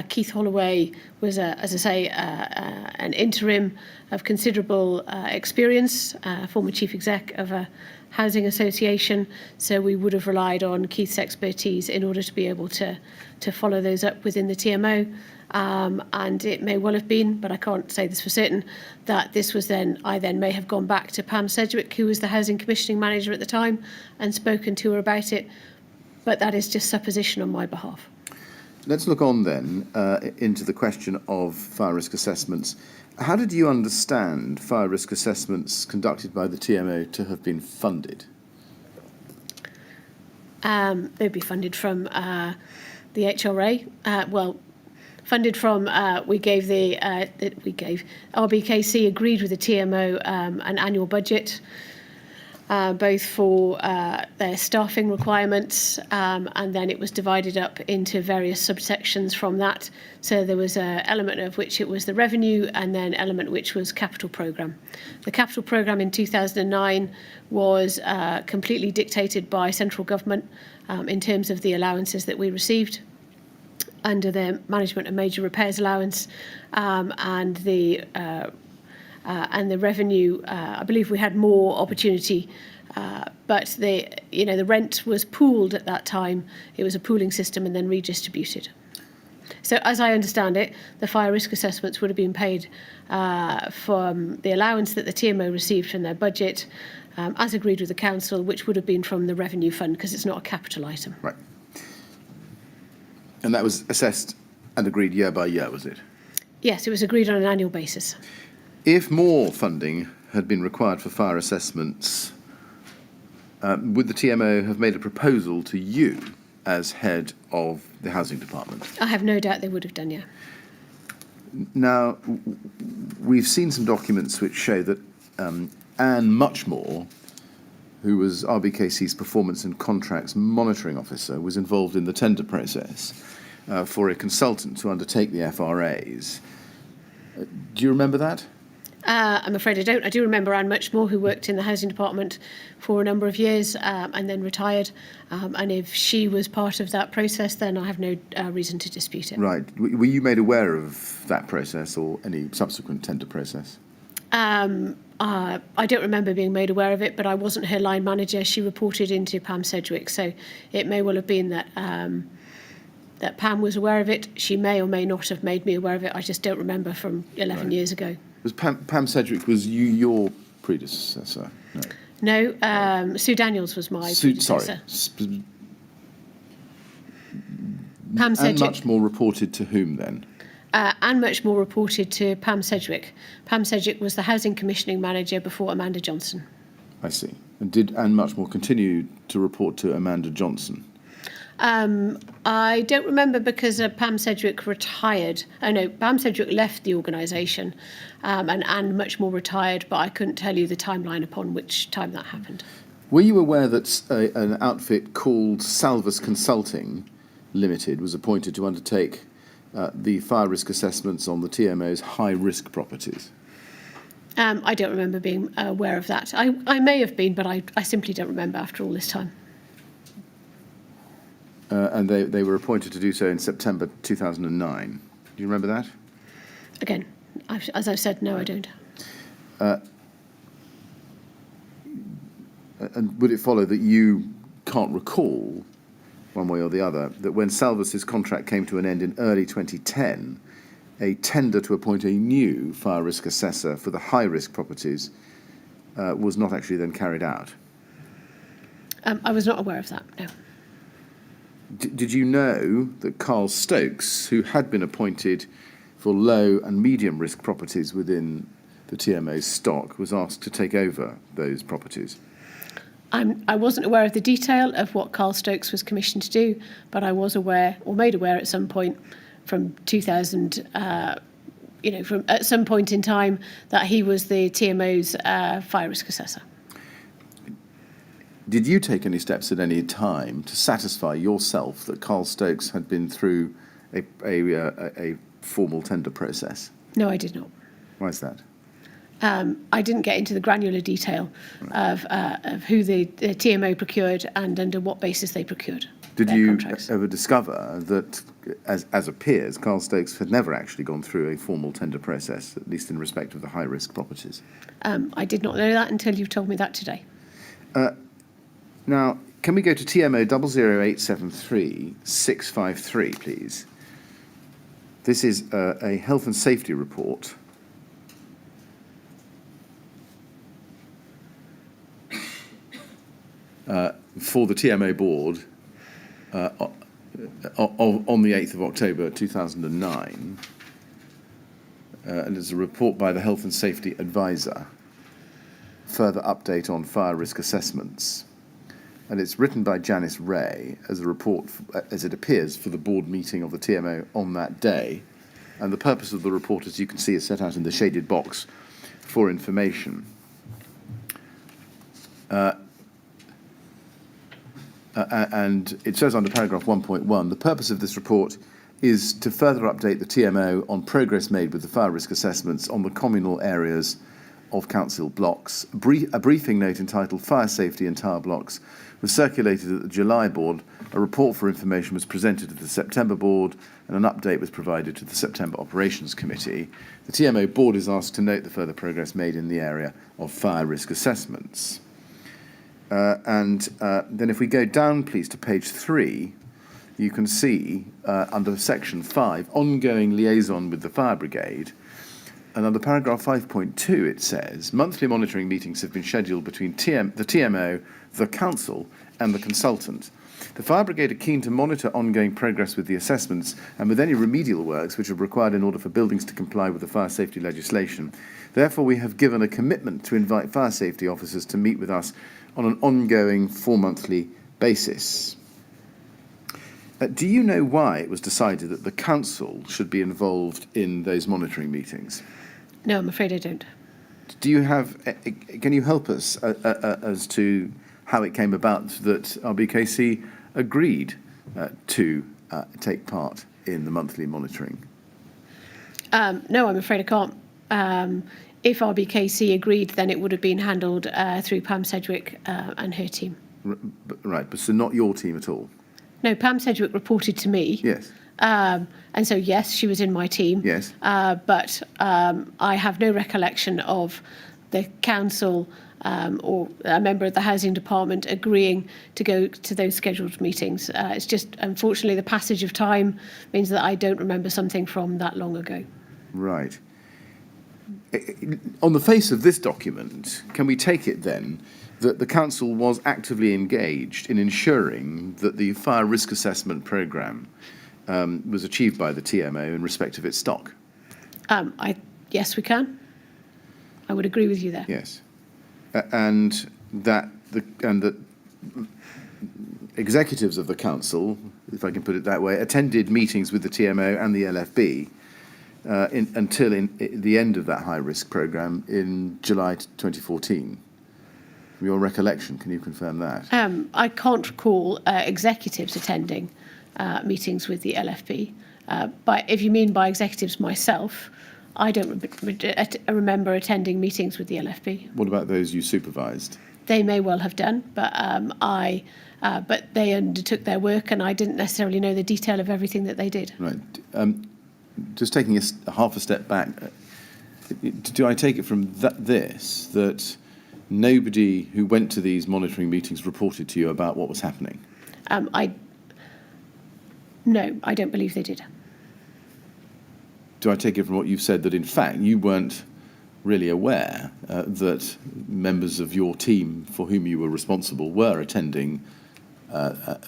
Keith Holloway was, an interim of considerable experience, former chief exec of a housing association, so we would have relied on Keith's expertise in order to be able to follow those up within the TMO. And it may well have been, but I can't say this for certain, that this was I then may have gone back to Pam Sedgwick, who was the housing commissioning manager at the time, and spoken to her about it. But that is just supposition on my behalf. Let's look on then into the question of fire risk assessments. How did you understand fire risk assessments conducted by the TMO to have been funded? They'd be funded from the HRA. Funded from RBKC agreed with the TMO an annual budget. Both for their staffing requirements, and then it was divided up into various subsections from that. So there was an element of which it was the revenue, and then element which was capital programme. The capital programme in 2009 was completely dictated by central government in terms of the allowances that we received under the management and major repairs allowance, and the revenue. I believe we had more opportunity, but the rent was pooled at that time. It was a pooling system and then redistributed. So as I understand it, the fire risk assessments would have been paid from the allowance that the TMO received from their budget, as agreed with the council, which would have been from the revenue fund because it's not a capital item. Right. And that was assessed and agreed year by year, was it? Yes, it was agreed on an annual basis. If more funding had been required for fire assessments, would the TMO have made a proposal to you as head of the housing department? I have no doubt they would have done, yeah. Now, we've seen some documents which show that Anne Muchmore, who was RBKC's Performance and Contracts Monitoring Officer, was involved in the tender process for a consultant to undertake the FRAs. Do you remember that? I'm afraid I don't. I do remember Anne Muchmore, who worked in the housing department for a number of years and then retired. And if she was part of that process, then I have no reason to dispute it. Right. Were you made aware of that process or any subsequent tender process? I don't remember being made aware of it, but I wasn't her line manager. She reported into Pam Sedgwick, so it may well have been that that Pam was aware of it. She may or may not have made me aware of it. I just don't remember from 11 years ago. Was Pam Sedgwick, was you your predecessor? No. No, Sue Daniels was my predecessor. Sorry. Pam Sedgwick. And Muchmore reported to whom then? Anne Muchmore reported to Pam Sedgwick. Pam Sedgwick was the housing commissioning manager before Amanda Johnson. I see. And did Anne Muchmore continue to report to Amanda Johnson? I don't remember because Pam Sedgwick retired. Oh no, Pam Sedgwick left the organisation and Anne Muchmore retired, but I couldn't tell you the timeline upon which time that happened. Were you aware that an outfit called Salvus Consulting Limited was appointed to undertake the fire risk assessments on the TMO's high-risk properties? I don't remember being aware of that. I may have been, but I simply don't remember after all this time. And they were appointed to do so in September 2009. Do you remember that? Again, as I've said, no, I don't. And would it follow that you can't recall, one way or the other, that when Salvus's contract came to an end in early 2010, a tender to appoint a new fire risk assessor for the high-risk properties was not actually then carried out? I was not aware of that, no. Did you know that Carl Stokes, who had been appointed for low and medium risk properties within the TMO's stock, was asked to take over those properties? I wasn't aware of the detail of what Carl Stokes was commissioned to do, but I was aware, or made aware at some point from 2000, from at some point in time, that he was the TMO's fire risk assessor. Did you take any steps at any time to satisfy yourself that Carl Stokes had been through a formal tender process? No, I did not. Why is that? I didn't get into the granular detail of who the TMO procured and under what basis they procured. Did you contracts. ever discover that, as appears, Carl Stokes had never actually gone through a formal tender process, at least in respect of the high-risk properties? I did not know that until you've told me that today. Now, can we go to TMO 00873 653, please? This is a health and safety report. For the TMO board on the 8th of October 2009. And it's a report by the Health and Safety Advisor. Further update on fire risk assessments. And it's written by Janice Ray as a report, as it appears, for the board meeting of the TMO on that day. And the purpose of the report, as you can see, is set out in the shaded box for information. And it says under paragraph 1.1, the purpose of this report is to further update the TMO on progress made with the fire risk assessments on the communal areas of council blocks. A briefing note entitled Fire Safety in Tower Blocks was circulated at the July board. A report for information was presented to the September board, and an update was provided to the September Operations Committee. The TMO board is asked to note the further progress made in the area of fire risk assessments. And then if we go down, please, to page 3, you can see under section 5, ongoing liaison with the fire brigade. And under paragraph 5.2, it says, monthly monitoring meetings have been scheduled between the TMO, the council, and the consultant. The fire brigade are keen to monitor ongoing progress with the assessments and with any remedial works which are required in order for buildings to comply with the fire safety legislation. Therefore, we have given a commitment to invite fire safety officers to meet with us on an ongoing 4-monthly basis. Do you know why it was decided that the council should be involved in those monitoring meetings? No, I'm afraid I don't. Do you have? Can you help us as to how it came about that RBKC agreed to take part in the monthly monitoring? No, I'm afraid I can't. If RBKC agreed, then it would have been handled through Pam Sedgwick and her team. Right, but so not your team at all? No, Pam Sedgwick reported to me. Yes. And so, yes, she was in my team. Yes. But I have no recollection of the council or a member of the housing department agreeing to go to those scheduled meetings. It's just, unfortunately, the passage of time means that I don't remember something from that long ago. Right. On the face of this document, can we take it then that the council was actively engaged in ensuring that the fire risk assessment programme was achieved by the TMO in respect of its stock? Yes, we can. I would agree with you there. Yes. And that executives of the council, if I can put it that way, attended meetings with the TMO and the LFB until the end of that high-risk programme in July 2014. From your recollection, can you confirm that? I can't recall executives attending meetings with the LFB. But if you mean by executives myself, I don't remember attending meetings with the LFB. What about those you supervised? They may well have done, but but they undertook their work, and I didn't necessarily know the detail of everything that they did. Right. Just taking half a step back, do I take it from that nobody who went to these monitoring meetings reported to you about what was happening? No, I don't believe they did. Do I take it from what you've said that, in fact, you weren't really aware that members of your team for whom you were responsible were attending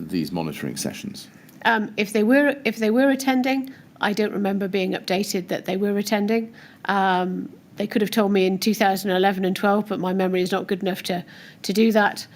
these monitoring sessions? If they were attending, I don't remember being updated that they were attending. They could have told me in 2011 and 12, but my memory is not good enough to do that.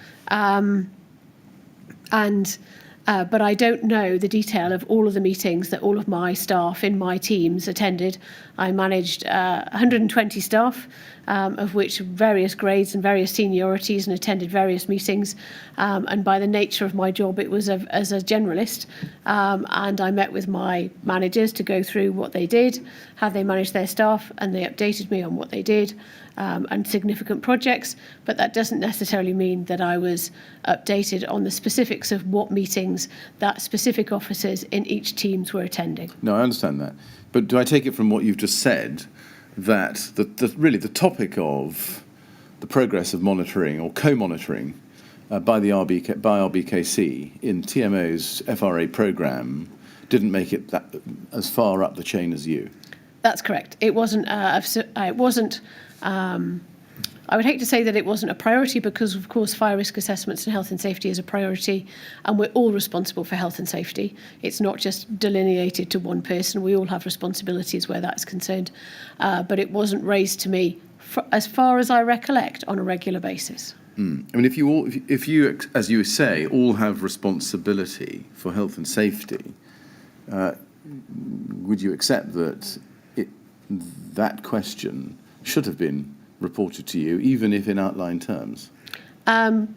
But I don't know the detail of all of the meetings that all of my staff in my teams attended. I managed 120 staff, of which various grades and various seniorities, and attended various meetings. And by the nature of my job, it was as a generalist. And I met with my managers to go through what they did, how they managed their staff, and they updated me on what they did. And significant projects, but that doesn't necessarily mean that I was updated on the specifics of what meetings that specific officers in each teams were attending. No, I understand that. But do I take it from what you've just said that really the topic of the progress of monitoring or co-monitoring by RBKC in TMO's FRA programme didn't make it that as far up the chain as you? That's correct. It wasn't. I would hate to say that it wasn't a priority because, of course, fire risk assessments and health and safety is a priority, and we're all responsible for health and safety. It's not just delineated to one person. We all have responsibilities where that's concerned. But it wasn't raised to me, as far as I recollect, on a regular basis. I mean, if you, as you say, all have responsibility for health and safety, would you accept that that question should have been reported to you, even if in outline terms? When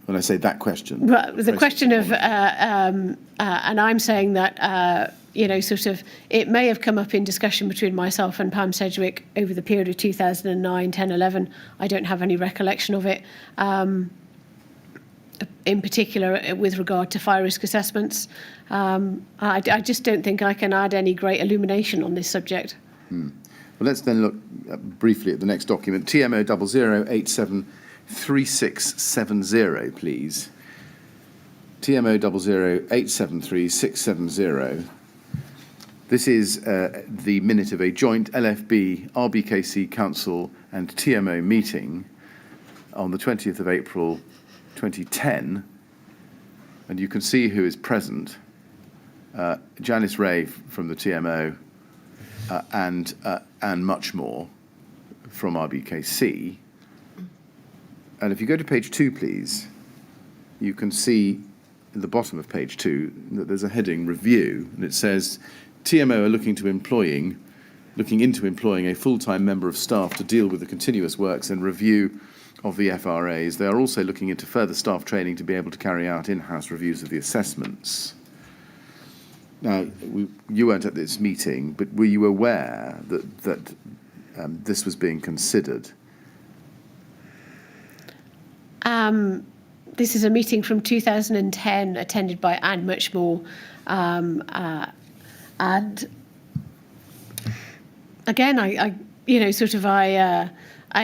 I say that question, the question of, and I'm saying that sort of, it may have come up in discussion between myself and Pam Sedgwick over the period of 2009, 10, 11. I don't have any recollection of it. In particular, with regard to fire risk assessments, I just don't think I can add any great illumination on this subject. Well, let's then look briefly at the next document, TMO 00873670, please. TMO 00873670. This is the minute of a joint LFB, RBKC Council and TMO meeting on the 20th of April 2010. And you can see who is present. Janice Ray from the TMO and and much more from RBKC. And if you go to page 2, please, you can see at the bottom of page 2 that there's a heading, Review, and it says, TMO are looking into employing a full-time member of staff to deal with the continuous works and review of the FRAs. They are also looking into further staff training to be able to carry out in-house reviews of the assessments. Now, you weren't at this meeting, but were you aware that this was being considered? This is a meeting from 2010 attended by Anne Muchmore, and again, I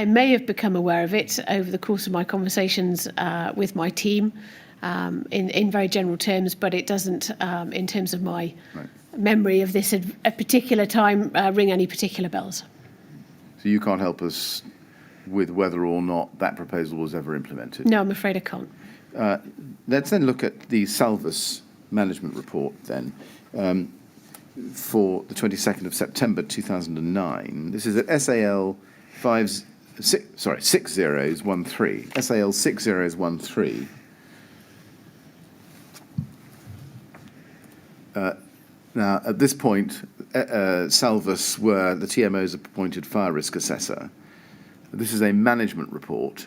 may have become aware of it over the course of my conversations with my team in very general terms, but it doesn't, in terms of my memory of this at a particular time, ring any particular bells. So you can't help us with whether or not that proposal was ever implemented? No, I'm afraid I can't. Let's then look at the Salvus management report then. For the 22nd of September 2009. This is at SAL 6013. SAL 6013. Now, at this point, Salvus were the TMO's appointed fire risk assessor. This is a management report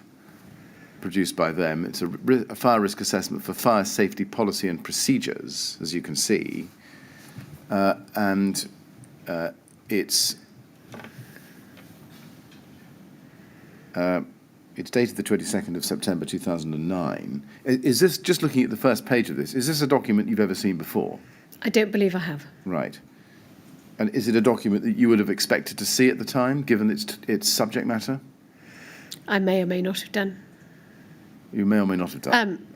produced by them. It's a fire risk assessment for fire safety policy and procedures, as you can see. It's dated the 22nd of September 2009. Is this, just looking at the first page of this, is this a document you've ever seen before? I don't believe I have. Right. And is it a document that you would have expected to see at the time, given its subject matter? I may or may not have done. You may or may not have done.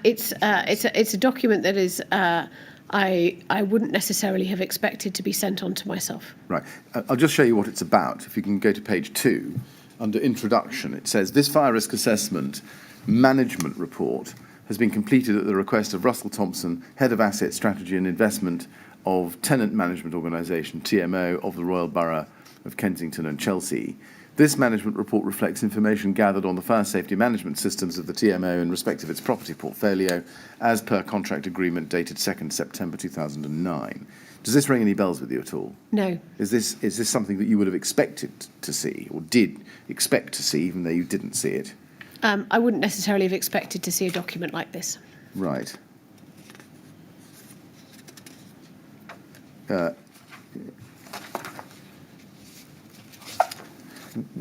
It's a document that is I wouldn't necessarily have expected to be sent on to myself. Right. I'll just show you what it's about. If you can go to page 2, under Introduction, it says, this fire risk assessment management report has been completed at the request of Russell Thompson, Head of Asset Strategy and Investment of Tenant Management Organisation, TMO, of the Royal Borough of Kensington and Chelsea. This management report reflects information gathered on the fire safety management systems of the TMO in respect of its property portfolio, as per contract agreement dated 2nd September 2009. Does this ring any bells with you at all? No. Is this something that you would have expected to see, or did expect to see, even though you didn't see it? I wouldn't necessarily have expected to see a document like this. Right.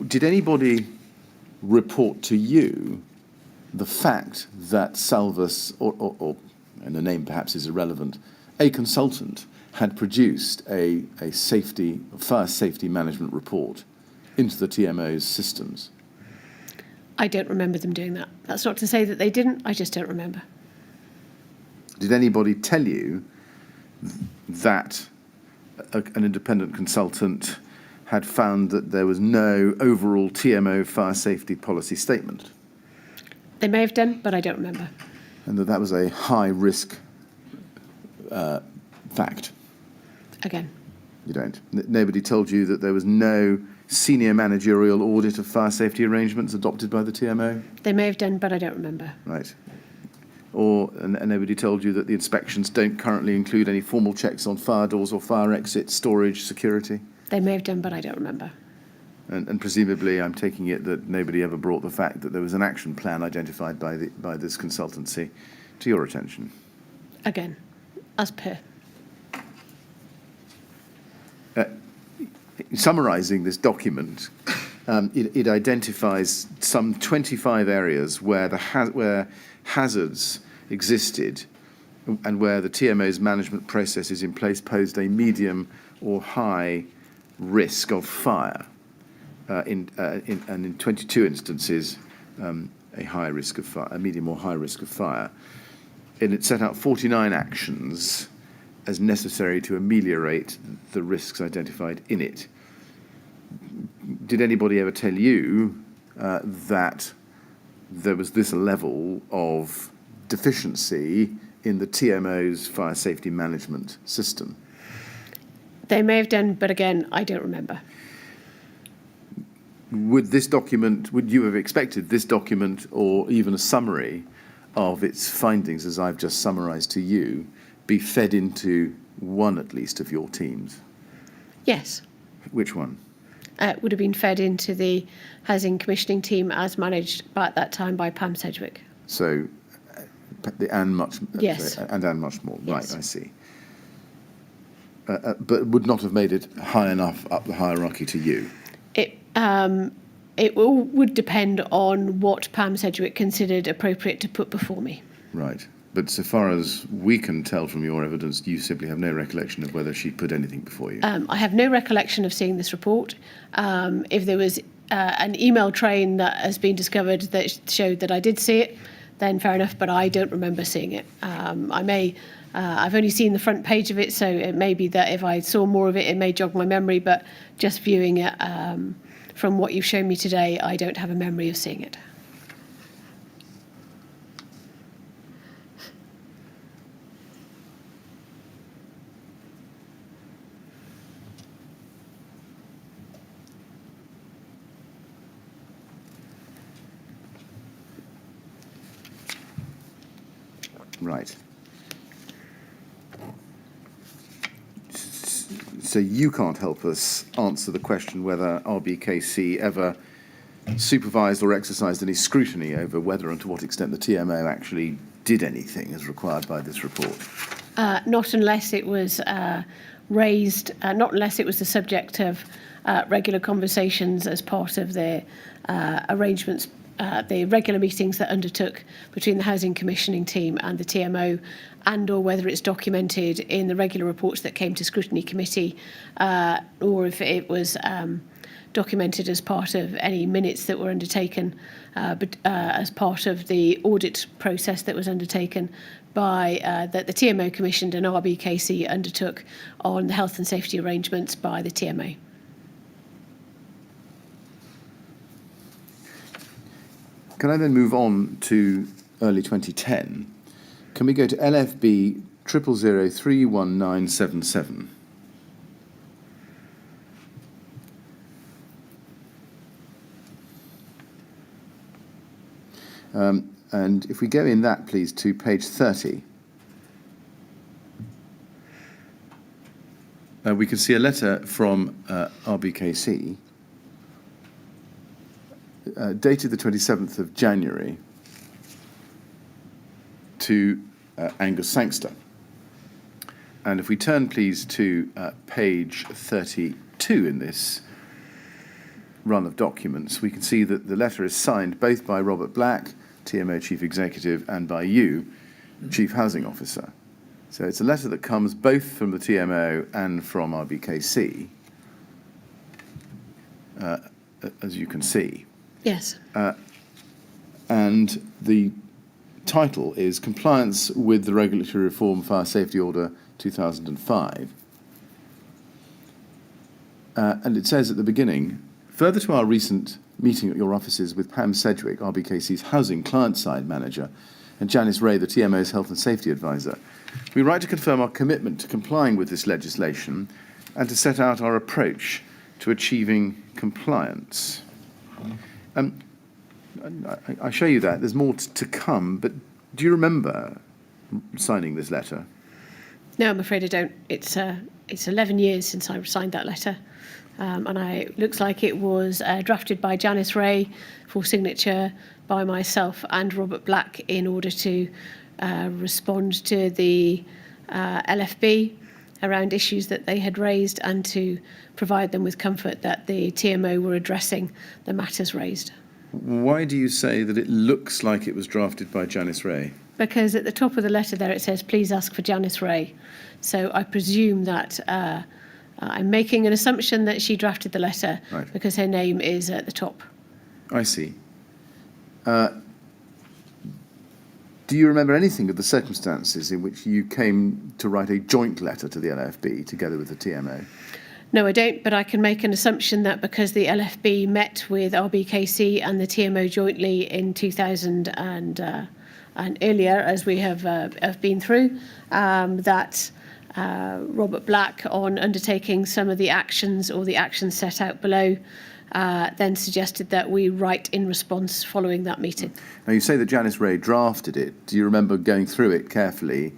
Did anybody report to you the fact that Salvus, or and the name perhaps is irrelevant, a consultant had produced a fire safety management report into the TMO's systems? I don't remember them doing that. That's not to say that they didn't, I just don't remember. Did anybody tell you that an independent consultant had found that there was no overall TMO fire safety policy statement? They may have done, but I don't remember. And that was a high-risk fact? Again. You don't? Nobody told you that there was no senior managerial audit of fire safety arrangements adopted by the TMO? They may have done, but I don't remember. Right. And nobody told you that the inspections don't currently include any formal checks on fire doors or fire exit, storage, security? They may have done, but I don't remember. And presumably, I'm taking it that nobody ever brought the fact that there was an action plan identified by this consultancy to your attention? Again, as per. Summarising this document, it identifies some 25 areas where where hazards existed and where the TMO's management processes in place posed a medium or high risk of fire. And in 22 instances, a high risk of fire, a medium or high risk of fire. And it set out 49 actions as necessary to ameliorate the risks identified in it. Did anybody ever tell you that there was this level of deficiency in the TMO's fire safety management system? They may have done, but again, I don't remember. would you have expected this document or even a summary of its findings, as I've just summarised to you, be fed into one at least of your teams? Yes. Which one? It would have been fed into the housing commissioning team as managed at that time by Pam Sedgwick. So, and much. Yes. And much more. Yes. Right, I see. But would not have made it high enough up the hierarchy to you. It would depend on what Pam Sedgwick considered appropriate to put before me. Right. But so far as we can tell from your evidence, you simply have no recollection of whether she put anything before you. I have no recollection of seeing this report. If there was an email train that has been discovered that showed that I did see it, then fair enough, but I don't remember seeing it. I've only seen the front page of it, so it may be that if I saw more of it, it may jog my memory, but just viewing it from what you've shown me today, I don't have a memory of seeing it. Right. So you can't help us answer the question whether RBKC ever supervised or exercised any scrutiny over whether and to what extent the TMO actually did anything as required by this report? Not unless it was raised, not unless it was the subject of regular conversations as part of the arrangements, the regular meetings that undertook between the Housing Commissioning team and the TMO, and or whether it's documented in the regular reports that came to Scrutiny Committee, or if it was documented as part of any minutes that were undertaken, but as part of the audit process that was undertaken by that the TMO commissioned and RBKC undertook on the health and safety arrangements by the TMO. Can I then move on to early 2010? Can we go to LFB 000031977? And if we go in that, please, to page 30, we can see a letter from RBKC dated the 27th of January to Angus Sangster. And if we turn, please, to page 32 in this run of documents, we can see that the letter is signed both by Robert Black, TMO Chief Executive, and by you, Chief Housing Officer. So it's a letter that comes both from the TMO and from RBKC, as you can see. Yes. And the title is Compliance with the Regulatory Reform Fire Safety Order 2005. And it says at the beginning, further to our recent meeting at your offices with Pam Sedgwick, RBKC's housing client-side manager, and Janice Ray, the TMO's health and safety advisor, we write to confirm our commitment to complying with this legislation and to set out our approach to achieving compliance. I show you that. There's more to come, but do you remember signing this letter? No, I'm afraid I don't. It's 11 years since I signed that letter. And it looks like it was drafted by Janice Ray for signature by myself and Robert Black in order to respond to the LFB around issues that they had raised and to provide them with comfort that the TMO were addressing the matters raised. Why do you say that it looks like it was drafted by Janice Ray? Because at the top of the letter there it says, please ask for Janice Ray. So I presume that I'm making an assumption that she drafted the letter, right, because her name is at the top. I see. Do you remember anything of the circumstances in which you came to write a joint letter to the LFB together with the TMO? No, I don't, but I can make an assumption that because the LFB met with RBKC and the TMO jointly in 2000 and earlier, as we have been through, that Robert Black, on undertaking some of the actions or the actions set out below, then suggested that we write in response following that meeting. Now, you say that Janice Ray drafted it. Do you remember going through it carefully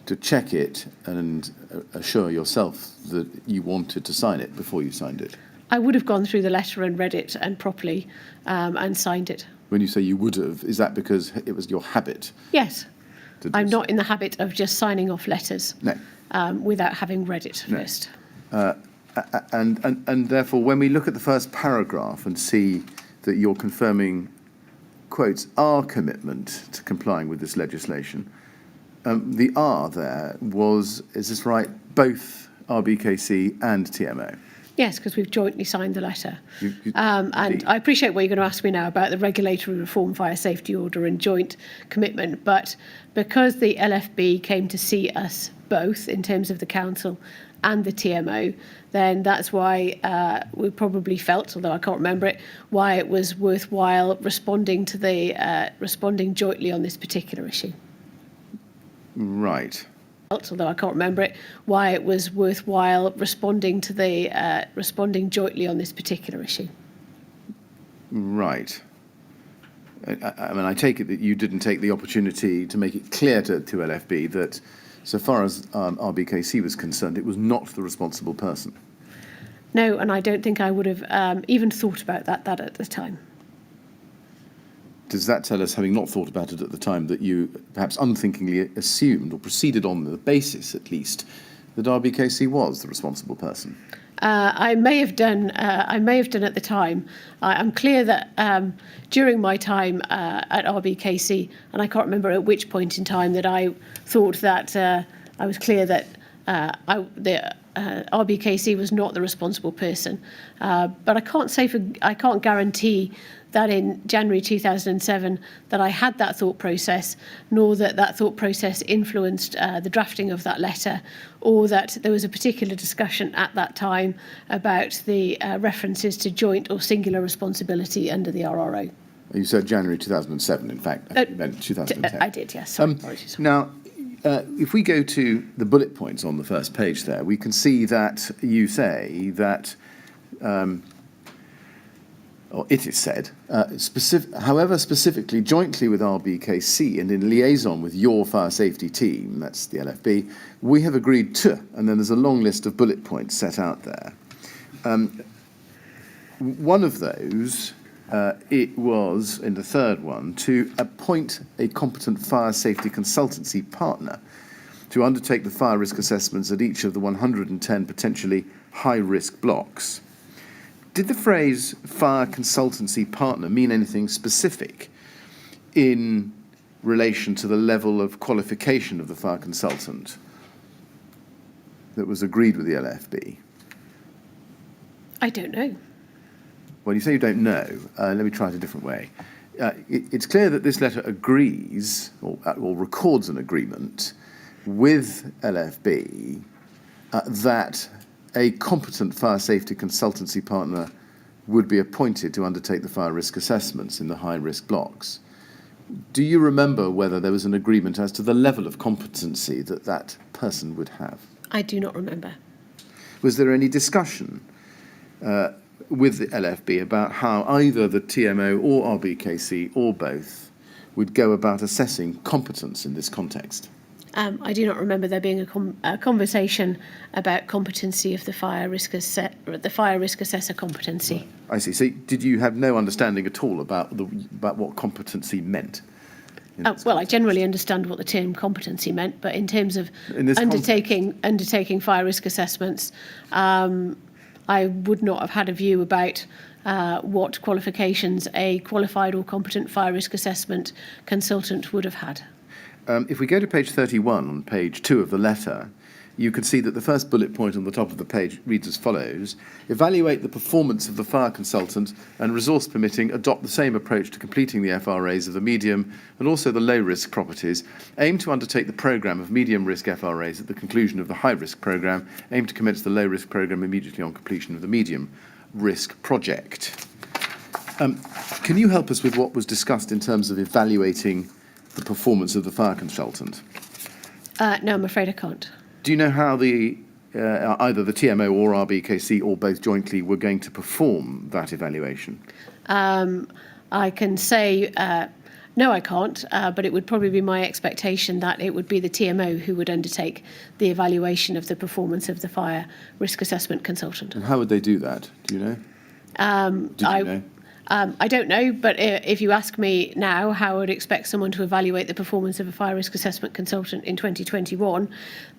to check it and assure yourself that you wanted to sign it before you signed it? I would have gone through the letter and read it and properly and signed it. When you say you would have, is that because it was your habit? Yes. to do I'm so? not in the habit of just signing off letters No. without having read it first. And therefore, when we look at the first paragraph and see that you're confirming, quotes, our commitment to complying with this legislation, the R there was, is this right, both RBKC and TMO? Yes, because we've jointly signed the letter. Indeed. And I appreciate what you're going to ask me now about the regulatory reform fire safety order and joint commitment, but because the LFB came to see us both in terms of the council and the TMO, then that's why we probably felt, although I can't remember it, why it was worthwhile responding to the responding jointly on this particular issue. Right. Although I can't remember it, why it was worthwhile responding to the responding jointly on this particular issue. Right. I mean, I take it that you didn't take the opportunity to make it clear to LFB that, so far as RBKC was concerned, it was not the responsible person. No, and I don't think I would have even thought about that at the time. Does that tell us, having not thought about it at the time, that you perhaps unthinkingly assumed or proceeded on the basis, at least, that RBKC was the responsible person? I may have done. I may have done at the time. I'm clear that during my time at RBKC, and I can't remember at which point in time, that I thought that I was clear that RBKC was not the responsible person. But I can't guarantee that in January 2007 that I had that thought process, nor that thought process influenced the drafting of that letter, or that there was a particular discussion at that time about the references to joint or singular responsibility under the RRO. You said January 2007, in fact. You meant 2010. I did, yes. Sorry, apologies. Now, if we go to the bullet points on the first page there, we can see that you say that, or it is said, however, specifically jointly with RBKC and in liaison with your fire safety team, that's the LFB, we have agreed to, and then there's a long list of bullet points set out there. One of those, it was, in the third one, to appoint a competent fire safety consultancy partner to undertake the fire risk assessments at each of the 110 potentially high-risk blocks. Did the phrase fire consultancy partner mean anything specific in relation to the level of qualification of the fire consultant that was agreed with the LFB? I don't know. Well, you say you don't know. Let me try it a different way. It's clear that this letter agrees, or records an agreement, with LFB that a competent fire safety consultancy partner would be appointed to undertake the fire risk assessments in the high-risk blocks. Do you remember whether there was an agreement as to the level of competency that that person would have? I do not remember. Was there any discussion with the LFB about how either the TMO or RBKC or both would go about assessing competence in this context? I do not remember there being a conversation about competency of the fire risk assessor competency. I see. So did you have no understanding at all about what competency meant? Well, I generally understand what the term competency meant, but in terms of undertaking fire risk assessments, I would not have had a view about what qualifications a qualified or competent fire risk assessment consultant would have had. If we go to page 31 on page 2 of the letter, you can see that the first bullet point on the top of the page reads as follows: evaluate the performance of the fire consultant and, resource permitting, adopt the same approach to completing the FRAs of the medium and also the low-risk properties. Aim to undertake the programme of medium-risk FRAs at the conclusion of the high-risk programme. Aim to commence the low-risk programme immediately on completion of the medium-risk project. Can you help us with what was discussed in terms of evaluating the performance of the fire consultant? No, I'm afraid I can't. Do you know how the either the TMO or RBKC or both jointly were going to perform that evaluation? I can say, no, I can't, but it would probably be my expectation that it would be the TMO who would undertake the evaluation of the performance of the fire risk assessment consultant. And how would they do that? Do you know? Did you know? I don't know, but if you ask me now how I would expect someone to evaluate the performance of a fire risk assessment consultant in 2021,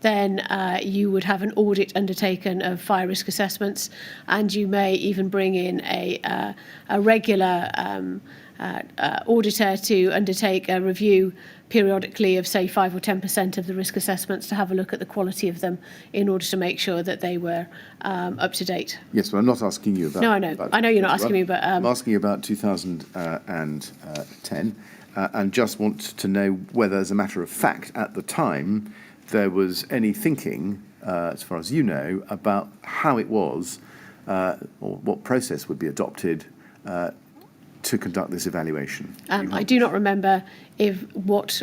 then you would have an audit undertaken of fire risk assessments, and you may even bring in a regular auditor to undertake a review periodically of, say, 5 or 10% of the risk assessments to have a look at the quality of them in order to make sure that they were up to date. Yes, but I'm not asking you about... No, I know. I know you're not asking me, but... I'm asking you about 2010 and just want to know whether, as a matter of fact, at the time, there was any thinking, as far as you know, about how it was or what process would be adopted to conduct this evaluation. I do not remember what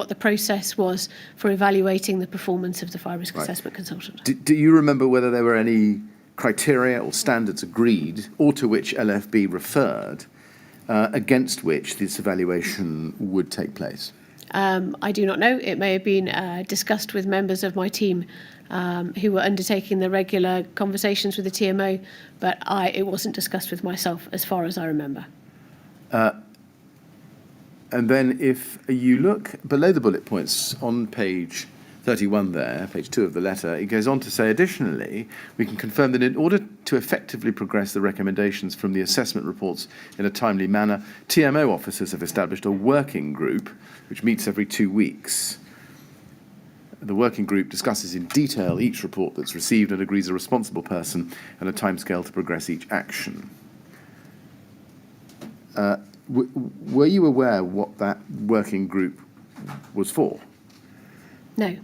the process was for evaluating the performance of the fire risk assessment consultant. Do you remember whether there were any criteria or standards agreed or to which LFB referred against which this evaluation would take place? I do not know. It may have been discussed with members of my team who were undertaking the regular conversations with the TMO, but it wasn't discussed with myself as far as I remember. And then if you look below the bullet points on page 31 there, page 2 of the letter, it goes on to say, additionally, we can confirm that in order to effectively progress the recommendations from the assessment reports in a timely manner, TMO officers have established a working group which meets every 2 weeks. The working group discusses in detail each report that's received and agrees a responsible person and a timescale to progress each action. Were you aware what that working group was for? No.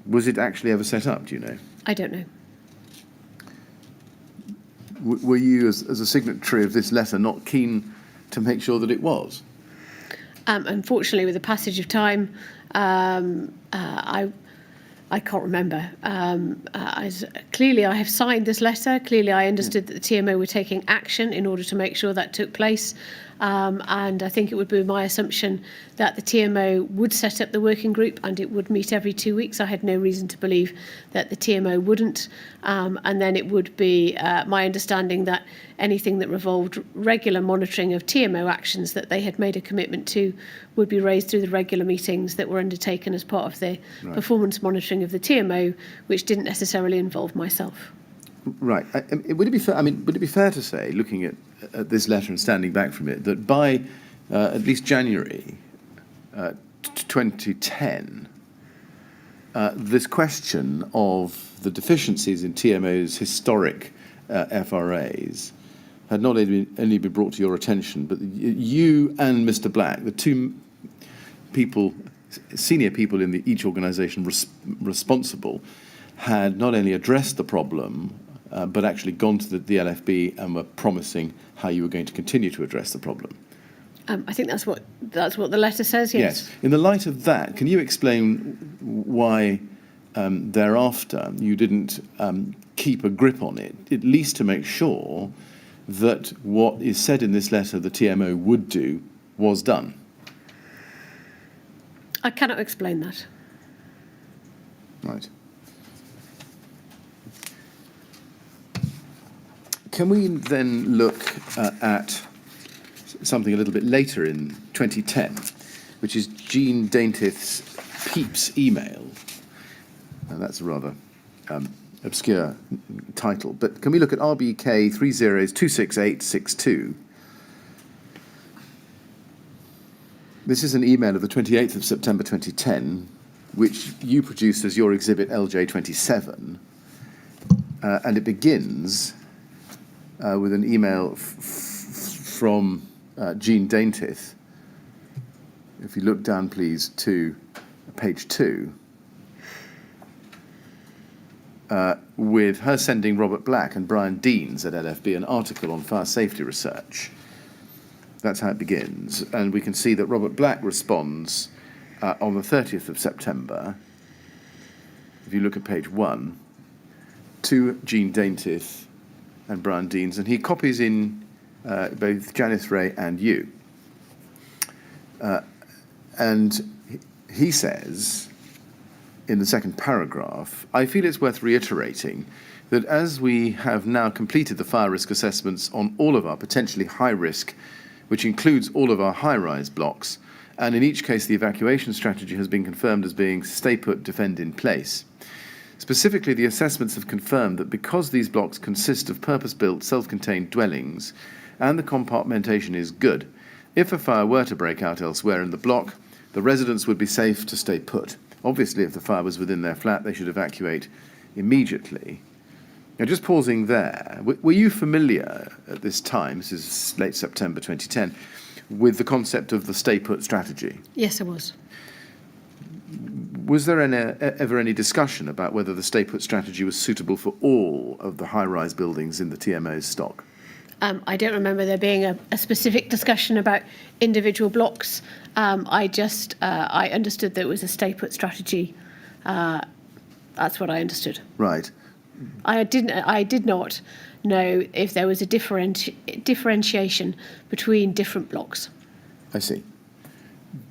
Was it actually ever set up, do you know? I don't know. Were you, as a signatory of this letter, not keen to make sure that it was? Unfortunately, with the passage of time, I can't remember. Clearly, I have signed this letter. Clearly, I understood that the TMO were taking action in order to make sure that took place. And I think it would be my assumption that the TMO would set up the working group and it would meet every 2 weeks. I had no reason to believe that the TMO wouldn't. And then it would be my understanding that anything that revolved regular monitoring of TMO actions that they had made a commitment to would be raised through the regular meetings that were undertaken as part of the performance monitoring of the TMO, which didn't necessarily involve myself. Right. Would it be fair? I mean, would it be fair to say, looking at this letter and standing back from it, that by at least January 2010, this question of the deficiencies in TMO's historic FRAs had not only been brought to your attention, but you and Mr. Black, the two people, senior people in each organisation responsible, had not only addressed the problem, but actually gone to the LFB and were promising how you were going to continue to address the problem. I think that's what the letter says, yes. In the light of that, can you explain why thereafter you didn't keep a grip on it, at least to make sure that what is said in this letter the TMO would do was done? I cannot explain that. Right. Can we then look at something a little bit later in 2010, which is Jean Daintith's Peeps email? Now that's a rather obscure title, but can we look at RBK 30266862? This is an email of the 28th of September 2010, which you produced as your exhibit LJ27, and it begins with an email from Jean Daintith. If you look down, please, to page 2, with her sending Robert Black and Brian Deans at LFB an article on fire safety research. That's how it begins. And we can see that Robert Black responds on the 30th of September if you look at page 1, to Jean Daintiff and Brian Deans, and he copies in both Janice Ray and you. And he says, in the second paragraph, I feel it's worth reiterating that as we have now completed the fire risk assessments on all of our potentially high risk, which includes all of our high-rise blocks, and in each case the evacuation strategy has been confirmed as being stay put, defend in place. Specifically, the assessments have confirmed that because these blocks consist of purpose-built, self-contained dwellings, and the compartmentation is good, if a fire were to break out elsewhere in the block, the residents would be safe to stay put. Obviously, if the fire was within their flat, they should evacuate immediately. Now, just pausing there, were you familiar at this time, this is late September 2010, with the concept of the stay put strategy? Yes, I was. Was there ever any discussion about whether the stay put strategy was suitable for all of the high-rise buildings in the TMO's stock? I don't remember there being a specific discussion about individual blocks. I understood that it was a stay put strategy. That's what I understood. Right. I did not know if there was a differentiation between different blocks. I see.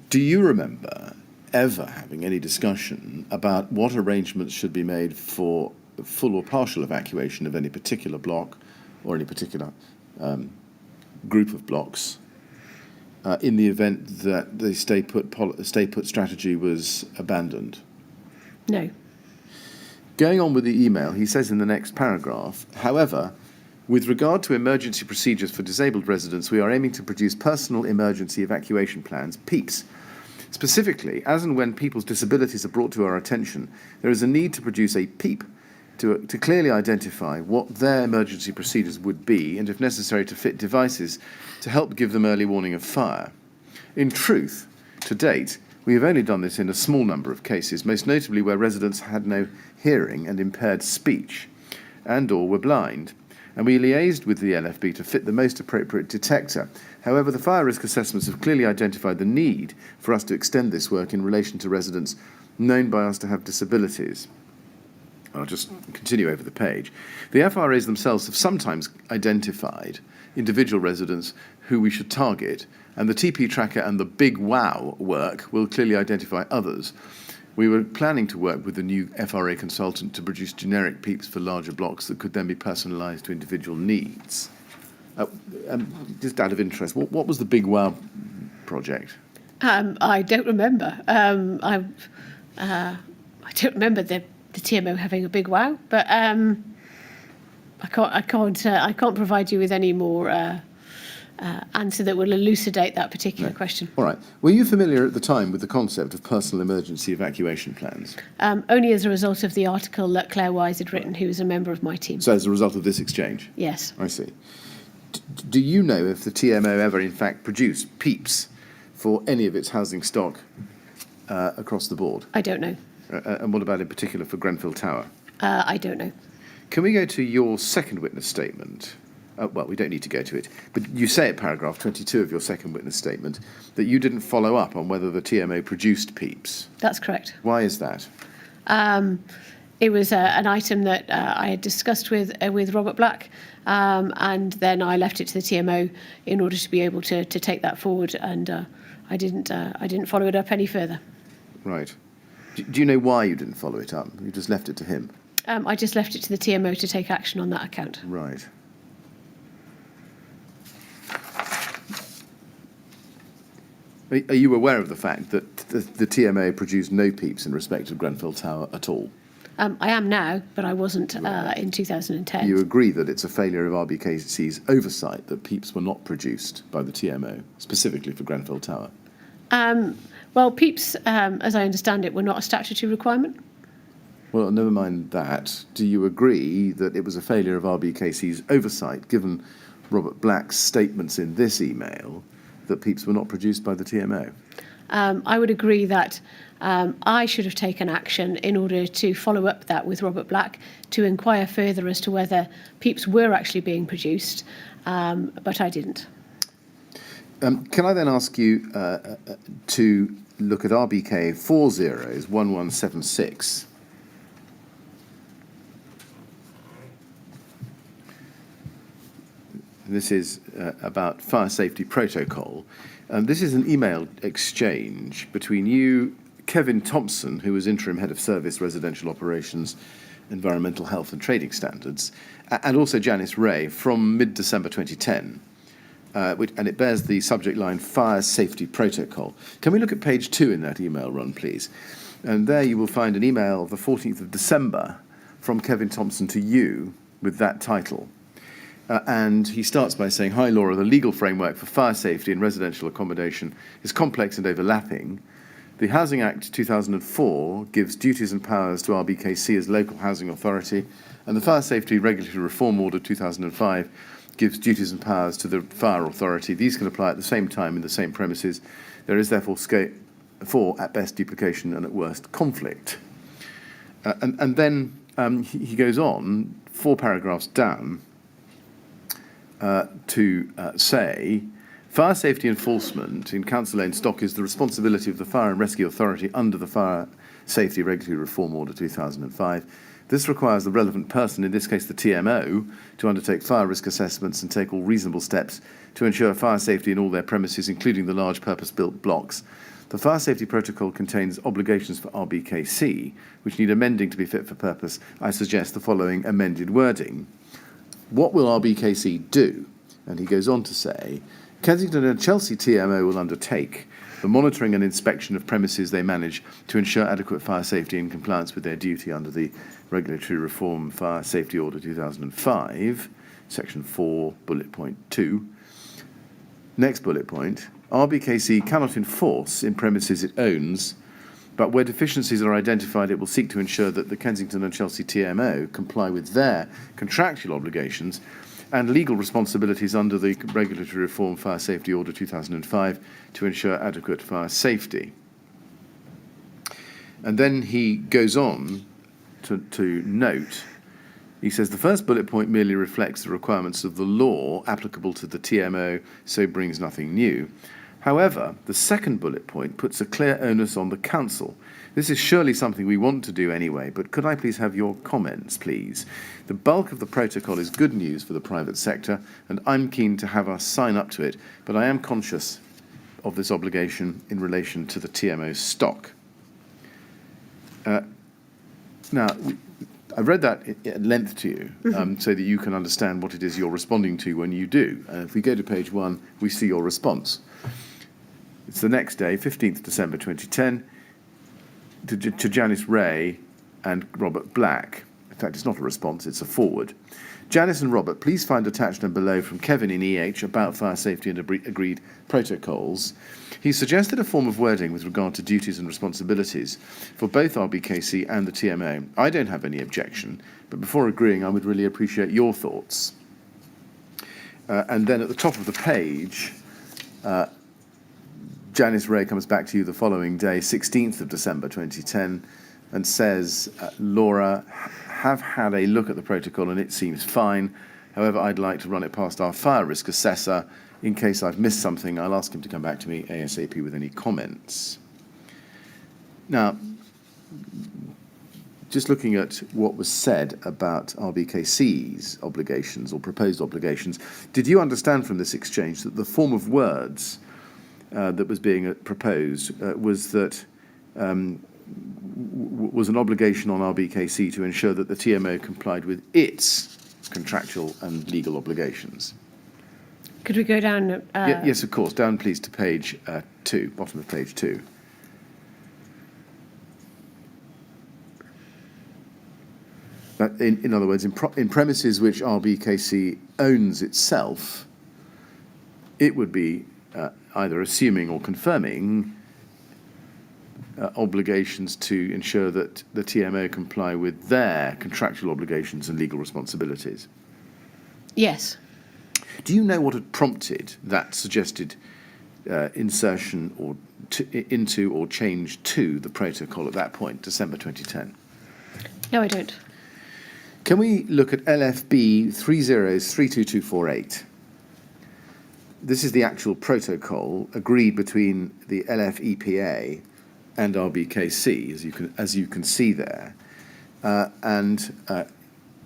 Do you remember ever having any discussion about what arrangements should be made for full or partial evacuation of any particular block or any particular group of blocks in the event that the stay put strategy was abandoned? No. Going on with the email, he says in the next paragraph, however, with regard to emergency procedures for disabled residents, we are aiming to produce personal emergency evacuation plans, PEEPs. Specifically, as and when people's disabilities are brought to our attention, there is a need to produce a PEEP to clearly identify what their emergency procedures would be and, if necessary, to fit devices to help give them early warning of fire. In truth, to date, we have only done this in a small number of cases, most notably where residents had no hearing and impaired speech and/or were blind, and we liaised with the LFB to fit the most appropriate detector. However, the fire risk assessments have clearly identified the need for us to extend this work in relation to residents known by us to have disabilities. I'll just continue over the page. The FRAs themselves have sometimes identified individual residents who we should target, and the TP tracker and the Big Wow work will clearly identify others. We were planning to work with the new FRA consultant to produce generic PEEPs for larger blocks that could then be personalised to individual needs. Just out of interest, what was the Big Wow project? I don't remember. I don't remember the TMO having a big wow, but I can't provide you with any more answer that will elucidate that particular question. All right. Were you familiar at the time with the concept of personal emergency evacuation plans? Only as a result of the article that Claire Wise had written, who was a member of my team. So as a result of this exchange? Yes. I see. Do you know if the TMO ever in fact produced PEEPs for any of its housing stock across the board? I don't know. And what about in particular for Grenfell Tower? I don't know. Can we go to your second witness statement? Well, we don't need to go to it, but you say at paragraph 22 of your second witness statement that you didn't follow up on whether the TMO produced PEEPs. That's correct. Why is that? It was an item that I had discussed with Robert Black, and then I left it to the TMO in order to be able to take that forward, and I didn't follow it up any further. Right. Do you know why you didn't follow it up? You just left it to him? I just left it to the TMO to take action on that account. Right. Are you aware of the fact that the TMO produced no PEEPs in respect of Grenfell Tower at all? I am now, but I wasn't in 2010. You agree that it's a failure of RBKC's oversight that PEEPs were not produced by the TMO, specifically for Grenfell Tower? Well, PEEPs, as I understand it, were not a statutory requirement. Well, never mind that. Do you agree that it was a failure of RBKC's oversight, given Robert Black's statements in this email, that PEEPs were not produced by the TMO? I would agree that I should have taken action in order to follow up that with Robert Black to inquire further as to whether PEEPs were actually being produced, but I didn't. Can I then ask you to look at RBK 401176 This is about fire safety protocol. This is an email exchange between you, Kevin Thompson, who was interim head of service, residential operations, environmental health and trading standards, and also Janice Ray from mid-December 2010. And it bears the subject line, Fire Safety Protocol. Can we look at page 2 in that email run, please? And there you will find an email of the 14th of December from Kevin Thompson to you with that title. And he starts by saying, "Hi Laura, the legal framework for fire safety in residential accommodation is complex and overlapping. The Housing Act 2004 gives duties and powers to RBKC as local housing authority, and the Fire Safety Regulatory Reform Order 2005 gives duties and powers to the fire authority. These can apply at the same time in the same premises. There is therefore scope for, at best, duplication and at worst, conflict." And then he goes on, 4 paragraphs down, to say, "Fire safety enforcement in Council Lane Stock is the responsibility of the Fire and Rescue Authority under the Fire Safety Regulatory Reform Order 2005. This requires the relevant person, in this case the TMO, to undertake fire risk assessments and take all reasonable steps to ensure fire safety in all their premises, including the large purpose-built blocks. The Fire Safety Protocol contains obligations for RBKC, which need amending to be fit for purpose. I suggest the following amended wording. What will RBKC do?" And he goes on to say, "Kensington and Chelsea TMO will undertake the monitoring and inspection of premises they manage to ensure adequate fire safety in compliance with their duty under the Regulatory Reform Fire Safety Order 2005, Section 4, Bullet Point 2. Next bullet point, RBKC cannot enforce in premises it owns, but where deficiencies are identified, it will seek to ensure that the Kensington and Chelsea TMO comply with their contractual obligations and legal responsibilities under the Regulatory Reform Fire Safety Order 2005 to ensure adequate fire safety." And then he goes on to note, he says, "The first bullet point merely reflects the requirements of the law applicable to the TMO, so brings nothing new. However, the second bullet point puts a clear onus on the council. This is surely something we want to do anyway, but could I please have your comments, please? The bulk of the protocol is good news for the private sector, and I'm keen to have us sign up to it, but I am conscious of this obligation in relation to the TMO stock." Now, I've read that at length to you, so that you can understand what it is you're responding to when you do. If we go to page 1, we see your response. It's the next day, 15th December 2010, to Janice Ray and Robert Black. In fact, it's not a response, it's a forward. "Janice and Robert, please find attached and below from Kevin in EH about fire safety and agreed protocols. He suggested a form of wording with regard to duties and responsibilities for both RBKC and the TMO. I don't have any objection, but before agreeing, I would really appreciate your thoughts." And then at the top of the page, Janice Ray comes back to you the following day, 16th of December 2010, and says, "Laura, have had a look at the protocol and it seems fine. However, I'd like to run it past our fire risk assessor. In case I've missed something, I'll ask him to come back to me ASAP with any comments." Now, just looking at what was said about RBKC's obligations or proposed obligations, did you understand from this exchange that the form of words that was being proposed was that was an obligation on RBKC to ensure that the TMO complied with its contractual and legal obligations? Could we go down? Yes, of course. Down, please, to page 2, bottom of page 2. In other words, in premises which RBKC owns itself, it would be either assuming or confirming obligations to ensure that the TMO comply with their contractual obligations and legal responsibilities. Yes. Do you know what had prompted that suggested insertion or into or change to the protocol at that point, December 2010? No, I don't. Can we look at LFB 3032248? This is the actual protocol agreed between the LFEPA and RBKC, as you can see there, and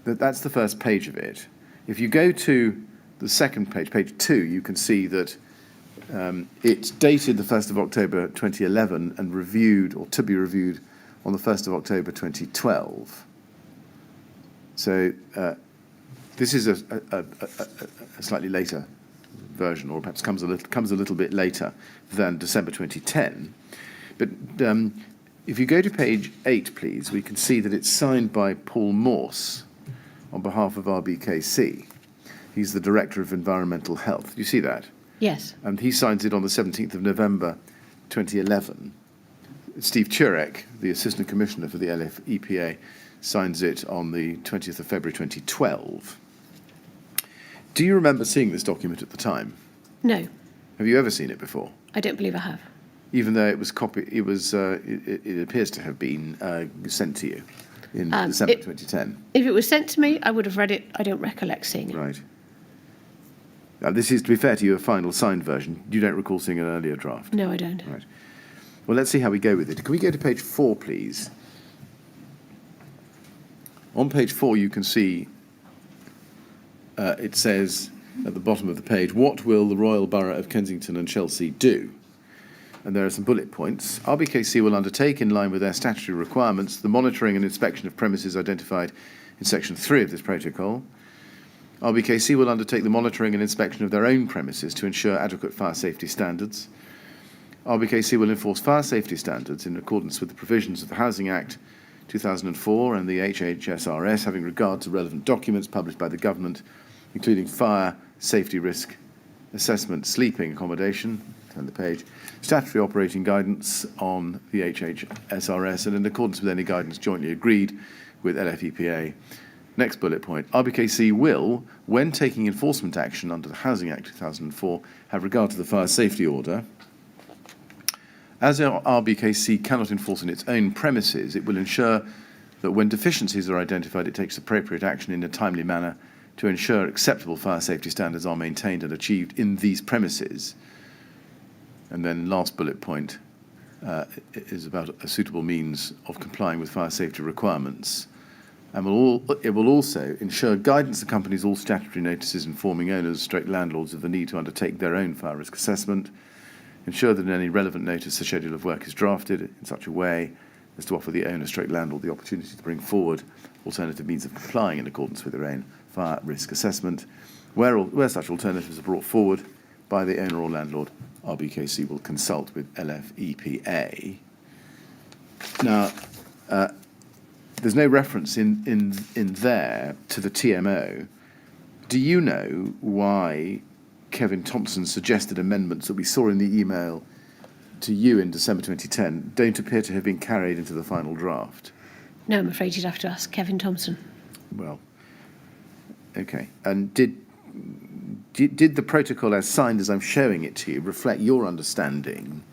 that's the first page of it. If you go to the second page, page 2, you can see that it's dated the 1st of October 2011 and reviewed, or to be reviewed, on the 1st of October 2012. So this is a slightly later version, or perhaps comes a little bit later than December 2010. But if you go to page 8, please, we can see that it's signed by Paul Morse on behalf of RBKC. He's the Director of Environmental Health. Do you see that? Yes. And he signs it on the 17th of November 2011. Steve Turek, the Assistant Commissioner for the EPA, signs it on the 20th of February 2012. Do you remember seeing this document at the time? No, Have you ever seen it before? I don't believe I have. Even though it was it appears to have been sent to you in December 2010. If it was sent to me, I would have read it. I don't recollect seeing it. Right. Now, this is, to be fair to you, a final signed version. You don't recall seeing an earlier draft? No, I don't. Right. Well, let's see how we go with it. Can we go to page 4, please? On page 4, you can see it says at the bottom of the page, what will the Royal Borough of Kensington and Chelsea do? And there are some bullet points. RBKC will undertake, in line with their statutory requirements, the monitoring and inspection of premises identified in section 3 of this protocol. RBKC will undertake the monitoring and inspection of their own premises to ensure adequate fire safety standards. RBKC will enforce fire safety standards in accordance with the provisions of the Housing Act 2004 and the HHSRS, having regard to relevant documents published by the government, including fire safety risk assessment, sleeping accommodation, turn the page, statutory operating guidance on the HHSRS, and in accordance with any guidance jointly agreed with LFEPA. Next bullet point, RBKC will, when taking enforcement action under the Housing Act 2004, have regard to the fire safety order. As RBKC cannot enforce in its own premises, it will ensure that when deficiencies are identified, it takes appropriate action in a timely manner to ensure acceptable fire safety standards are maintained and achieved in these premises. And then last bullet point is about a suitable means of complying with fire safety requirements. And it will also ensure guidance accompanies all statutory notices informing owners, landlords of the need to undertake their own fire risk assessment, ensure that in any relevant notice the schedule of work is drafted in such a way as to offer the owner, landlord the opportunity to bring forward alternative means of complying in accordance with their own fire risk assessment. Where such alternatives are brought forward by the owner or landlord, RBKC will consult with LFEPA. Now, there's no reference in there to the TMO. Do you know why Kevin Thompson suggested amendments that we saw in the email to you in December 2010 don't appear to have been carried into the final draft? No, I'm afraid you'd have to ask Kevin Thompson. Well, okay. And did the protocol as signed as I'm showing it to you reflect your understanding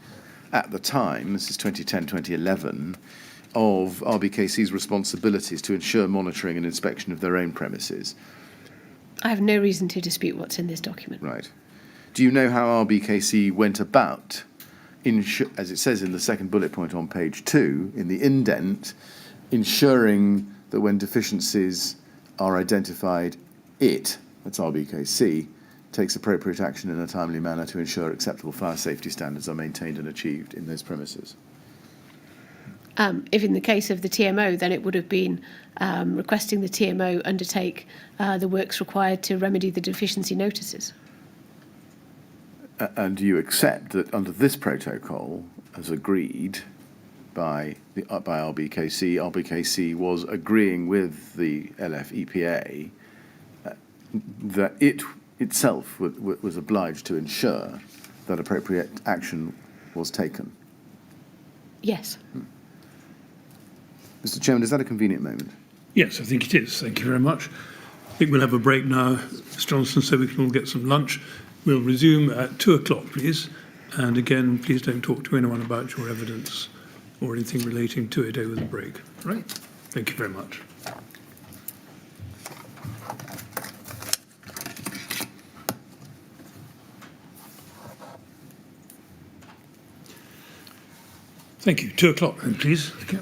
at the time, this is 2010, 2011, of RBKC's responsibilities to ensure monitoring and inspection of their own premises? I have no reason to dispute what's in this document. Right. Do you know how RBKC went about, as it says in the second bullet point on page 2, in the indent, ensuring that when deficiencies are identified, that's RBKC, takes appropriate action in a timely manner to ensure acceptable fire safety standards are maintained and achieved in those premises? If in the case of the TMO, then it would have been requesting the TMO undertake the works required to remedy the deficiency notices. And do you accept that under this protocol, as agreed by RBKC, RBKC was agreeing with the LFEPA that it itself was obliged to ensure that appropriate action was taken? Hmm. Yes. Mr. Chairman, is that a convenient moment? Yes, I think it is. Thank you very much. I think we'll have a break now, Ms. Johnson, so we can all get some lunch. We'll resume at 2 o'clock, please. And again, please don't talk to anyone about your evidence or anything relating to it over the break. Right? Thank you very much. Thank you. 2 o'clock then, please. Okay.